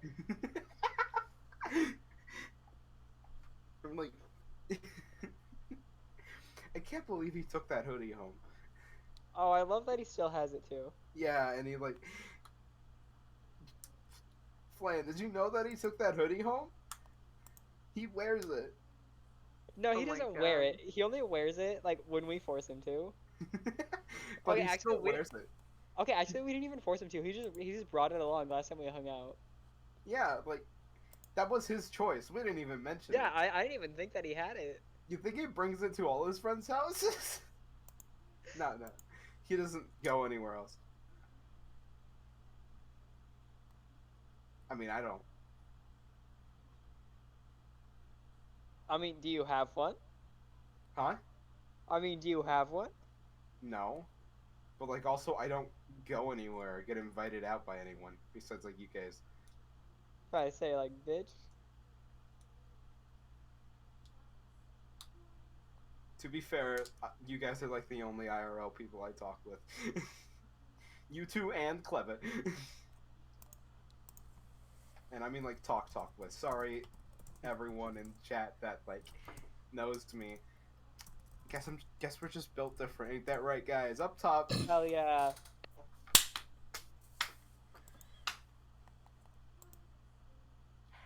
Speaker 2: I'm like, I can't believe he took that hoodie home.
Speaker 4: Oh, I love that he still has it too.
Speaker 2: Yeah, and he like, Flan, did you know that he took that hoodie home? He wears it.
Speaker 4: No,
Speaker 3: Oh
Speaker 4: he
Speaker 3: my
Speaker 4: doesn't wear
Speaker 3: God.
Speaker 4: it. He only wears it like when we force him to.
Speaker 2: But
Speaker 4: Okay,
Speaker 2: he
Speaker 4: actually,
Speaker 2: still wears it.
Speaker 4: Okay, actually, we didn't even force him to. He just brought it along last time we hung out.
Speaker 2: Yeah, like, that was his choice. We didn't even mention
Speaker 4: Yeah,
Speaker 2: it.
Speaker 4: I didn't even think that he had it.
Speaker 2: You think he brings it to all his friends' houses? No. He doesn't go anywhere else. I mean, I don't.
Speaker 4: I mean, do you have one?
Speaker 2: Huh?
Speaker 4: I mean, do you have one?
Speaker 2: No. But, like, also, I don't go anywhere or get invited out by anyone besides, like, you guys.
Speaker 4: If I say like, bitch.
Speaker 2: To be fair, you guys are, like, the only IRL people I talk with. You two and Clever. And I mean, like, talk with. Sorry, everyone in chat that, like, knows me. Guess we're just built different. Ain't that right, guys? Up top.
Speaker 4: Hell yeah.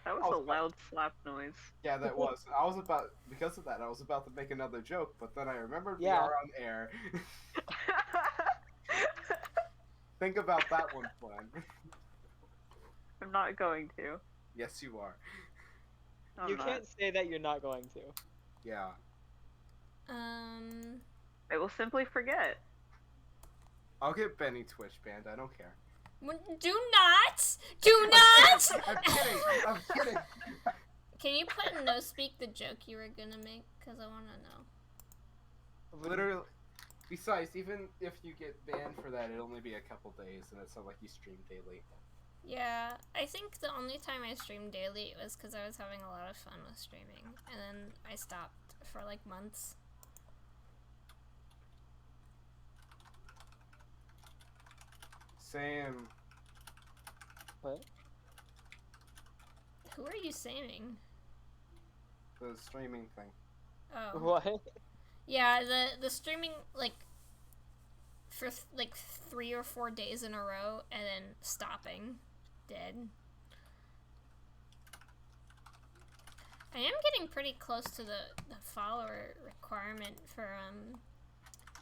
Speaker 3: That was
Speaker 2: Oh,
Speaker 3: a loud slap noise.
Speaker 2: Yeah, that was. Because of that, I was about to make another joke, but then I remembered we
Speaker 4: Yeah.
Speaker 2: are on air. Think about that one, Glenn.
Speaker 3: I'm not going to.
Speaker 2: Yes, you are.
Speaker 3: I'm
Speaker 4: You
Speaker 3: not.
Speaker 4: can't say that you're not going to.
Speaker 2: Yeah.
Speaker 3: I will simply forget.
Speaker 2: I'll get Benny Twitch banned. I don't care.
Speaker 1: Do not! Do not!
Speaker 2: I'm kidding. I'm kidding.
Speaker 1: Can you put no speak the joke you were gonna make? Because I wanna know.
Speaker 2: Literally. Besides, even if you get banned for that, it'll only be a couple days, and it's not like you stream daily.
Speaker 1: Yeah, I think the only time I streamed daily was because I was having a lot of fun with streaming, and then I stopped for like months.
Speaker 2: Sam.
Speaker 4: What?
Speaker 1: Who are you saying?
Speaker 2: The streaming thing.
Speaker 1: Oh.
Speaker 4: What?
Speaker 1: Yeah, the streaming, like, for like 3 or 4 days in a row, and then stopping. Dead. I am getting pretty close to the follower requirement for,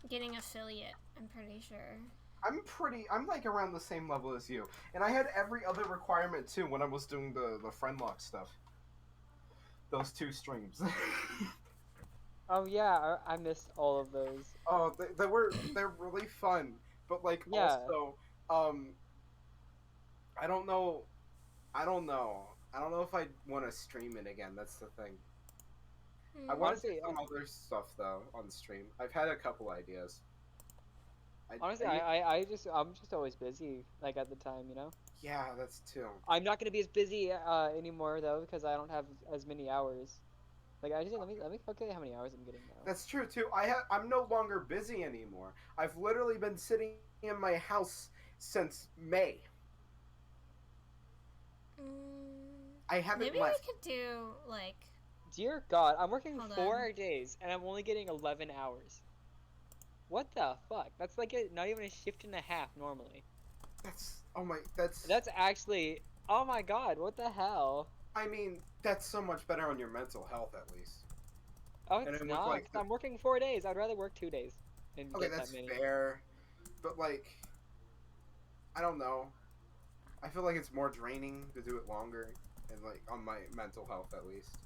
Speaker 1: getting affiliate, I'm pretty sure.
Speaker 2: I'm like around the same level as you. And I had every other requirement too when I was doing the friend lock stuff. Those 2 streams.
Speaker 4: Oh yeah, I missed all of those.
Speaker 2: Oh, they're really fun. But like
Speaker 4: Yeah.
Speaker 2: also, I don't know if I want to stream it again. That's the thing. I want to do
Speaker 4: Honestly,
Speaker 2: some other stuff though on stream. I've had a couple ideas.
Speaker 4: Honestly, I'm just always busy, like at the time, you know?
Speaker 2: Yeah, that's too.
Speaker 4: I'm not gonna be as busy anymore though, because I don't have as many hours. Like actually, let me calculate how many hours I'm getting now.
Speaker 2: That's true too. I'm no longer busy anymore. I've literally been sitting in my house since May. I haven't
Speaker 1: Maybe
Speaker 2: left.
Speaker 1: we could do, like,
Speaker 4: Dear God, I'm working
Speaker 1: Hold
Speaker 4: 4
Speaker 1: on.
Speaker 4: days and I'm only getting 11 hours. What the fuck? That's like not even a shift and a half normally.
Speaker 2: That's
Speaker 4: That's actually, oh my God, what the hell?
Speaker 2: I mean, that's so much better on your mental health, at least.
Speaker 4: Oh,
Speaker 2: And
Speaker 4: it's
Speaker 2: it was
Speaker 4: not.
Speaker 2: like
Speaker 4: 'Cause I'm working 4 days. I'd rather work 2 days and
Speaker 2: Okay,
Speaker 4: get
Speaker 2: that's
Speaker 4: that many.
Speaker 2: fair, but like, I don't know. I feel like it's more draining to do it longer, and like on my mental health at least.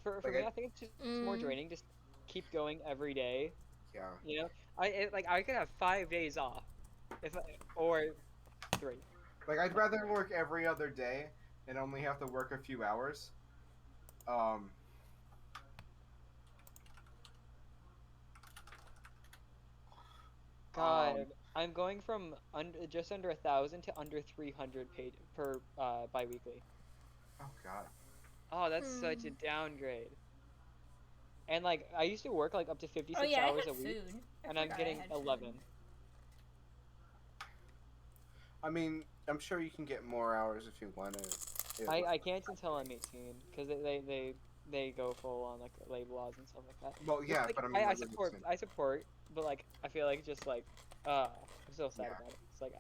Speaker 4: For
Speaker 2: Like
Speaker 4: me,
Speaker 2: I,
Speaker 4: I think it's just more draining. Just keep going every day.
Speaker 2: yeah.
Speaker 4: You know, I could have 5 days off, or 3.
Speaker 2: Like I'd rather work every other day and only have to work a few hours. Um.
Speaker 4: God, I'm going from just under 1,000 to under 300 paid per biweekly.
Speaker 2: Oh God.
Speaker 4: Oh, that's such a downgrade. And like I used to work like up to 56
Speaker 1: Oh yeah, I
Speaker 4: hours
Speaker 1: had
Speaker 4: a week,
Speaker 1: food. I
Speaker 4: and I'm
Speaker 1: forgot I
Speaker 4: getting
Speaker 1: had
Speaker 4: 11.
Speaker 1: food.
Speaker 2: I mean, I'm sure you can get more hours if you want to.
Speaker 4: I can't until I'm 18 because they go full on like labor laws and stuff like that.
Speaker 2: Well,
Speaker 4: Which,
Speaker 2: yeah,
Speaker 4: like,
Speaker 2: but I mean,
Speaker 4: I
Speaker 2: like,
Speaker 4: support
Speaker 2: listen.
Speaker 4: I support, but like I feel like just like I'm so sad
Speaker 2: Yeah.
Speaker 4: about it. It's like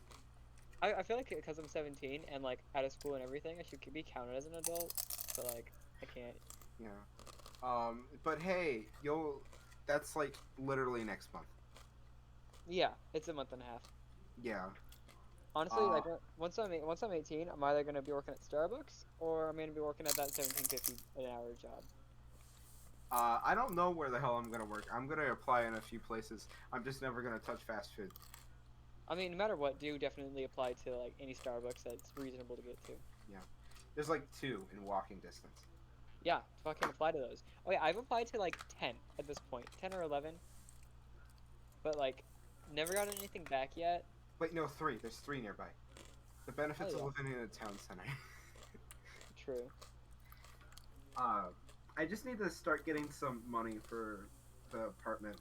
Speaker 4: I feel like because I'm 17 and like out of school and everything, I should be counted as an adult, but like I can't.
Speaker 2: Yeah. But hey, that's like literally next month.
Speaker 4: Yeah, it's a month and a half.
Speaker 2: Yeah.
Speaker 4: Honestly, like once I'm 18, I'm either gonna be working at Starbucks or I'm gonna be working at that 17.50 an hour job.
Speaker 2: I don't know where the hell I'm gonna work. I'm gonna apply in a few places. I'm just never gonna touch fast food.
Speaker 4: I mean, no matter what, do definitely apply to like any Starbucks that's reasonable to get to.
Speaker 2: There's like 2 in walking distance.
Speaker 4: Yeah, fucking apply to those. Oh yeah, I've applied to like 10 at this point, 10 or 11, but like never got anything back yet.
Speaker 2: Wait, no, 3. There's 3 nearby. The benefits
Speaker 4: Oh, yeah.
Speaker 2: of living in a town center.
Speaker 4: True.
Speaker 2: I just need to start getting some money for the apartment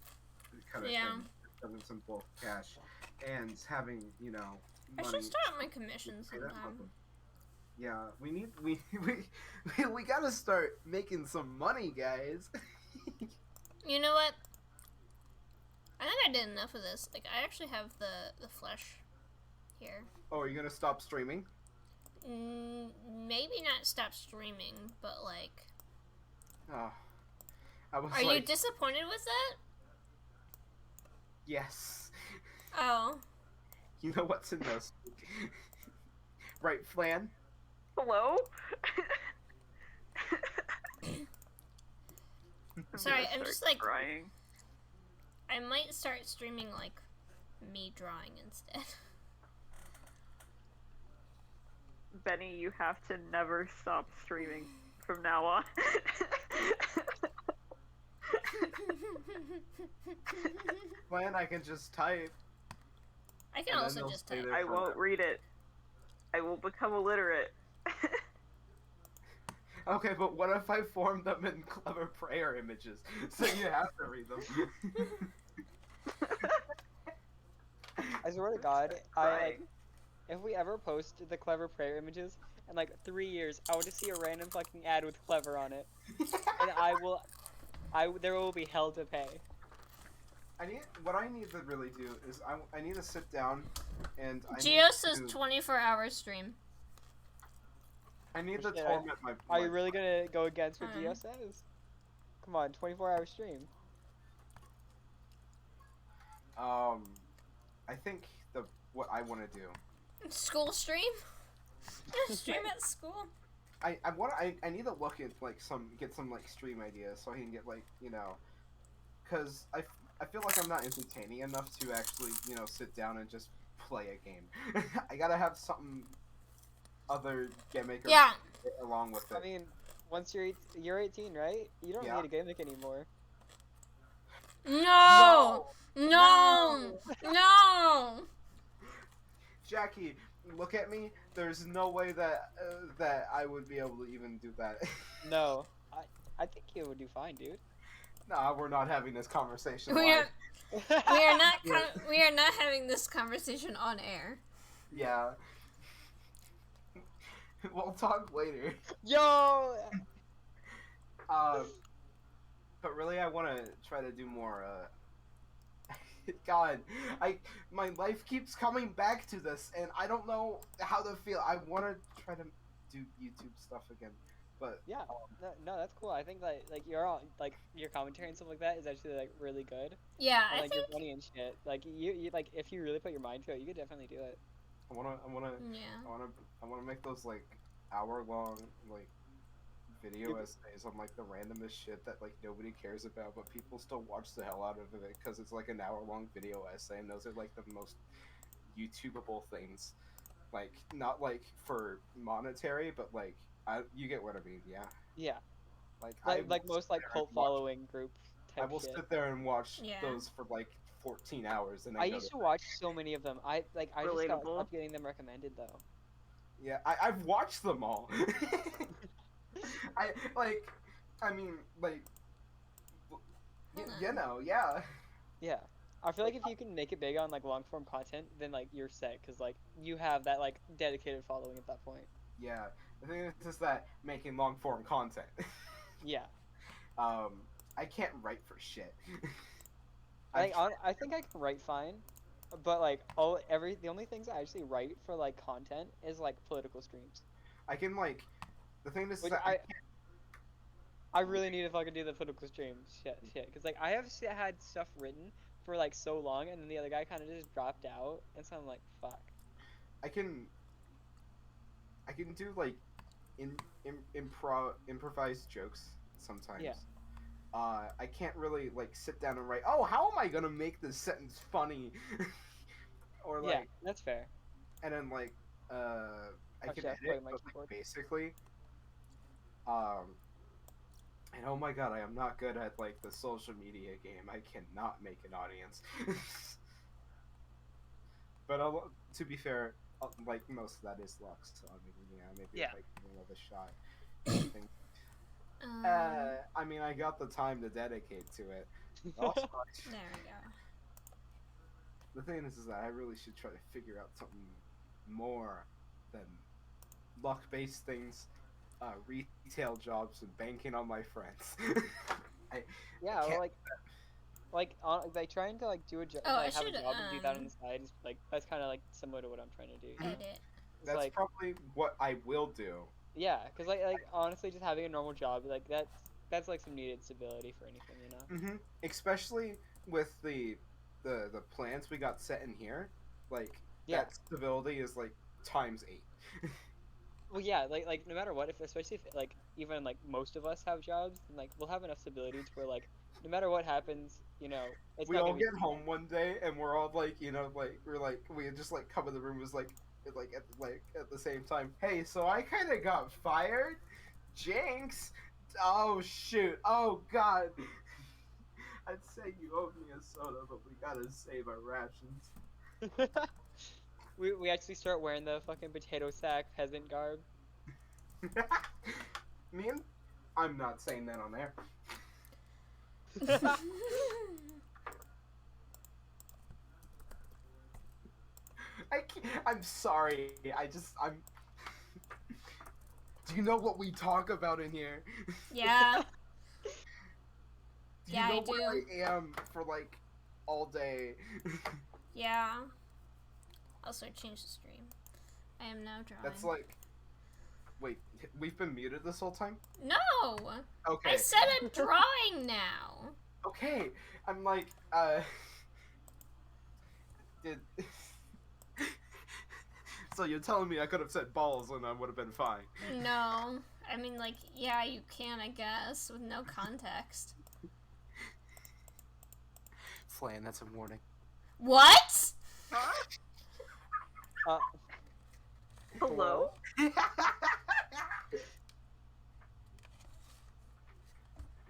Speaker 2: kind of
Speaker 1: Yeah.
Speaker 2: thing. Having some bulk cash and having, money.
Speaker 1: I should start my commission
Speaker 2: to pay that
Speaker 1: sometime.
Speaker 2: monthly. Yeah, we gotta start making some money, guys.
Speaker 1: You know what? I think I did enough of this. Like, I actually have the flesh here.
Speaker 2: Oh, are you gonna stop streaming?
Speaker 1: Maybe not stop streaming, but like...
Speaker 2: Oh, I was
Speaker 1: Are you
Speaker 2: like,
Speaker 1: disappointed with that?
Speaker 2: yes.
Speaker 1: Oh.
Speaker 2: You know what's in those? Right, Flan?
Speaker 3: Hello?
Speaker 1: Sorry, I'm
Speaker 3: gonna
Speaker 1: just,
Speaker 3: start
Speaker 1: like-
Speaker 3: crying.
Speaker 1: I might start streaming, like, me drawing instead.
Speaker 3: Benny, you have to never stop streaming from now on.
Speaker 2: Flan, I can just type.
Speaker 1: I can
Speaker 2: And then
Speaker 1: also
Speaker 2: they'll
Speaker 1: just
Speaker 2: stay
Speaker 1: type.
Speaker 2: there.
Speaker 3: I won't read it. I will become illiterate.
Speaker 2: Okay, but what if I form them in clever prayer images? So you have to read them.
Speaker 4: I swear to God,
Speaker 3: Crying.
Speaker 4: if we ever post the clever prayer images in like 3 years, I want to see a random fucking ad with clever on it, and there will be hell to pay.
Speaker 2: What I need to really do is I need to sit down and
Speaker 1: Geo says 24-hour stream.
Speaker 2: I need to
Speaker 4: Shit,
Speaker 2: torment my.
Speaker 4: Are you really gonna go against what
Speaker 1: Hmm.
Speaker 4: Geo says? Come on, 24-hour stream.
Speaker 2: I think what I want to do.
Speaker 1: School stream? Stream at school?
Speaker 2: I need to look at like get some like stream ideas so I can get like because I feel like I'm not entertaining enough to actually sit down and just play a game. I gotta have something other gimmick
Speaker 1: Yeah.
Speaker 2: along with it.
Speaker 4: I mean, once you're 18, right? You don't
Speaker 2: Yeah.
Speaker 4: need a gimmick anymore.
Speaker 1: No! No! No!
Speaker 2: Jackie, look at me. There's no way that I would be able to even do that.
Speaker 4: No, I think you would do fine, dude.
Speaker 2: Nah, we're not having this conversation.
Speaker 1: We
Speaker 2: live.
Speaker 1: are not we are not having this conversation on air.
Speaker 2: Yeah. We'll talk later.
Speaker 4: Yo.
Speaker 2: But really, I want to try to do more. God, my life keeps coming back to this, and I don't know how to feel. I want to try to do YouTube stuff again. But
Speaker 4: Yeah, no, that's cool. I think that like like your commentary and stuff like that is actually like really good,
Speaker 1: Yeah,
Speaker 4: and
Speaker 1: I
Speaker 4: like you're
Speaker 1: think.
Speaker 4: funny and shit. Like you like if you really put your mind to it, you could definitely do it.
Speaker 1: Yeah.
Speaker 2: I wanna make those like hour-long like video essays on like the randomest shit that like nobody cares about, but people still watch the hell out of it because it's like an hour-long video essay, and those are like the most YouTubeable things. Like not like for monetary, but like you get what I mean, yeah.
Speaker 4: Yeah,
Speaker 2: Like
Speaker 4: like most like cult following group
Speaker 2: I
Speaker 4: type
Speaker 2: will
Speaker 4: shit.
Speaker 2: sit there and watch
Speaker 1: Yeah.
Speaker 2: those for like 14 hours and
Speaker 4: I
Speaker 2: then go to
Speaker 4: used to
Speaker 2: bed.
Speaker 4: watch so many of them. I just got
Speaker 3: Relatable.
Speaker 4: stopped getting them recommended though.
Speaker 2: Yeah, I've watched them all. I like, I mean, like,
Speaker 1: Hold
Speaker 2: you
Speaker 1: on.
Speaker 2: know, yeah.
Speaker 4: Yeah. I feel like if you can make it big on like long form content, then like you're set because like you have that like dedicated following at that point.
Speaker 2: Yeah, the thing is just that making long form content.
Speaker 4: Yeah.
Speaker 2: I can't write for shit.
Speaker 4: Like I think I can write fine, but like the only things I actually write for like content is like political streams,
Speaker 2: I can like, the thing is
Speaker 4: which
Speaker 2: that
Speaker 4: I really need to fucking do the political stream shit because like I have had stuff written for like so long and then the other guy kind of just dropped out and so I'm like fuck.
Speaker 2: I can I can do like improvised jokes sometimes.
Speaker 4: Yeah.
Speaker 2: I can't really like sit down and write. Oh, how am I gonna make this sentence funny? Or like,
Speaker 4: Yeah, that's fair.
Speaker 2: and then like, I can
Speaker 4: Actually, I've
Speaker 2: edit,
Speaker 4: played my
Speaker 2: but
Speaker 4: keyboard.
Speaker 2: like basically, and oh my god, I am not good at like the social media game. I cannot make an audience. But to be fair, like most of that is luck. So I mean, yeah, maybe
Speaker 4: Yeah.
Speaker 2: if I give it another shot. I think. I mean, I got the time to dedicate to it. Also,
Speaker 1: There we go.
Speaker 2: the thing is that I really should try to figure out something more than luck-based things, retail jobs, and banking on my friends.
Speaker 4: Yeah,
Speaker 2: can't-
Speaker 4: well, like trying to like do a job,
Speaker 1: Oh, I
Speaker 4: like have a
Speaker 1: should,
Speaker 4: job and do that on the side is like that's kind of like similar to what I'm trying to do.
Speaker 2: Mhm.
Speaker 1: Edit.
Speaker 4: It's
Speaker 2: That's
Speaker 4: like
Speaker 2: probably what I will do.
Speaker 4: yeah, because like honestly, just having a normal job like that's like some needed stability for anything, you know.
Speaker 2: Especially with the plans we got set in here, like
Speaker 4: Yeah.
Speaker 2: that stability is like times 8.
Speaker 4: Well, yeah, like no matter what, if especially if like even like most of us have jobs, then like we'll have enough stability to where like no matter what happens, you know, it's
Speaker 2: We
Speaker 4: not
Speaker 2: all
Speaker 4: gonna be
Speaker 2: get
Speaker 4: too
Speaker 2: home
Speaker 4: bad.
Speaker 2: one day and we're all like, we just like come in the room was like at the same time. Hey, so I kind of got fired. Jinx. Oh shoot. Oh god. I'd say you owed me a soda, but we gotta save our rations.
Speaker 4: We actually start wearing the fucking potato sack peasant garb.
Speaker 2: Me and I'm not saying that on there. I'm sorry. I'm. Do you know what we talk about in here?
Speaker 1: Yeah.
Speaker 2: Do you
Speaker 1: Yeah,
Speaker 2: know
Speaker 1: I
Speaker 2: where
Speaker 1: do.
Speaker 2: I am for like all day?
Speaker 1: Yeah. Also, change the stream. I am now drawing.
Speaker 2: That's like. Wait, we've been muted this whole time?
Speaker 1: No!
Speaker 2: Okay.
Speaker 1: I said a drawing now!
Speaker 2: Okay. I'm like, Did. So you're telling me I could have said balls and I would have been fine?
Speaker 1: No. I mean, like, yeah, you can, I guess, with no context.
Speaker 2: Flan, that's a warning.
Speaker 1: What?
Speaker 3: Hello?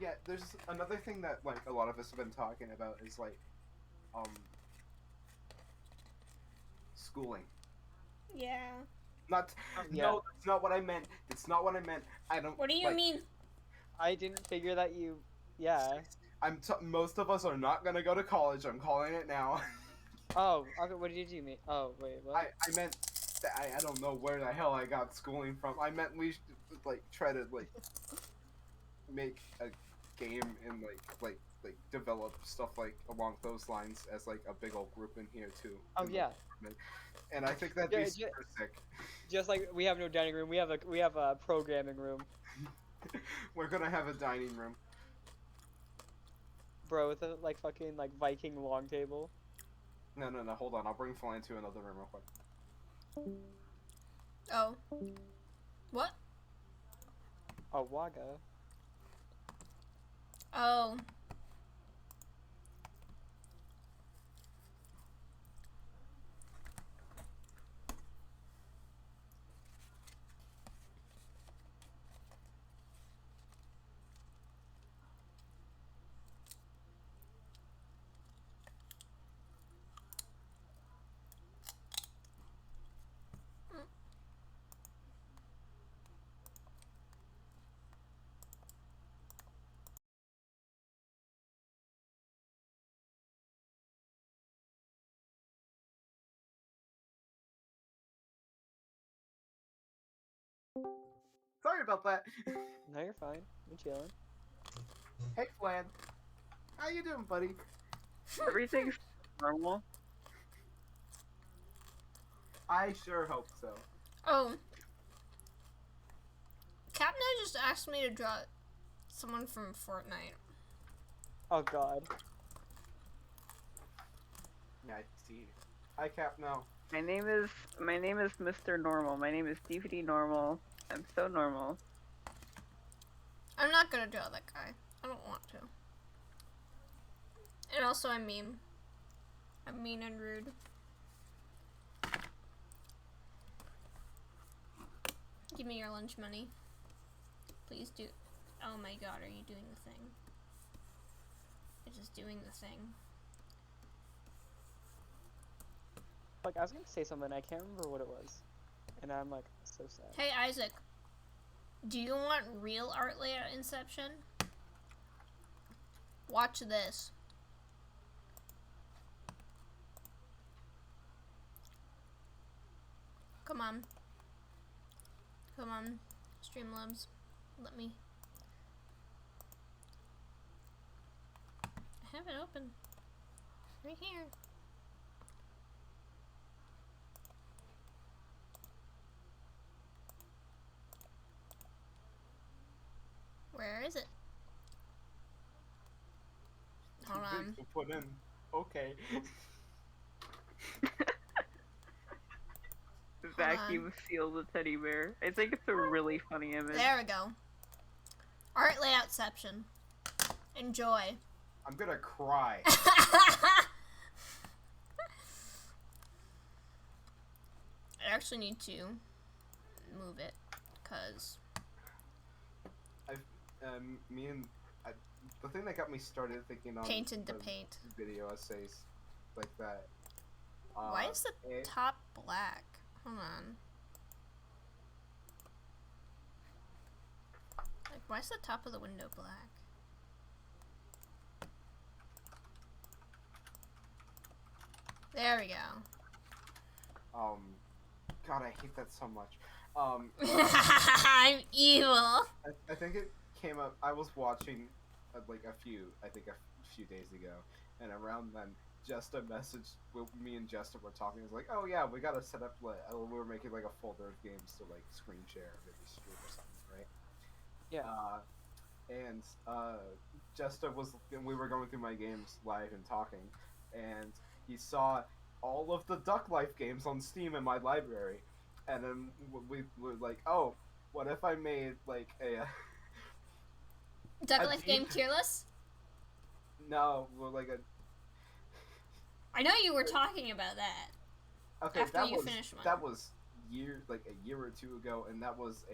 Speaker 2: Yeah, there's another thing that like a lot of us have been talking about is like, schooling.
Speaker 1: Yeah.
Speaker 2: Not.
Speaker 4: Yeah.
Speaker 2: No, that's not what I meant. That's not what I meant. I don't.
Speaker 1: What do you
Speaker 2: like,
Speaker 1: mean?
Speaker 4: I didn't figure that you. Yeah.
Speaker 2: Most of us are not gonna go to college. I'm calling it now.
Speaker 4: Oh, okay. What did you mean? Oh, wait. What?
Speaker 2: I meant that I don't know where the hell I got schooling from. I meant we should like try to like make a game and like develop stuff like along those lines as like a big old group in here too.
Speaker 4: Oh
Speaker 2: in the
Speaker 4: yeah.
Speaker 2: department. And I think that'd
Speaker 4: Yeah,
Speaker 2: be
Speaker 4: yeah.
Speaker 2: super sick.
Speaker 4: Just like we have no dining room, we have a programming room,
Speaker 2: We're gonna have a dining room.
Speaker 4: bro, with a like fucking like Viking long table.
Speaker 2: No, hold on. I'll bring Flan to another room real quick.
Speaker 1: Oh. What?
Speaker 4: A Waga.
Speaker 1: Oh.
Speaker 2: Sorry about that.
Speaker 4: No, you're fine. I'm chilling.
Speaker 2: Hey, Flan. How you doing, buddy?
Speaker 3: Everything's normal.
Speaker 2: I sure hope so.
Speaker 1: Oh. Capna just asked me to draw someone from Fortnite.
Speaker 4: Oh god.
Speaker 2: Yeah, I see. Hi, Cap. No.
Speaker 3: My name is Mr. Normal. My name is DVD Normal. I'm so normal.
Speaker 1: I'm not gonna draw that guy. I don't want to. And also, I'm mean. I'm mean and rude. Give me your lunch money. Please do. Oh my god, are you doing the thing? You're just doing the thing.
Speaker 4: Like I was gonna say something, I can't remember what it was, and I'm like so sad.
Speaker 1: Hey, Isaac. Do you want real art layout Inception? Watch this. Come on. Come on, Streamlabs. Let me. I have it open. Right here. Where is it? Hold on.
Speaker 2: To put in. Okay.
Speaker 3: Vacuum seal the teddy bear. I think it's a really funny image.
Speaker 1: There we go. Art layoutception. Enjoy.
Speaker 2: I'm gonna cry.
Speaker 1: I actually need to move it, cause
Speaker 2: Me and the thing that got me started thinking on
Speaker 1: painted to
Speaker 2: the
Speaker 1: paint.
Speaker 2: video essays like that.
Speaker 1: Why is the top black? Hold on. Like, why is the top of the window black? There we go.
Speaker 2: God, I hate that so much.
Speaker 1: I'm evil.
Speaker 2: I think it came up. I was watching like a few days ago, and around then, Jesta messaged. Me and Jesta were talking. It was like, oh yeah, we gotta set up. We were making like a folder of games to like screen share, maybe stream or something, right?
Speaker 4: Yeah.
Speaker 2: And Jesta was. We were going through my games live and talking, and he saw all of the Duck Life games on Steam in my library, and then we were like, oh, what if I made like a
Speaker 1: Duck
Speaker 2: a
Speaker 1: Life game
Speaker 2: deep-
Speaker 1: tier list?
Speaker 2: no, we're like a
Speaker 1: I know you were talking about that.
Speaker 2: okay.
Speaker 1: After
Speaker 2: that
Speaker 1: you
Speaker 2: was
Speaker 1: finish one.
Speaker 2: that was a year or two ago, and that was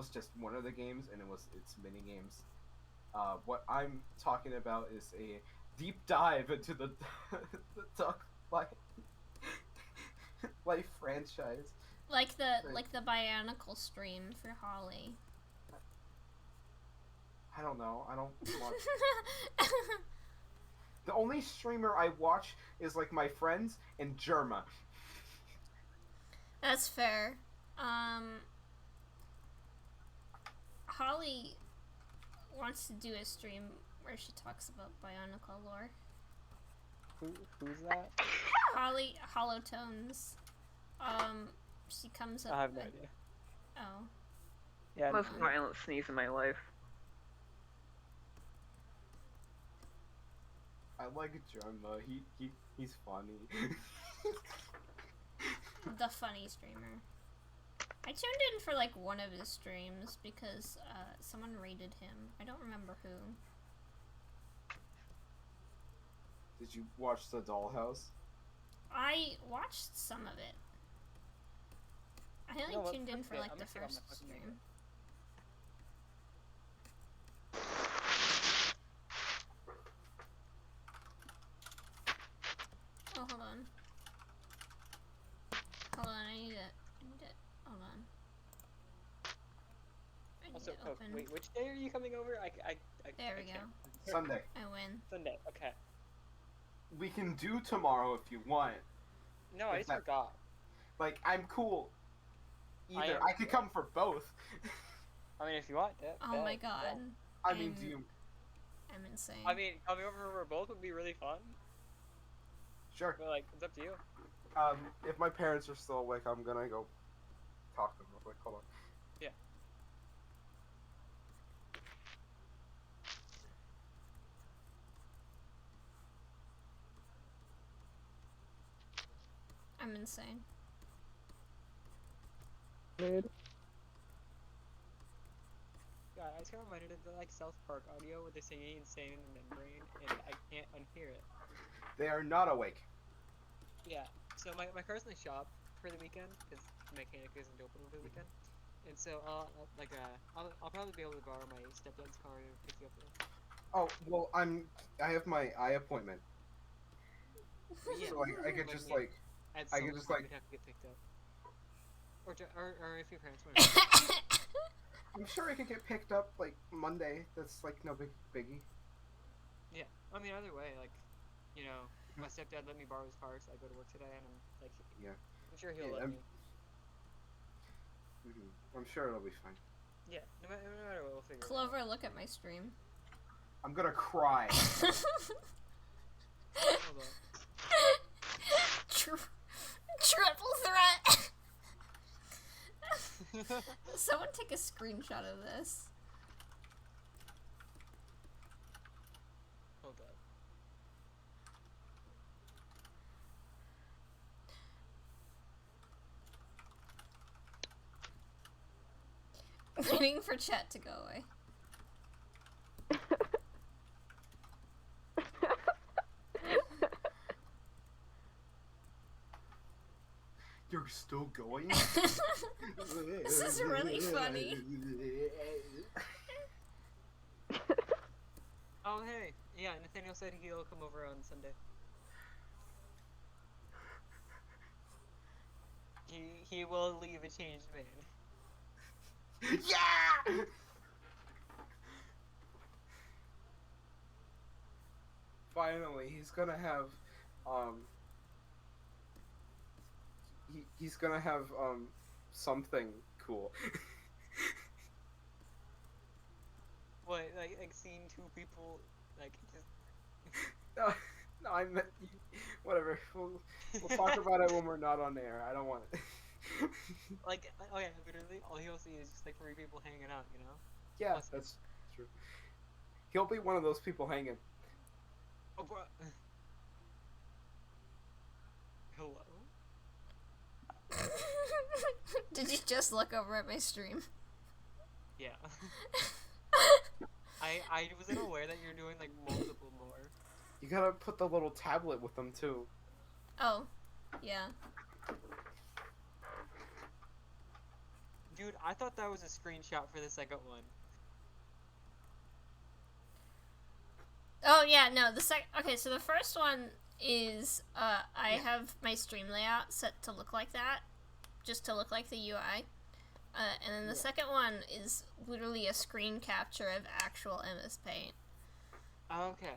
Speaker 2: just one of the games, and it's mini games. What I'm talking about is a deep dive into the the Duck Life franchise.
Speaker 1: Like the Bionicle stream for Holly.
Speaker 2: I don't know. I don't watch. The only streamer I watch is like my friends and Germa.
Speaker 1: That's fair. Holly wants to do a stream where she talks about Bionicle lore.
Speaker 4: Who's that?
Speaker 1: Holly Holotones. She comes up.
Speaker 4: I have no
Speaker 1: with-
Speaker 4: idea.
Speaker 1: Oh.
Speaker 4: Yeah.
Speaker 3: Most violent sneeze in my life.
Speaker 2: I like Jerma. He's funny.
Speaker 1: The funny streamer. I tuned in for like one of his streams because someone rated him. I don't remember who.
Speaker 2: Did you watch the Dollhouse?
Speaker 1: I watched some of it. I only
Speaker 4: No, what-
Speaker 1: tuned in
Speaker 4: what's
Speaker 1: for
Speaker 4: it?
Speaker 1: like
Speaker 4: I'm
Speaker 1: the
Speaker 4: missing on my
Speaker 1: first
Speaker 4: fucking
Speaker 1: stream. Oh, hold on. Hold on, I need it. Hold on. I need
Speaker 4: Also,
Speaker 1: to
Speaker 4: oh,
Speaker 1: open.
Speaker 4: wait, which day are you coming over?
Speaker 1: There we
Speaker 4: can't-
Speaker 2: Sunday.
Speaker 1: I win.
Speaker 4: Sunday. Okay.
Speaker 2: We can do tomorrow if you want.
Speaker 4: No, I
Speaker 2: If
Speaker 4: just
Speaker 2: that-
Speaker 4: forgot.
Speaker 2: Like, I'm cool. Either
Speaker 4: am
Speaker 2: I could
Speaker 4: too.
Speaker 2: come for both.
Speaker 4: I mean, if you want that.
Speaker 1: Oh my god.
Speaker 2: I mean, do you?
Speaker 1: I'm insane.
Speaker 4: I mean, coming over for both would be really fun.
Speaker 2: Sure.
Speaker 4: But like, it's up to you.
Speaker 2: If my parents are still awake, I'm gonna go talk to them real quick. Hold on.
Speaker 4: Yeah.
Speaker 1: I'm insane.
Speaker 4: God, I just got reminded of the like South Park audio with the singing "Insane" and Membrane, and I can't unhear it.
Speaker 2: They are not awake.
Speaker 4: Yeah. So my car's in the shop for the weekend because the mechanic isn't open over the weekend, and so I'll probably be able to borrow my stepdad's car to pick you up there.
Speaker 2: Oh well, I have my eye appointment,
Speaker 4: Yeah,
Speaker 2: so I could just
Speaker 4: yeah.
Speaker 2: like.
Speaker 4: At
Speaker 2: I
Speaker 4: some
Speaker 2: could just,
Speaker 4: point
Speaker 2: like-
Speaker 4: you'd have to get picked up, or if your parents want.
Speaker 2: I'm sure I could get picked up like Monday. That's like no biggie.
Speaker 4: Yeah, I mean either way, like, you know, my stepdad let me borrow his car because I go to work today, and I'm like,
Speaker 2: Yeah.
Speaker 4: I'm sure he'll
Speaker 2: Yeah,
Speaker 4: let
Speaker 2: I'm-
Speaker 4: me.
Speaker 2: I'm sure it'll be fine.
Speaker 4: Yeah, no matter what, we'll figure it out.
Speaker 1: Clover, look at my stream.
Speaker 2: I'm gonna cry.
Speaker 4: Hold on.
Speaker 1: Triple threat. Someone take a screenshot of this.
Speaker 4: Hold up.
Speaker 1: Waiting for chat to go away.
Speaker 2: You're still going?
Speaker 1: This is really funny.
Speaker 4: Oh hey, yeah, Nathaniel said he'll come over on Sunday. He will leave a changed man.
Speaker 2: Yeah! Finally, he's gonna have, he's gonna have, something cool.
Speaker 4: What, like seeing two people, like, just...
Speaker 2: No, I meant, whatever, we'll talk about it when we're not on air, I don't want it.
Speaker 4: Like, oh yeah, literally, all he'll see is just like 3 people hanging out, you know?
Speaker 2: Yeah,
Speaker 4: Awesome.
Speaker 2: that's true. He'll be one of those people hanging.
Speaker 4: Oh, bro. Hello?
Speaker 1: Did you just look over at my stream?
Speaker 4: Yeah. I wasn't aware that you're doing like multiple more.
Speaker 2: You gotta put the little tablet with them too.
Speaker 1: Oh, yeah.
Speaker 4: Dude, I thought that was a screenshot for the second one.
Speaker 1: Oh yeah, no, okay, so the first one is I have my stream layout set to look like that, just to look like the UI. And then the second one is literally a screen capture of actual MS Paint.
Speaker 4: Oh, okay.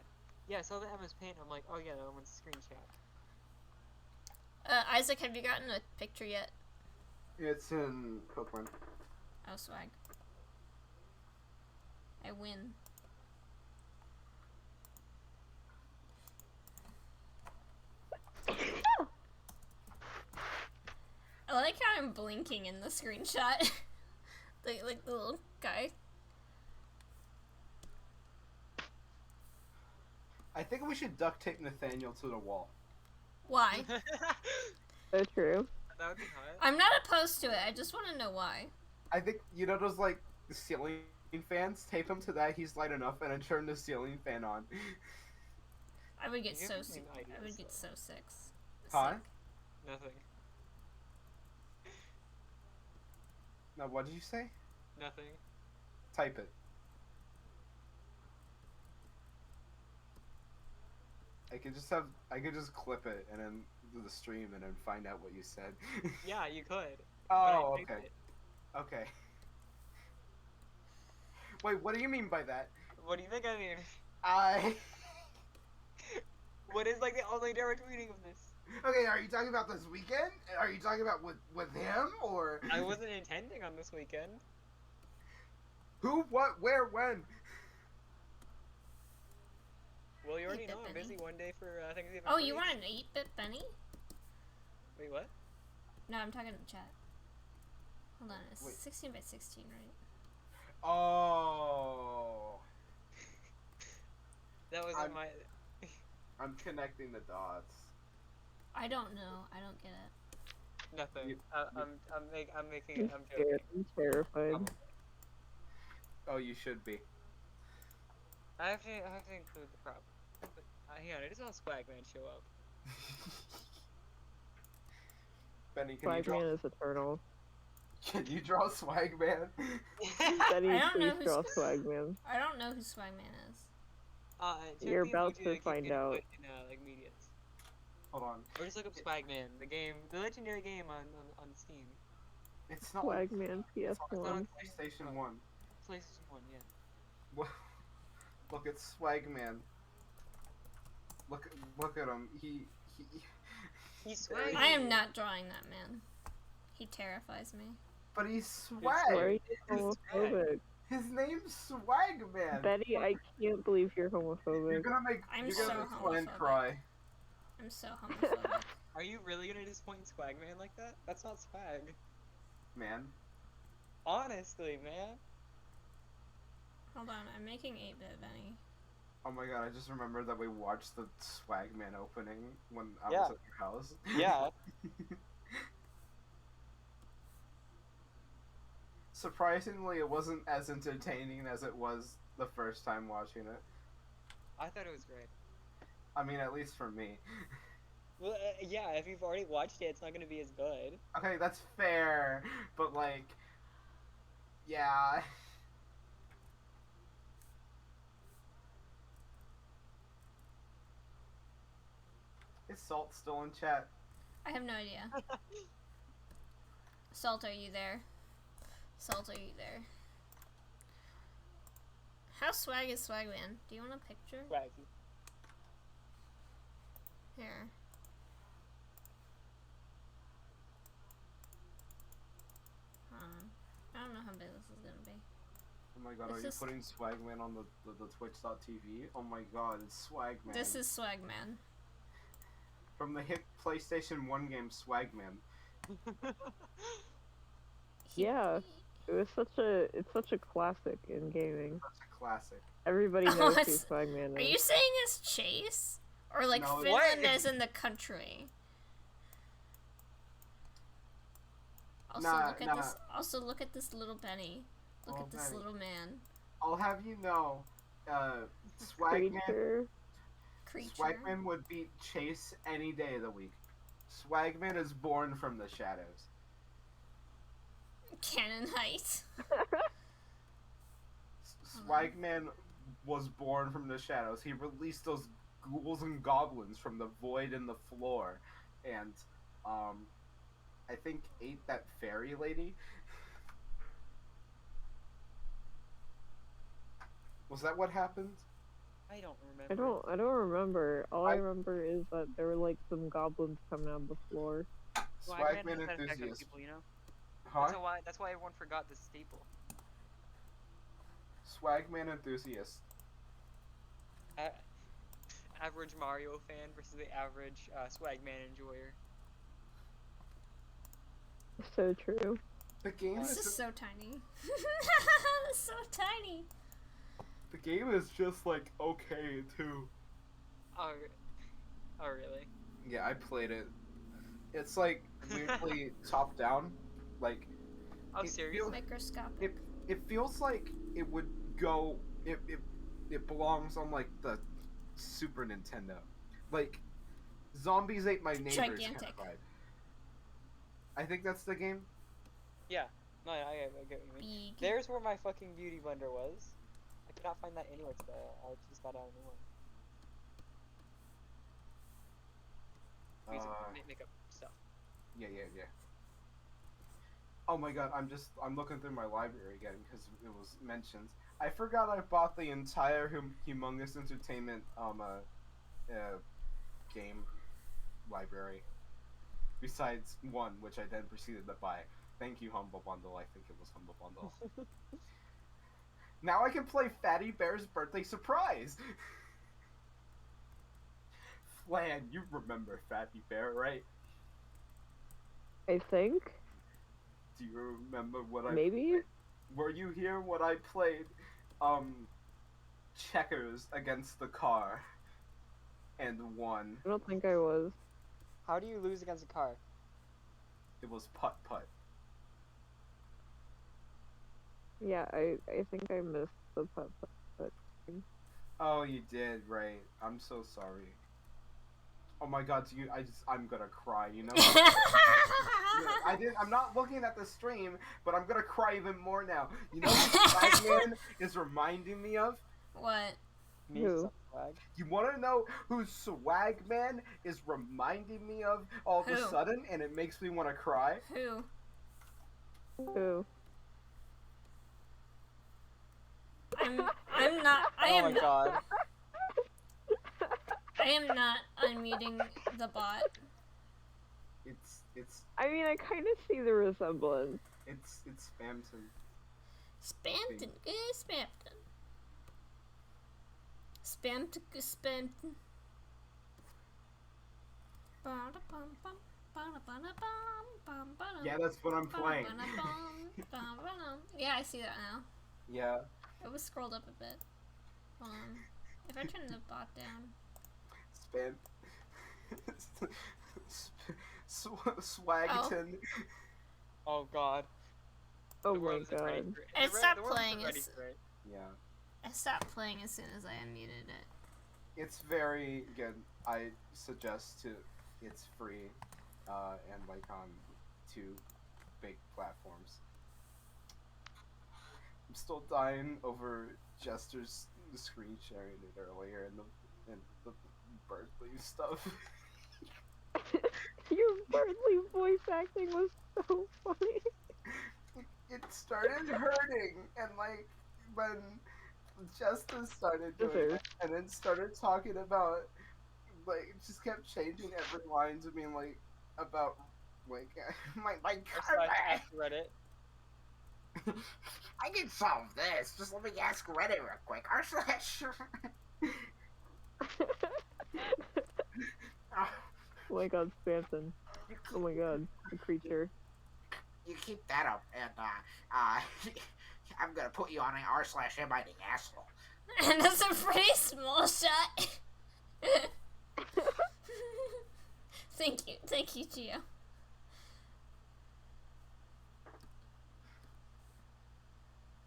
Speaker 4: Yeah, I saw the MS Paint, I'm like, oh yeah, that one's a screenshot.
Speaker 1: Isaac, have you gotten a picture yet?
Speaker 2: It's in Copeland.
Speaker 1: Oh, swag. I win. him blinking in the screenshot. Like the little guy.
Speaker 2: I think we should duct tape Nathaniel to the wall.
Speaker 1: Why?
Speaker 3: So true.
Speaker 4: That would be hot.
Speaker 1: I'm not opposed to it. I just want to know why.
Speaker 2: I think, you know those, like, the ceiling fans? Tape him to that, he's light enough, and then turn the ceiling fan on.
Speaker 1: I would get
Speaker 4: You
Speaker 1: so
Speaker 4: have
Speaker 1: sick.
Speaker 4: any
Speaker 1: I would
Speaker 4: ideas,
Speaker 1: get
Speaker 4: though?
Speaker 1: so sick.
Speaker 2: Huh?
Speaker 4: Nothing.
Speaker 2: No, what did you say?
Speaker 4: Nothing.
Speaker 2: Type it. I could just clip it and then do the stream and then find out what you said.
Speaker 4: Yeah, you could.
Speaker 2: Oh,
Speaker 4: but I typed
Speaker 2: okay.
Speaker 4: it.
Speaker 2: Okay. Wait, what do you mean by that?
Speaker 4: What do you think I mean?
Speaker 2: I...
Speaker 4: What is like the only direct meaning of this?
Speaker 2: Okay, are you talking about this weekend? Are you talking about with him, or...
Speaker 4: I wasn't intending on this weekend.
Speaker 2: Who, what, where, when?
Speaker 4: Well, you already
Speaker 1: 8-bit
Speaker 4: know I'm
Speaker 1: Benny.
Speaker 4: busy one day for Thanksgiving.
Speaker 1: Oh, you
Speaker 4: break.
Speaker 1: want an 8-bit Benny?
Speaker 4: Wait, what?
Speaker 1: No, I'm talking to chat. Hold on, it's
Speaker 2: Wait.
Speaker 1: 16 by 16, right?
Speaker 2: Oh...
Speaker 4: That was
Speaker 2: I'm-
Speaker 4: my.
Speaker 2: I'm connecting the dots.
Speaker 1: I don't know. I don't get it.
Speaker 4: Nothing.
Speaker 2: You-
Speaker 4: I'm making
Speaker 3: I'm
Speaker 4: it. I'm joking.
Speaker 3: scared. I'm terrified.
Speaker 2: Oh, you should be.
Speaker 4: I have to include the problem. But, hang on, I just saw Swagman show up.
Speaker 2: Benny, can you
Speaker 3: Swagman
Speaker 2: draw?
Speaker 3: is eternal.
Speaker 2: Can you draw Swagman?
Speaker 3: Benny,
Speaker 1: I don't know
Speaker 3: please
Speaker 1: who's-
Speaker 3: draw Swagman.
Speaker 1: I don't know who Swagman is.
Speaker 3: You're
Speaker 4: check
Speaker 3: about
Speaker 4: the
Speaker 3: to
Speaker 4: emoji that
Speaker 3: find
Speaker 4: keeps getting
Speaker 3: out.
Speaker 4: put in, like medias.
Speaker 2: Hold on.
Speaker 4: Or just look up Swagman, the game, the legendary game on Steam.
Speaker 2: It's not.
Speaker 3: Swagman
Speaker 2: It's
Speaker 3: PS1.
Speaker 2: on PlayStation 1.
Speaker 4: PlayStation 1, yeah.
Speaker 2: Look at Swagman. Look at him.
Speaker 4: He's
Speaker 2: There he
Speaker 4: swag.
Speaker 1: I am not drawing that man. He terrifies me.
Speaker 2: But he's
Speaker 3: Why are
Speaker 2: swag.
Speaker 3: you homophobic?
Speaker 2: His name's Swagman.
Speaker 3: Betty, I can't believe you're
Speaker 2: You're
Speaker 3: homophobic.
Speaker 2: gonna make.
Speaker 1: I'm
Speaker 2: you're
Speaker 1: so
Speaker 2: gonna make Glenn
Speaker 1: homophobic.
Speaker 2: cry.
Speaker 1: I'm so homophobic.
Speaker 4: Are you really gonna disappoint Swagman like that? That's not swag.
Speaker 2: Man.
Speaker 4: Honestly, man.
Speaker 1: Hold on, I'm making 8-bit Benny.
Speaker 2: Oh my god, I just remembered that we watched the Swagman opening when I
Speaker 4: Yeah.
Speaker 2: was at your house.
Speaker 4: Yeah.
Speaker 2: Surprisingly, it wasn't as entertaining as it was the first time watching it.
Speaker 4: I thought it was great.
Speaker 2: I mean, at least for me.
Speaker 4: Well, yeah, if you've already watched it, it's not gonna be as good.
Speaker 2: Okay, that's fair, but like, yeah. Is Salt still in chat?
Speaker 1: I have no idea. Salt, are you there? Salt, are you there? How swag is Swagman? Do you want a picture?
Speaker 4: Swaggy.
Speaker 1: Here. I don't know how big this is gonna be.
Speaker 2: Oh my god,
Speaker 1: This
Speaker 2: are you
Speaker 1: is-
Speaker 2: putting Swagman on the Twitch.tv? Oh my god, it's Swagman.
Speaker 1: This is Swagman.
Speaker 2: From the hit PlayStation 1 game Swagman.
Speaker 3: Yeah. It's such a classic in gaming.
Speaker 2: That's a classic.
Speaker 3: Everybody
Speaker 1: Oh,
Speaker 3: knows who
Speaker 1: it's-
Speaker 3: Swagman
Speaker 1: Are
Speaker 3: is.
Speaker 1: you saying it's Chase? Or like
Speaker 2: No,
Speaker 1: Finland
Speaker 4: What?
Speaker 1: as in the country? Also
Speaker 2: Nah,
Speaker 1: look at
Speaker 2: nah.
Speaker 1: this. Also look at this little Benny. Look
Speaker 2: Oh,
Speaker 1: at this
Speaker 2: Benny.
Speaker 1: little man.
Speaker 2: I'll have you know, Swagman,
Speaker 1: Creature.
Speaker 2: Swagman would beat Chase any day of the week. Swagman is born from the shadows.
Speaker 1: Cannon Height.
Speaker 2: Swagman was born from the shadows. He released those ghouls and goblins from the void in the floor, and I think ate that fairy lady. Was that what happened?
Speaker 4: I don't remember.
Speaker 3: I don't remember. All I
Speaker 2: I-
Speaker 3: remember is that there were like some goblins coming out of the floor.
Speaker 4: Swagman
Speaker 2: Swagman
Speaker 4: knows how to connect with
Speaker 2: enthusiast.
Speaker 4: people, you know?
Speaker 2: Huh?
Speaker 4: That's why everyone forgot the staple.
Speaker 2: Swagman enthusiast.
Speaker 4: Average Mario fan versus the average Swagman enjoyer.
Speaker 3: So true.
Speaker 2: The game
Speaker 1: This
Speaker 2: is
Speaker 1: is so tiny. So tiny.
Speaker 2: the game is just like okay too.
Speaker 4: Oh, oh really?
Speaker 2: Yeah, I played it. It's like weirdly top down. Like
Speaker 4: Oh,
Speaker 2: It
Speaker 4: serious?
Speaker 2: feels-
Speaker 1: Microscopic.
Speaker 2: it feels like it would go. It belongs on like the Super Nintendo. Like Zombies Ate My Neighbors. kind of
Speaker 1: Gigantic.
Speaker 2: vibe. I think that's the game.
Speaker 4: Yeah. No, I get what you mean.
Speaker 1: Big.
Speaker 4: There's where my fucking beauty blender was. I could not find that anywhere today. I just got out a new one. We used to make up stuff.
Speaker 2: Yeah. Oh my god, I'm looking through my library again because it was mentioned. I forgot I bought the entire Humongous Entertainment game library. Besides one, which I then proceeded to buy. Thank you, Humble Bundle. I think it was Humble Bundle. Now I can play Fatty Bear's Birthday Surprise! Flan, you remember Fatty Bear, right?
Speaker 3: I think.
Speaker 2: Do you remember what I
Speaker 3: Maybe?
Speaker 2: Were you here when I played checkers against the car and won?
Speaker 3: I don't think I was.
Speaker 4: How do you lose against a car?
Speaker 2: It was putt-putt.
Speaker 3: Yeah, I think I missed the putt.
Speaker 2: Oh, you did, right. I'm so sorry. Oh my god, I'm gonna cry, you know? I'm not looking at the stream, but I'm gonna cry even more now. You know what Swagman is reminding me of?
Speaker 1: What?
Speaker 4: Me,
Speaker 3: Who?
Speaker 4: some swag.
Speaker 2: You wanna know who Swagman is reminding me of all of a
Speaker 1: Who?
Speaker 2: sudden, and it makes me wanna cry?
Speaker 1: Who?
Speaker 3: Who?
Speaker 1: I'm not. I
Speaker 4: Oh
Speaker 1: am
Speaker 4: my
Speaker 1: not.
Speaker 4: god.
Speaker 1: I am not unmuting the bot.
Speaker 2: It's
Speaker 3: I mean, I kind of see the resemblance.
Speaker 2: Spamton.
Speaker 1: Spampton. Spampton. Spampton.
Speaker 2: Yeah, that's what I'm playing.
Speaker 1: Yeah, I see that now.
Speaker 2: Yeah.
Speaker 1: It was scrolled up a bit. If I turn the bot down.
Speaker 2: Swagton.
Speaker 4: Oh god.
Speaker 3: Oh
Speaker 4: The
Speaker 3: my
Speaker 4: world isn't ready
Speaker 3: god.
Speaker 4: for it.
Speaker 1: I
Speaker 4: The
Speaker 1: stopped
Speaker 4: world isn't
Speaker 1: playing
Speaker 4: ready
Speaker 1: as-
Speaker 4: for it.
Speaker 2: Yeah.
Speaker 1: I stopped playing as soon as I unmuted it.
Speaker 2: It's very good. I suggest to. It's free, and like on 2 big platforms. I'm still dying over Jester's screen sharing it earlier and the Berkeley stuff.
Speaker 3: Your Bartley voice acting was so funny.
Speaker 2: It started hurting, and like when Jester started doing
Speaker 3: Scissors.
Speaker 2: it, and then started talking about like just kept changing every line to being like about like my
Speaker 4: That's why I asked Reddit.
Speaker 2: I can solve this. Just let me ask Reddit real quick.
Speaker 3: Oh my god, Spampton. Oh my god, the creature.
Speaker 5: You keep that up, and I'm gonna put you on an r/m asshole.
Speaker 1: And that's a pretty small shot. Thank you, Gio.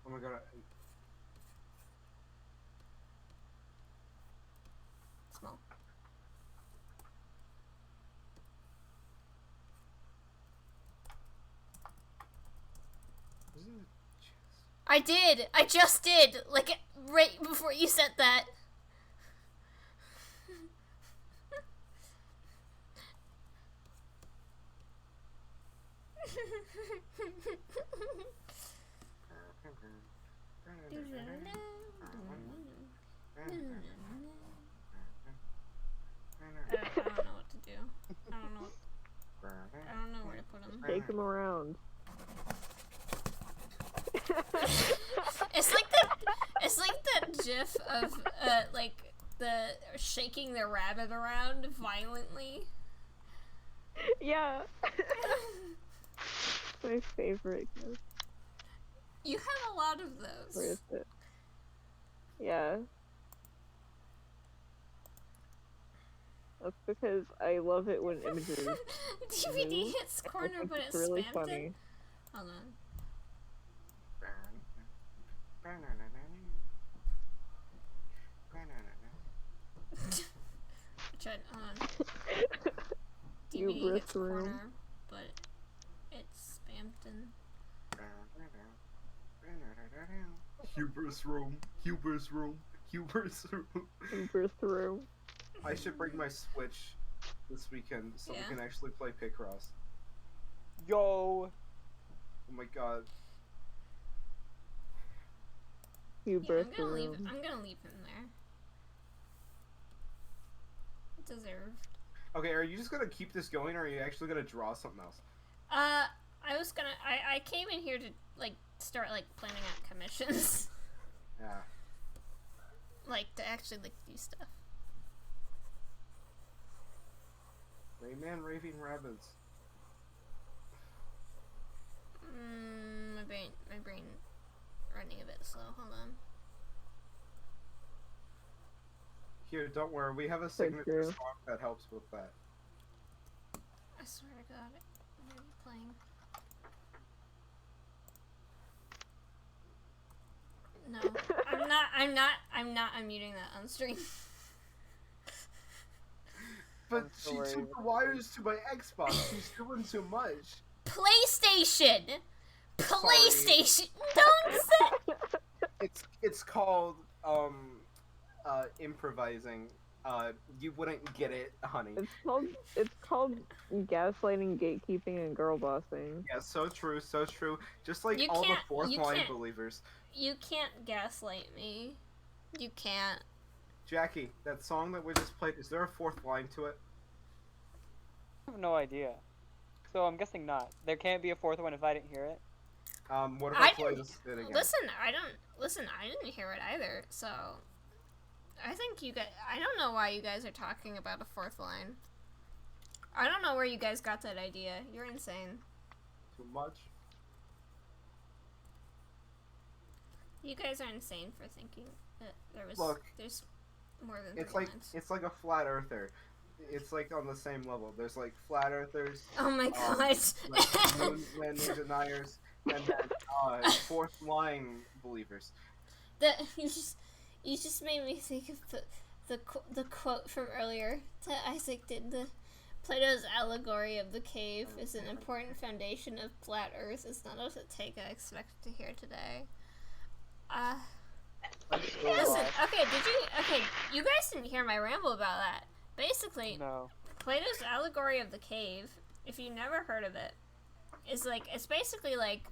Speaker 2: Oh my god.
Speaker 1: Small.
Speaker 2: Isn't it
Speaker 1: I did. I just did. Like right before you said that. I don't know what to do. I don't know where to put them.
Speaker 3: Take him around.
Speaker 1: It's like that gif of like the shaking the rabbit around violently.
Speaker 3: Yeah. my favorite gift.
Speaker 1: You have a lot of
Speaker 3: Where
Speaker 1: those.
Speaker 3: is it? Yeah. That's because I love it when images
Speaker 1: DVD
Speaker 3: move.
Speaker 1: hits
Speaker 3: I
Speaker 1: corner,
Speaker 3: think
Speaker 1: but
Speaker 3: it's
Speaker 1: it's
Speaker 3: really
Speaker 1: spammed
Speaker 3: funny.
Speaker 1: in. Hold on. Tried on. DVD
Speaker 3: Hubris
Speaker 1: hits
Speaker 3: room.
Speaker 1: corner, but it's spammed in.
Speaker 2: Hubris room. Hubris room. Hubris room.
Speaker 3: Hubris room.
Speaker 2: I should bring my Switch this weekend so
Speaker 1: Yeah.
Speaker 2: we can actually play Picross.
Speaker 4: Yo.
Speaker 2: Oh my god.
Speaker 1: Yeah,
Speaker 3: Hubris
Speaker 1: I'm gonna leave.
Speaker 3: room.
Speaker 1: I'm gonna leave him there. Deserved.
Speaker 2: Okay, are you just gonna keep this going, or are you actually gonna draw something else?
Speaker 1: I was gonna. I came in here to like start like planning out commissions,
Speaker 2: Yeah.
Speaker 1: like to actually like do stuff.
Speaker 2: Rayman Raving Rabbits.
Speaker 1: My brain running a bit slow. Hold on.
Speaker 2: Here, don't worry, we have a
Speaker 3: So
Speaker 2: signature
Speaker 3: true.
Speaker 2: song that helps with that.
Speaker 1: I swear to God, what are you playing? No, I'm not unmuting that on stream.
Speaker 2: But
Speaker 4: I'm
Speaker 2: she
Speaker 4: sorry.
Speaker 2: took the wires to my Xbox. She's doing too much.
Speaker 1: PlayStation! PlayStation! Don't say.
Speaker 2: It's called improvising. You wouldn't get it, honey.
Speaker 3: It's called gaslighting, gatekeeping, and girl bossing.
Speaker 2: Yeah, so true, so true. Just like
Speaker 1: You
Speaker 2: all the
Speaker 1: can't-
Speaker 2: fourth
Speaker 1: you
Speaker 2: line
Speaker 1: can't-
Speaker 2: believers.
Speaker 1: You can't gaslight me. You can't.
Speaker 2: Jackie, that song that we just played, is there a fourth line to it?
Speaker 4: I have no idea. So I'm guessing not. There can't be a fourth one if I didn't hear it.
Speaker 2: What if
Speaker 1: I
Speaker 2: I play
Speaker 1: didn't-
Speaker 2: this bit again?
Speaker 1: Listen, I didn't hear it either, so I think you guys, I don't know why you guys are talking about a fourth line. I don't know where you guys got that idea. You're insane.
Speaker 2: Too much?
Speaker 1: You guys are insane for thinking that
Speaker 2: Look,
Speaker 1: there's more than
Speaker 2: It's
Speaker 1: three
Speaker 2: like
Speaker 1: lines.
Speaker 2: it's like a flat earther. It's like on the same level. There's like flat earthers,
Speaker 1: Oh my god.
Speaker 2: like moon landing deniers, and then fourth line believers.
Speaker 1: You just made me think of the quote from earlier that Isaac did. The Plato's allegory of the cave is an important foundation of flat Earth. It's not a take I expected to hear today. Listen, okay, you guys didn't hear my ramble about that. Basically,
Speaker 4: No.
Speaker 1: Plato's allegory of the cave, if you never heard of it, is like, it's basically like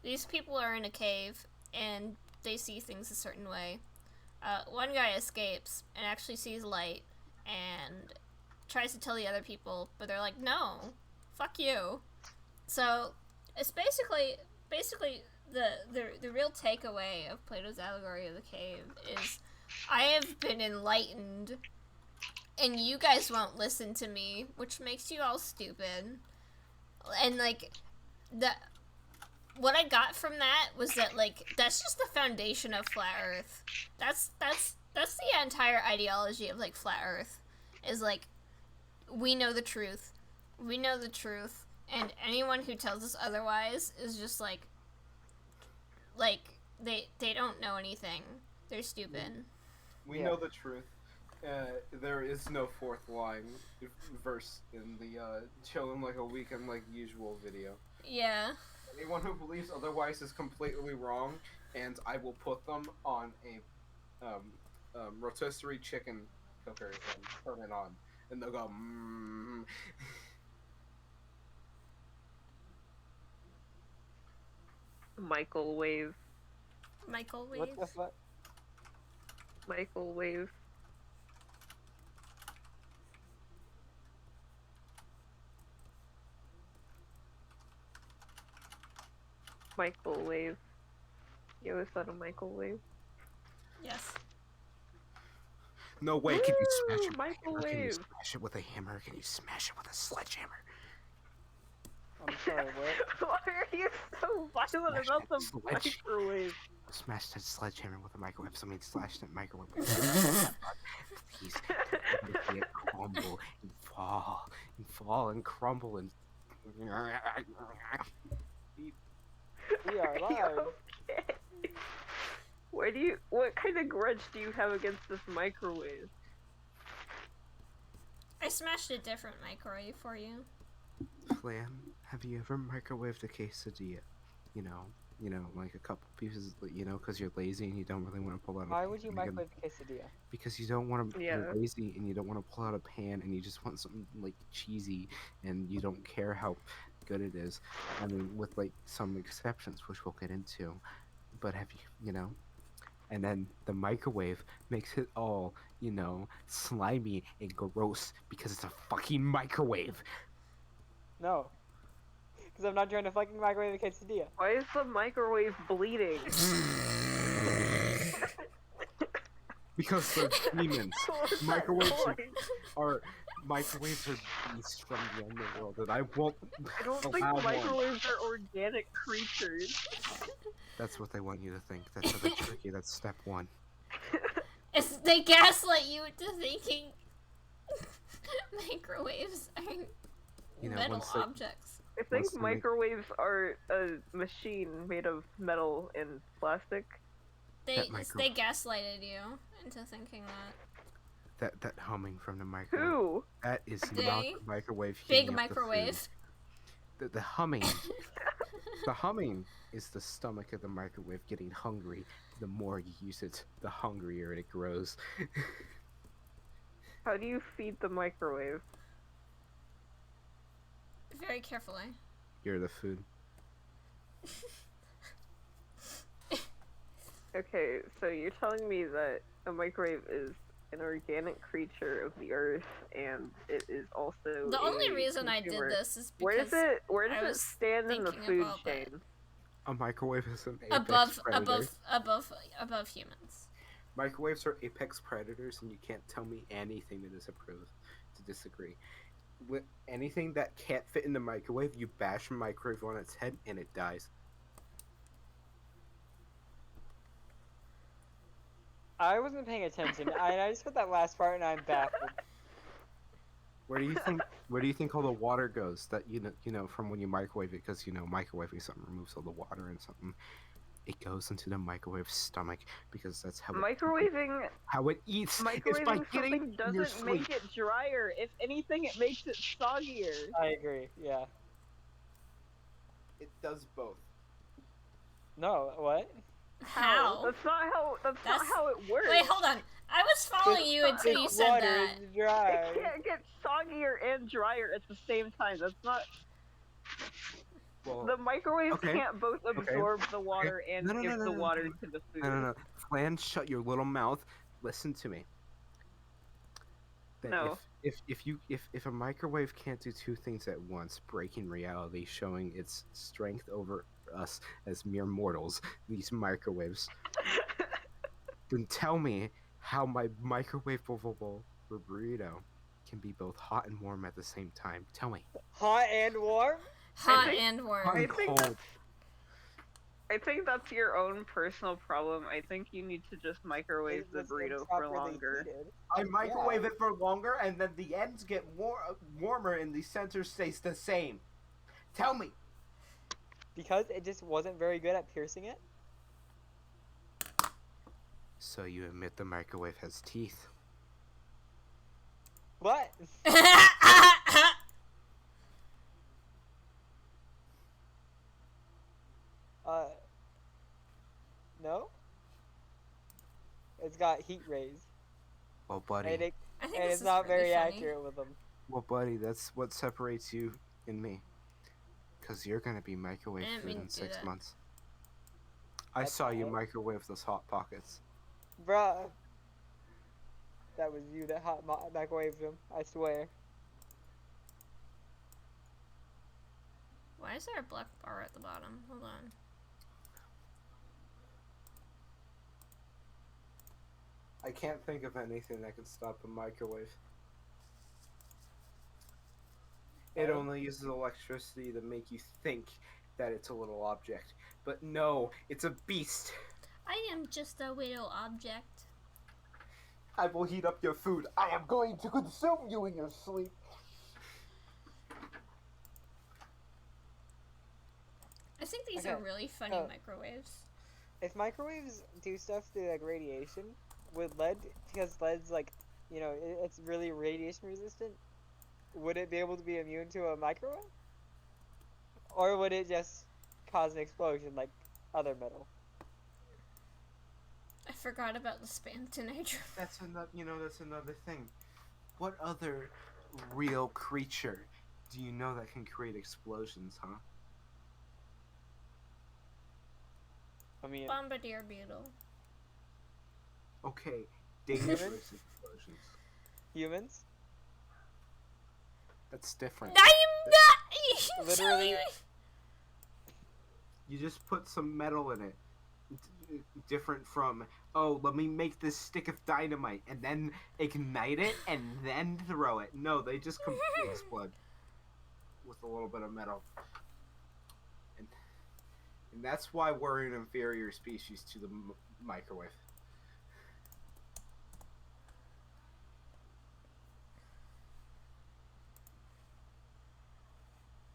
Speaker 1: these people are in a cave and they see things a certain way. One guy escapes and actually sees light and tries to tell the other people, but they're like, no, fuck you. So it's basically the real takeaway of Plato's allegory of the cave is I have been enlightened and you guys won't listen to me, which makes you all stupid. And like what I got from that was that like that's just the foundation of flat Earth. That's the entire ideology of like flat Earth is like we know the truth. We know the truth, and anyone who tells us otherwise is just like they don't know anything. They're stupid.
Speaker 2: We
Speaker 4: Yeah.
Speaker 2: know the truth. There is no fourth line verse in the chillin' like a weekend like usual video.
Speaker 1: Yeah.
Speaker 2: Anyone who believes otherwise is completely wrong, and I will put them on a rotisserie chicken cooker and turn it on, and they'll go.
Speaker 3: Microwave.
Speaker 1: Microwave.
Speaker 4: What the fuck?
Speaker 3: Microwave. Microwave. You ever said a microwave?
Speaker 1: Yes.
Speaker 5: No way. Can you smash
Speaker 3: Woo,
Speaker 5: it with a hammer? Can you
Speaker 3: microwave.
Speaker 5: smash it with a hammer? Can you smash it with a sledgehammer?
Speaker 4: I'm sorry, what?
Speaker 3: Why are you so violent
Speaker 2: Smash
Speaker 3: about
Speaker 2: that
Speaker 3: the
Speaker 2: sledge.
Speaker 3: microwave?
Speaker 2: Smash that sledgehammer with a microwave. I mean, slash that microwave. Please, make it crumble and fall and crumble and.
Speaker 4: We are
Speaker 3: Are you
Speaker 4: live.
Speaker 3: okay? What kind of grudge do you have against this microwave?
Speaker 1: I smashed a different microwave for you.
Speaker 2: Flam, have you ever microwaved a quesadilla? You know, like a couple pieces, because you're lazy and you don't really want to pull out.
Speaker 4: Why would you microwave a quesadilla?
Speaker 2: Because you don't want to.
Speaker 3: Yeah.
Speaker 2: You're lazy and you don't want to pull out a pan and you just want something like cheesy and you don't care how good it is. I mean, with like some exceptions, which we'll get into. But have you know? And then the microwave makes it all, slimy and gross because it's a fucking microwave.
Speaker 4: No. Because I'm not trying to fucking microwave a quesadilla.
Speaker 3: Why is the microwave bleeding?
Speaker 2: Because they're demons.
Speaker 3: What's that
Speaker 2: Microwaves
Speaker 3: noise?
Speaker 2: Microwaves are beasts from the underworld, and I won't
Speaker 3: I don't think
Speaker 2: allow one.
Speaker 3: microwaves are organic creatures.
Speaker 2: That's what they want you to think. That's how they trick you. That's step one.
Speaker 1: They gaslight you into thinking microwaves are metal
Speaker 2: once they-
Speaker 1: objects.
Speaker 3: I think
Speaker 2: Once they make-
Speaker 3: microwaves are a machine made of metal and plastic.
Speaker 1: They
Speaker 2: micro-
Speaker 1: they gaslighted you into thinking that.
Speaker 2: That humming from the microwave.
Speaker 3: Who?
Speaker 2: That is not
Speaker 1: They-
Speaker 2: the microwave.
Speaker 1: Big
Speaker 2: heating up the
Speaker 1: microwave.
Speaker 2: food. The humming. The humming is the stomach of the microwave getting hungry. The more you use it, the hungrier it grows.
Speaker 3: How do you feed the microwave?
Speaker 1: Very carefully.
Speaker 2: You're the food.
Speaker 3: Okay, so you're telling me that a microwave is an organic creature of the earth, and it is also
Speaker 1: The only
Speaker 3: a
Speaker 1: reason I
Speaker 3: consumer.
Speaker 1: did this is
Speaker 3: Where
Speaker 1: because
Speaker 3: does
Speaker 1: I
Speaker 3: it
Speaker 1: was
Speaker 3: stand in the
Speaker 1: thinking
Speaker 3: food
Speaker 1: about that.
Speaker 3: chain?
Speaker 2: A microwave is an apex predator.
Speaker 1: above humans.
Speaker 2: Microwaves are apex predators, and you can't tell me anything to disapprove, to disagree. With anything that can't fit in the microwave, you bash a microwave on its head, and it dies.
Speaker 4: I wasn't paying attention. I just heard that last part and I'm baffled.
Speaker 2: Where do you think? Where do you think all the water goes? That you know from when you microwave it, because microwaving something removes all the water and something. It goes into the microwave's stomach because that's how
Speaker 3: Microwaving
Speaker 2: it eats. It's by
Speaker 3: Microwaving
Speaker 2: getting
Speaker 3: something
Speaker 2: in your
Speaker 3: doesn't make
Speaker 2: sleep.
Speaker 3: it drier. If anything, it makes it soggier.
Speaker 4: I agree, yeah.
Speaker 2: It does both.
Speaker 4: No, what?
Speaker 1: How?
Speaker 3: That's not how. That's not
Speaker 1: That's-
Speaker 3: how it works.
Speaker 1: Wait, hold on. I was following you until you
Speaker 4: It's
Speaker 1: said
Speaker 4: water,
Speaker 1: that.
Speaker 4: it's dry.
Speaker 3: It can't get soggier and drier at the same time. That's not.
Speaker 2: Well,
Speaker 3: The microwave
Speaker 2: okay.
Speaker 3: can't both absorb the water and
Speaker 2: No, no,
Speaker 3: give
Speaker 2: no,
Speaker 3: the
Speaker 2: no,
Speaker 3: water
Speaker 2: no.
Speaker 3: to the food.
Speaker 2: no. Flan, shut your little mouth. Listen to me. That
Speaker 3: No.
Speaker 2: If a microwave can't do two things at once, breaking reality, showing its strength over us as mere mortals, these microwaves, then tell me how my microwavable burrito can be both hot and warm at the same time. Tell me.
Speaker 4: Hot and warm?
Speaker 1: Hot
Speaker 3: think-
Speaker 1: and warm.
Speaker 2: Hot
Speaker 3: I
Speaker 2: and
Speaker 3: think
Speaker 2: cold.
Speaker 3: I think that's your own personal problem. I think you need to just microwave the
Speaker 4: It's
Speaker 3: burrito for
Speaker 4: improperly
Speaker 3: longer.
Speaker 4: heated.
Speaker 2: I microwave it for longer, and then the ends get warmer, and the center stays the same. Tell me.
Speaker 4: Because it just wasn't very good at piercing it?
Speaker 2: So you admit the microwave has teeth?
Speaker 4: What? No? It's got heat rays.
Speaker 2: Well, buddy.
Speaker 4: And, it,
Speaker 1: I think
Speaker 4: and
Speaker 1: this
Speaker 4: it's
Speaker 1: is
Speaker 4: not
Speaker 1: really
Speaker 4: very
Speaker 1: funny.
Speaker 4: accurate with them.
Speaker 2: Well, buddy, that's what separates you and me. Because you're going to be microwave
Speaker 1: I didn't
Speaker 2: food
Speaker 1: mean
Speaker 2: in
Speaker 1: to do
Speaker 2: 6
Speaker 1: that.
Speaker 2: months. I
Speaker 4: That's
Speaker 2: saw you
Speaker 4: all.
Speaker 2: microwave those Hot Pockets.
Speaker 4: Bruh. That was you that microwaved them, I swear.
Speaker 1: Why is there a black bar at the bottom? Hold on.
Speaker 2: I can't think of anything that can stop a microwave. It only uses electricity to make you think that it's a little object. But no, it's a beast.
Speaker 1: I am just a little object.
Speaker 2: I will heat up your food. I am going to consume you in your sleep.
Speaker 1: I think these
Speaker 4: Okay,
Speaker 1: are really funny
Speaker 4: so-
Speaker 1: microwaves.
Speaker 4: If microwaves do stuff through like radiation, would lead, because lead's like, you know, it's really radiation resistant, would it be able to be immune to a microwave? Or would it just cause an explosion like other metal?
Speaker 1: I forgot about the spam to nitro.
Speaker 2: That's another thing. What other real creature do you know that can create explosions, huh?
Speaker 4: I mean,
Speaker 1: Bombardier beetle.
Speaker 2: Okay, dangerous explosions.
Speaker 4: humans?
Speaker 2: That's different.
Speaker 1: I'm not
Speaker 4: Literally-
Speaker 2: You just put some metal in it. Different from, oh, let me make this stick of dynamite and then ignite it and then throw it. No, they just completely explode with a little bit of metal. And that's why we're an inferior species to the microwave.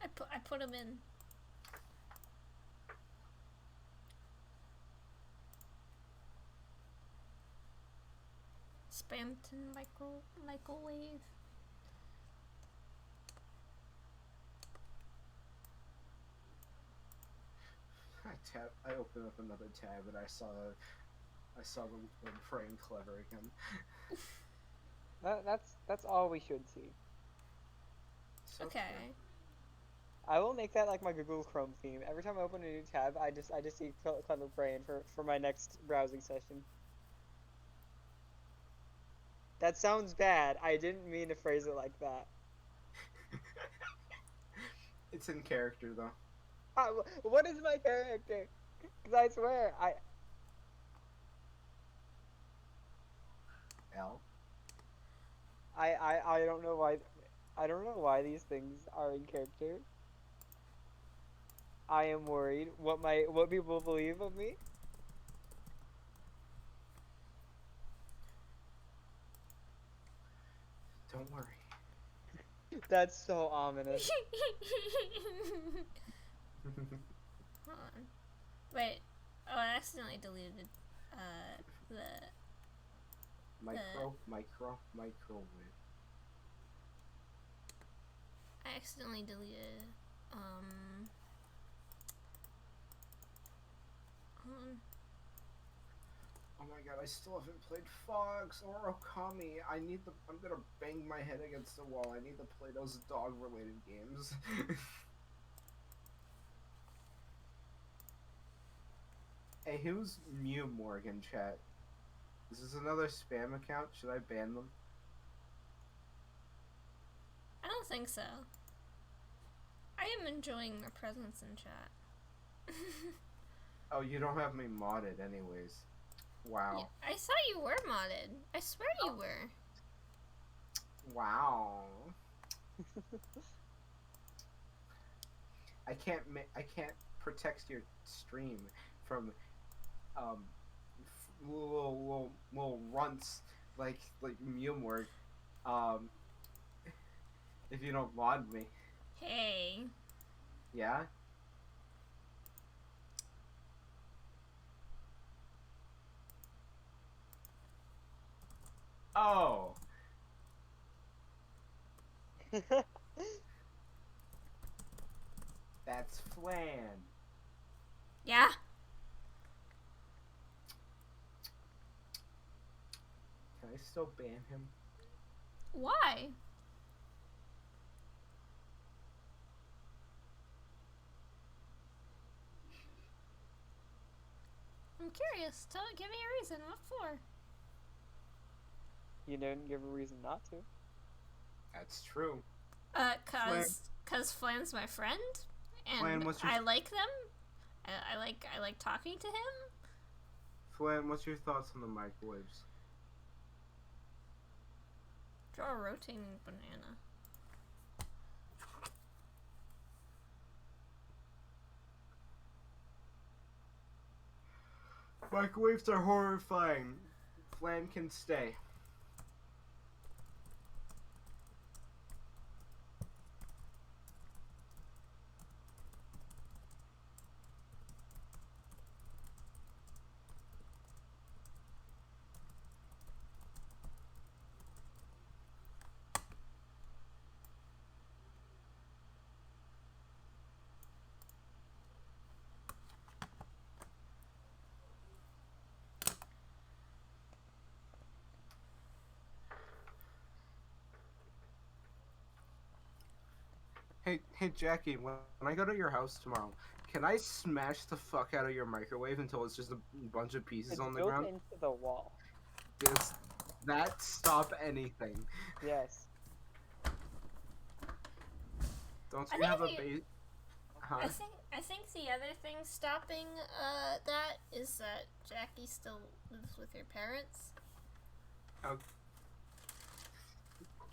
Speaker 1: I put them in. Spamton microwave.
Speaker 2: I opened up another tab and I saw the frame clever again.
Speaker 4: That's all we should see.
Speaker 2: So
Speaker 1: Okay.
Speaker 2: true.
Speaker 4: I will make that like my Google Chrome theme. Every time I open a new tab, I just see Clever Brain for my next browsing session. That sounds bad. I didn't mean to phrase it like that.
Speaker 2: It's in character though.
Speaker 4: What is my character? Because I swear,
Speaker 2: L.
Speaker 4: I don't know why. I don't know why these things are in character. I am worried what people believe of me.
Speaker 2: Don't worry.
Speaker 4: That's so ominous.
Speaker 1: Hold on. Wait. Oh, I accidentally deleted the
Speaker 2: Microwave.
Speaker 1: I accidentally deleted hold on.
Speaker 2: Oh my god, I still haven't played Fox or Okami. I'm gonna bang my head against the wall. I need to play those dog-related games. Hey, who's Mew Morgan chat? Is this another spam account? Should I ban them?
Speaker 1: I don't think so. I am enjoying their presence in chat.
Speaker 2: Oh, you don't have me modded anyways. Wow.
Speaker 1: I thought you were modded. I swear you were.
Speaker 2: Wow. I can't protect your stream from little runts like Mewmorg if you don't mod me.
Speaker 1: Hey.
Speaker 2: Yeah? Oh. That's Flan.
Speaker 1: Yeah.
Speaker 2: Can I still ban him?
Speaker 1: Why? I'm curious. Give me a reason. What for?
Speaker 4: You didn't give a reason not to.
Speaker 2: That's true.
Speaker 1: Cause Flan's my friend, and
Speaker 2: Flan, what's your-
Speaker 1: I like them. I like talking to him.
Speaker 2: Flan, what's your thoughts on the microwaves?
Speaker 1: Draw a rotating banana.
Speaker 2: Microwaves are horrifying. Flan can stay. Hey Jackie, when I go to your house tomorrow, can I smash the fuck out of your microwave until it's just a bunch of pieces
Speaker 4: It's
Speaker 2: on the
Speaker 4: built
Speaker 2: ground?
Speaker 4: into the wall.
Speaker 2: Does that stop anything?
Speaker 4: Yes.
Speaker 2: Don't
Speaker 1: I
Speaker 2: you
Speaker 1: think
Speaker 2: have a
Speaker 1: if
Speaker 2: base? Huh?
Speaker 1: I think the other thing stopping that is that Jackie still lives with her parents.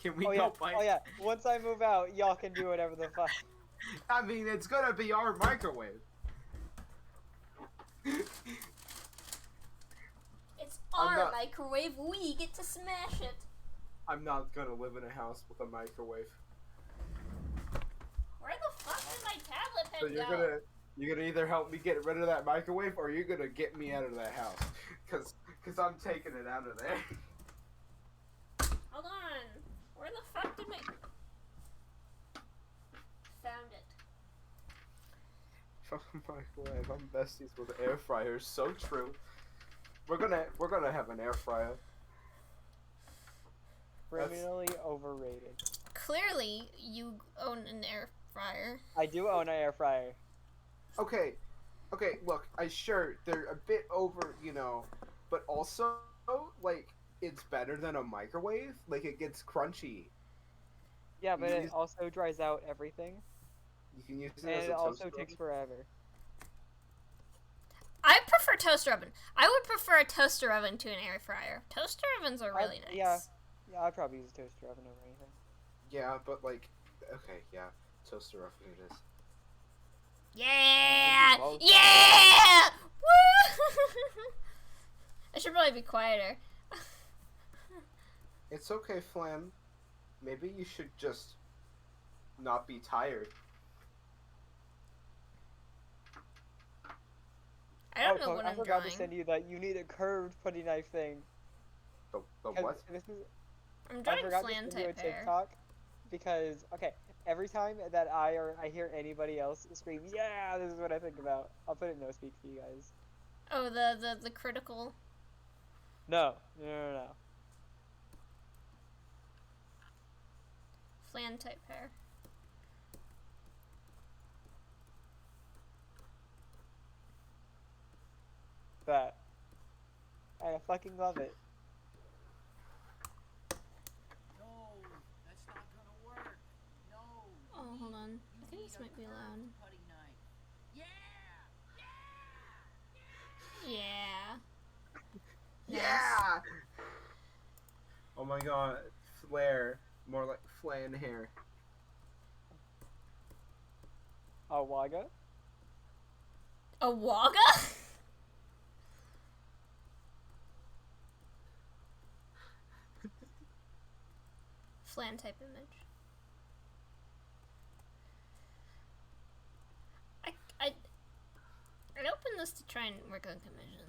Speaker 2: Can we
Speaker 4: Oh
Speaker 2: go
Speaker 4: yeah.
Speaker 2: buy?
Speaker 4: Oh yeah. Once I move out, y'all can do whatever the fuck.
Speaker 2: I mean, it's gonna be our microwave.
Speaker 1: It's
Speaker 2: I'm
Speaker 1: our
Speaker 2: not-
Speaker 1: microwave. We get to smash it.
Speaker 2: I'm not gonna live in a house with a microwave.
Speaker 1: Where the fuck did my tablet
Speaker 2: So
Speaker 1: pen
Speaker 2: you're gonna either help me get rid of that microwave, or you're gonna get me out of that house, cause I'm taking it out of there.
Speaker 1: Hold on. Where the fuck did my... Found it.
Speaker 2: Fucking microwave. I'm besties with air fryers. So true. We're gonna have an air fryer.
Speaker 4: Criminally overrated.
Speaker 1: Clearly, you own an air fryer.
Speaker 4: I do own an air fryer.
Speaker 2: Okay, look, they're a bit over, but also, like, it's better than a microwave. Like, it gets crunchy.
Speaker 4: Yeah, but
Speaker 2: You
Speaker 4: it
Speaker 2: use-
Speaker 4: also dries out everything,
Speaker 2: You can use it
Speaker 4: and
Speaker 2: as
Speaker 4: it
Speaker 2: a
Speaker 4: also
Speaker 2: toaster
Speaker 4: takes
Speaker 2: oven.
Speaker 4: forever.
Speaker 1: I prefer toaster oven. I would prefer a toaster oven to an air fryer. Toaster ovens are really nice.
Speaker 4: Yeah, I'd probably use a toaster oven over anything.
Speaker 2: Yeah, but like, okay, yeah, toaster oven it is.
Speaker 1: Yeah!
Speaker 4: Well-
Speaker 1: Yeah! Woo! I should probably be quieter.
Speaker 2: It's okay, Flan. Maybe you should just not be tired.
Speaker 1: I don't know
Speaker 4: Poke,
Speaker 1: what
Speaker 4: I
Speaker 1: I'm
Speaker 4: forgot
Speaker 1: drawing.
Speaker 4: to send you that you need a curved putty knife thing.
Speaker 2: The
Speaker 4: 'Cause
Speaker 2: what?
Speaker 4: This is,
Speaker 1: I'm
Speaker 4: I
Speaker 1: drawing
Speaker 4: forgot to
Speaker 1: flan
Speaker 4: send you a
Speaker 1: type hair.
Speaker 4: TikTok because every time that I hear anybody else scream, yeah, this is what I think about. I'll put it in no speak for you guys.
Speaker 1: Oh, the critical.
Speaker 4: No.
Speaker 1: Flan type hair.
Speaker 4: That. I fucking love it.
Speaker 5: No, that's not gonna work. No.
Speaker 1: Oh, hold on. I think this might be loud.
Speaker 5: Putty knife.
Speaker 1: Yeah.
Speaker 2: Yeah! Oh my god, flare. More like flan hair.
Speaker 4: A Waga?
Speaker 1: A Waga? Flan type image. I'd open this to try and work on commissions.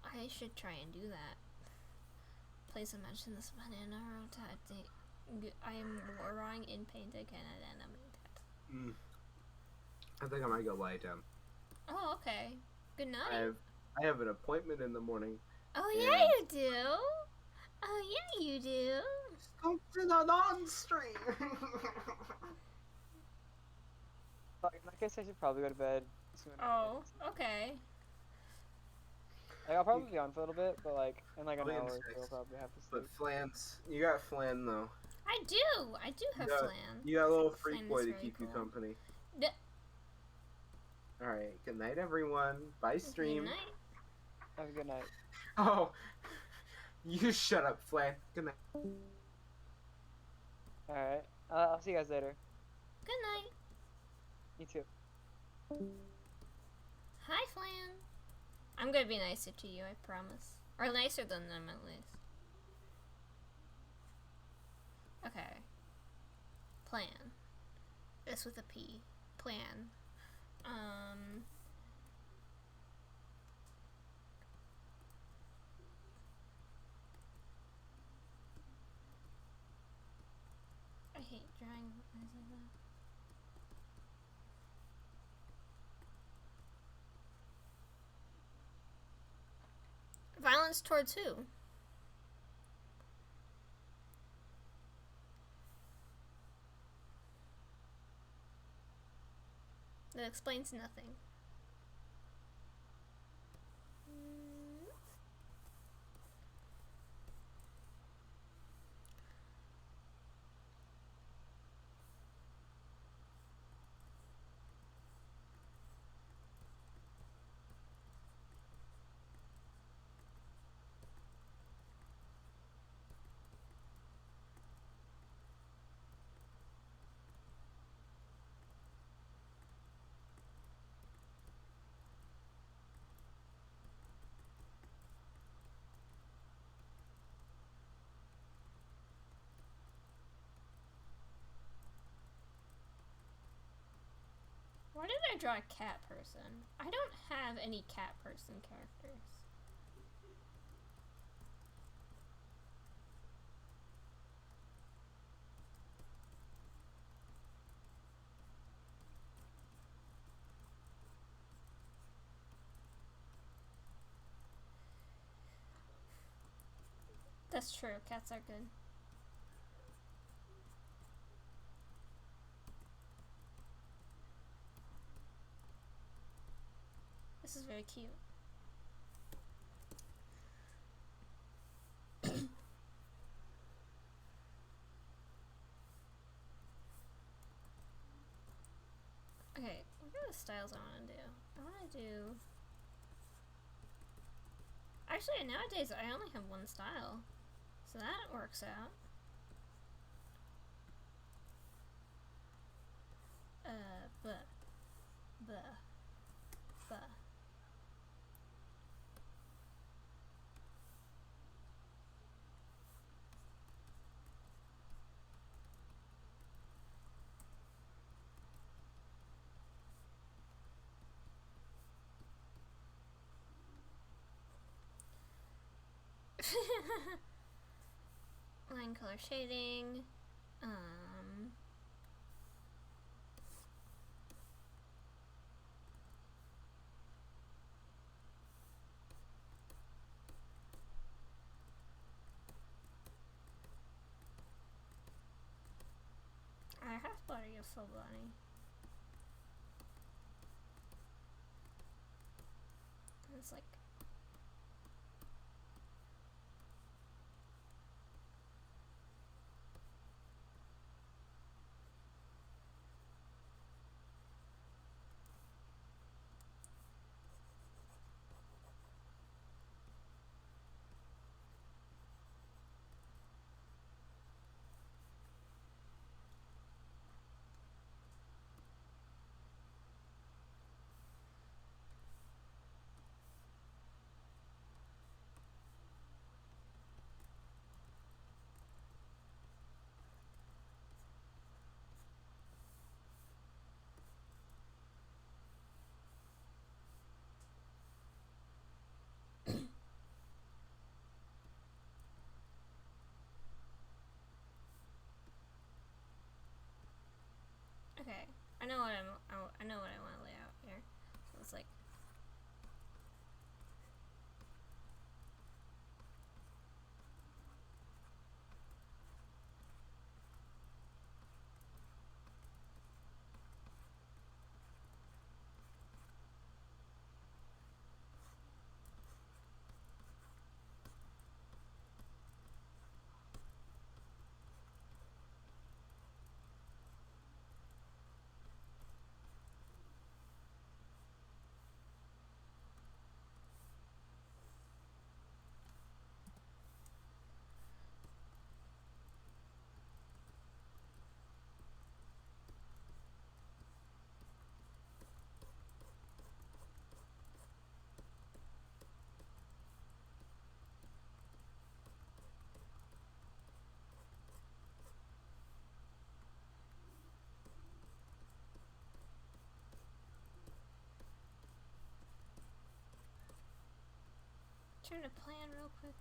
Speaker 1: I should try and do that. Please imagine this banana rotate. I am drawing in paint again and animate it.
Speaker 2: I think I might go lie down.
Speaker 1: Oh, okay. Good night.
Speaker 2: I have an appointment in the morning.
Speaker 1: Oh
Speaker 2: Yeah.
Speaker 1: yeah, you do. Oh yeah, you do.
Speaker 2: Something on stream.
Speaker 4: Fuck, I guess I should probably go to bed soon.
Speaker 1: Oh, okay.
Speaker 4: Like, I'll probably be on for a little bit, but like in like an
Speaker 2: I'll be in
Speaker 4: hour or
Speaker 2: 6.
Speaker 4: so I'll probably have to sleep.
Speaker 2: But flans, you got flan though.
Speaker 1: I do have
Speaker 2: Yeah.
Speaker 1: flan.
Speaker 2: You got a little
Speaker 1: Flan
Speaker 2: freak
Speaker 1: is
Speaker 2: boy to
Speaker 1: very
Speaker 2: keep you
Speaker 1: cool.
Speaker 2: company.
Speaker 1: D-
Speaker 2: Alright, good night everyone. Bye stream.
Speaker 1: Good night.
Speaker 4: Have a good night.
Speaker 2: Oh, you shut up, Flan. Good night.
Speaker 4: Alright. I'll see you guys later.
Speaker 1: Good night.
Speaker 4: You too.
Speaker 1: Hi, Flan. I'm gonna be nicer to you, I promise. Or nicer than them, at least. Okay. Plan. This with a P. Plan. I hate drawing eyes like that. Violence towards who? That explains nothing. Why did I draw a cat person? I don't have any cat person characters. That's true, cats are good. This is very cute. Okay, what are the styles I want to do? I want to do... Actually, nowadays I only have one style. So that works out. But. Line color shading. I have body of full body. It's like okay. I know what I know what I want to lay out here. So it's like Trying to plan real quick.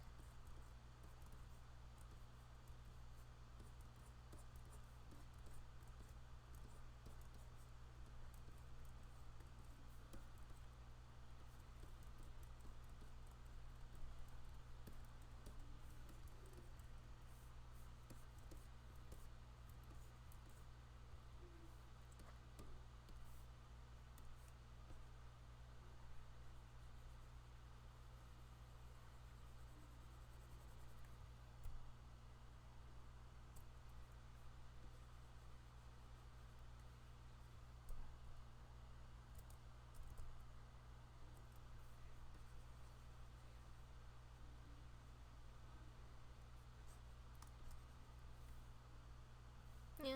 Speaker 1: Yeah.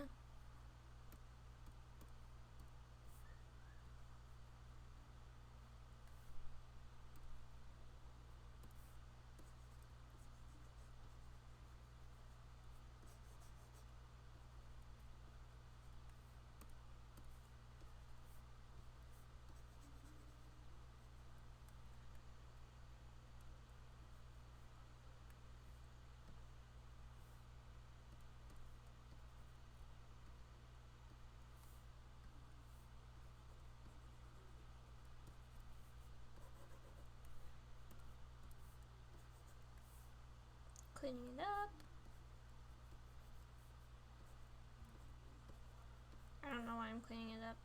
Speaker 1: Cleaning it up. I don't know why I'm cleaning it up.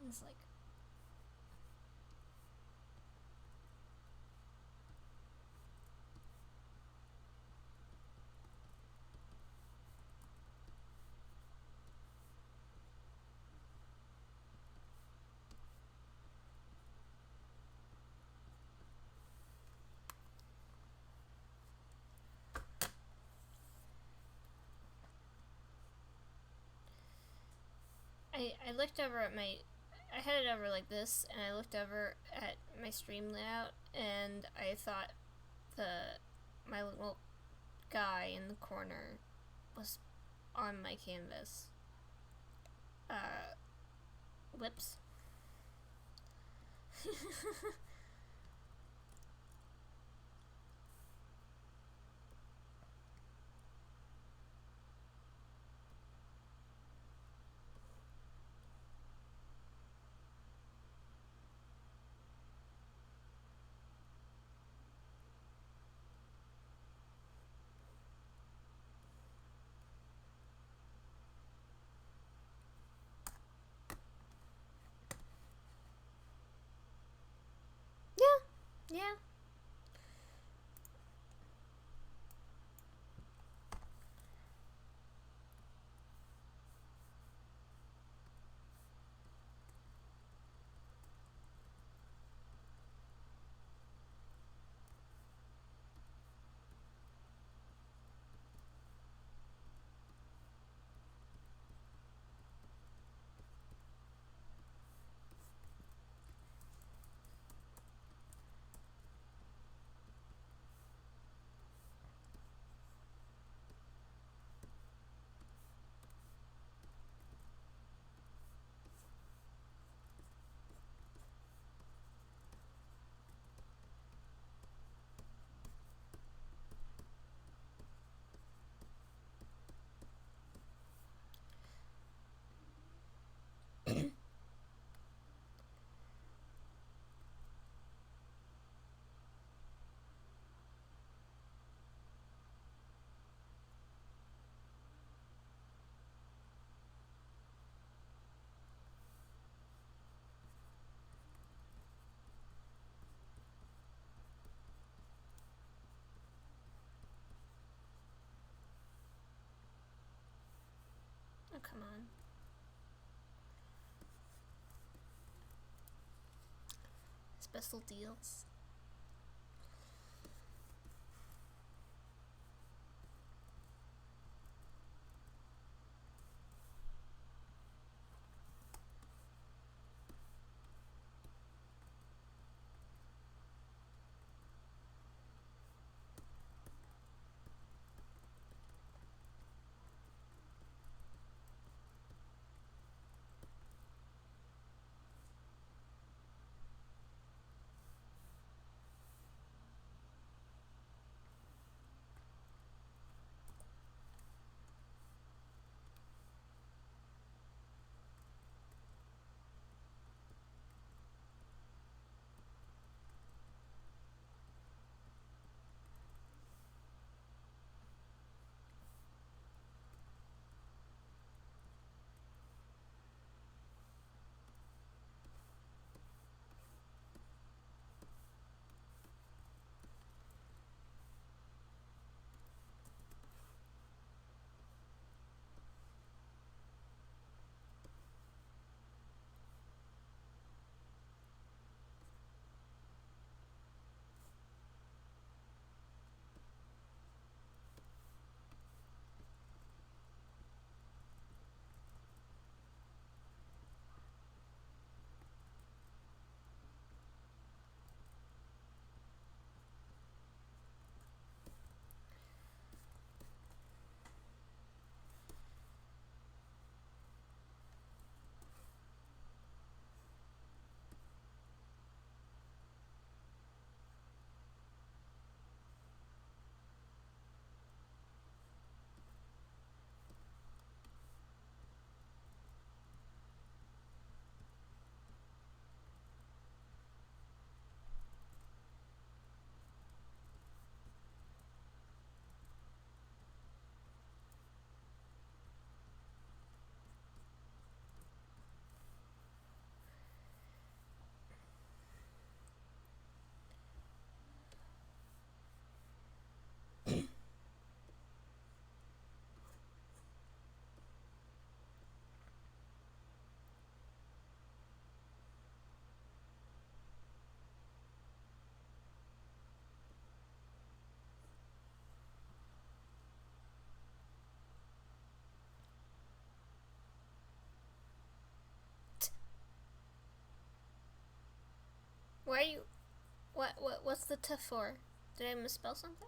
Speaker 1: It's like I looked over at my, I had it over like this, and I looked over at my stream layout, and I thought my little guy in the corner was on my canvas. Whoops. Yeah. Oh, come on. Special deals. Why are you... What's the T for? Did I misspell something?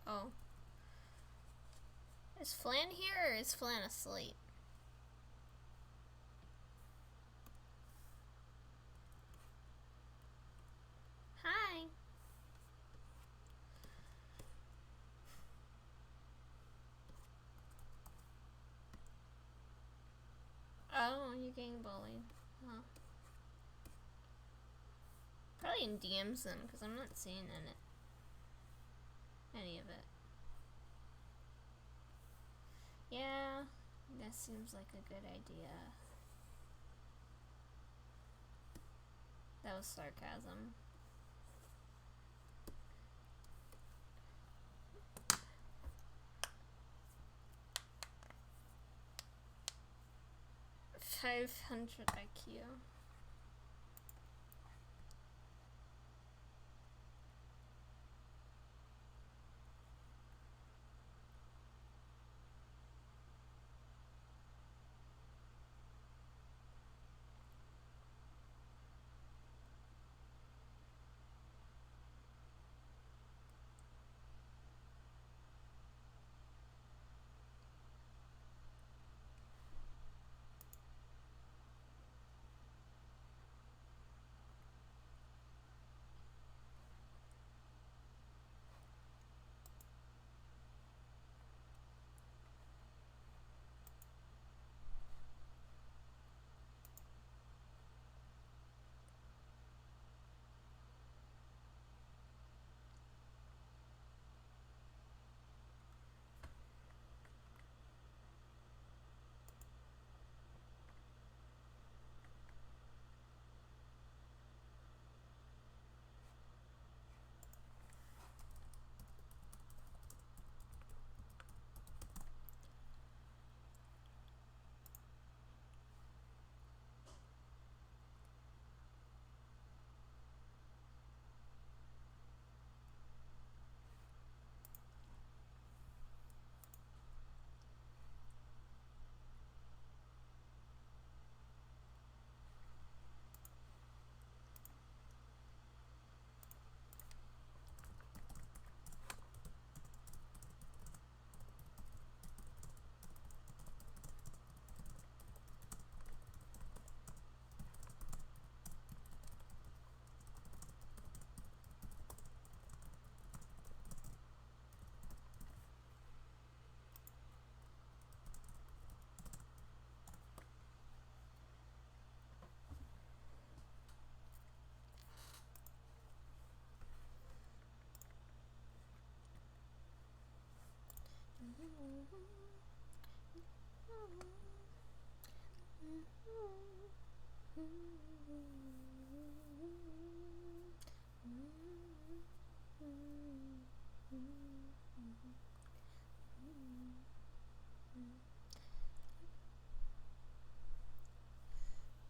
Speaker 1: Oh. Is Flan here, or is Flan asleep? Hi. Oh, you're getting bullied. Huh. Probably in DMs then, because I'm not seeing any of it. Yeah, that seems like a good idea. That was sarcasm. $500 IQ.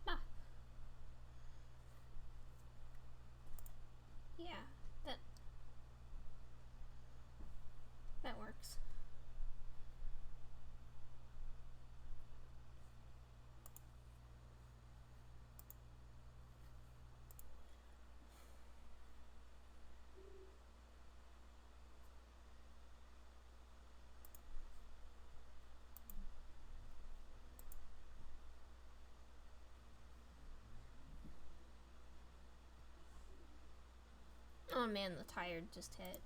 Speaker 1: Ah. Yeah, that works. Oh man, the tired just hit.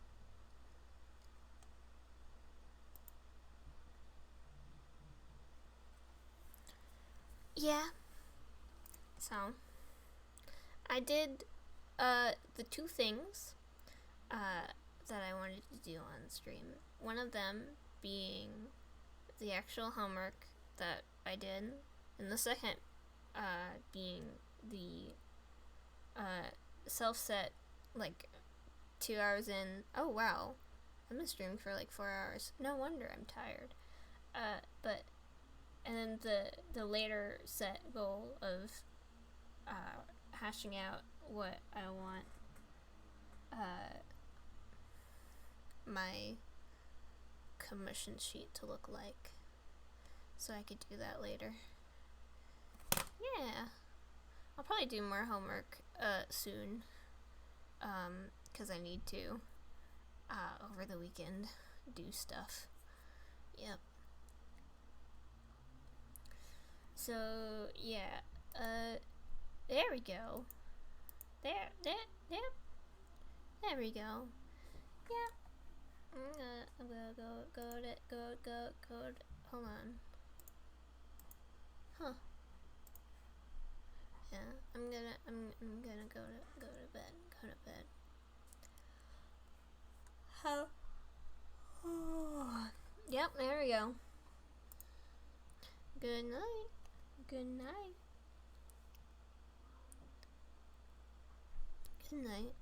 Speaker 1: Yeah. So, I did the two things that I wanted to do on stream. One of them being the actual homework that I did, and the second being the self-set, like 2 hours in. Oh wow, I've been streaming for like 4 hours. No wonder I'm tired. And then the later set goal of hashing out what I want my commission sheet to look like. So I could do that later. Yeah. I'll probably do more homework soon. 'Cause I need to over the weekend do stuff. Yep. So yeah, there we go. There we go. Yeah. I'm gonna go. Hold on. Huh. Yeah, I'm gonna go to bed. How? Yep, there we go. Good night. Good night. Good night.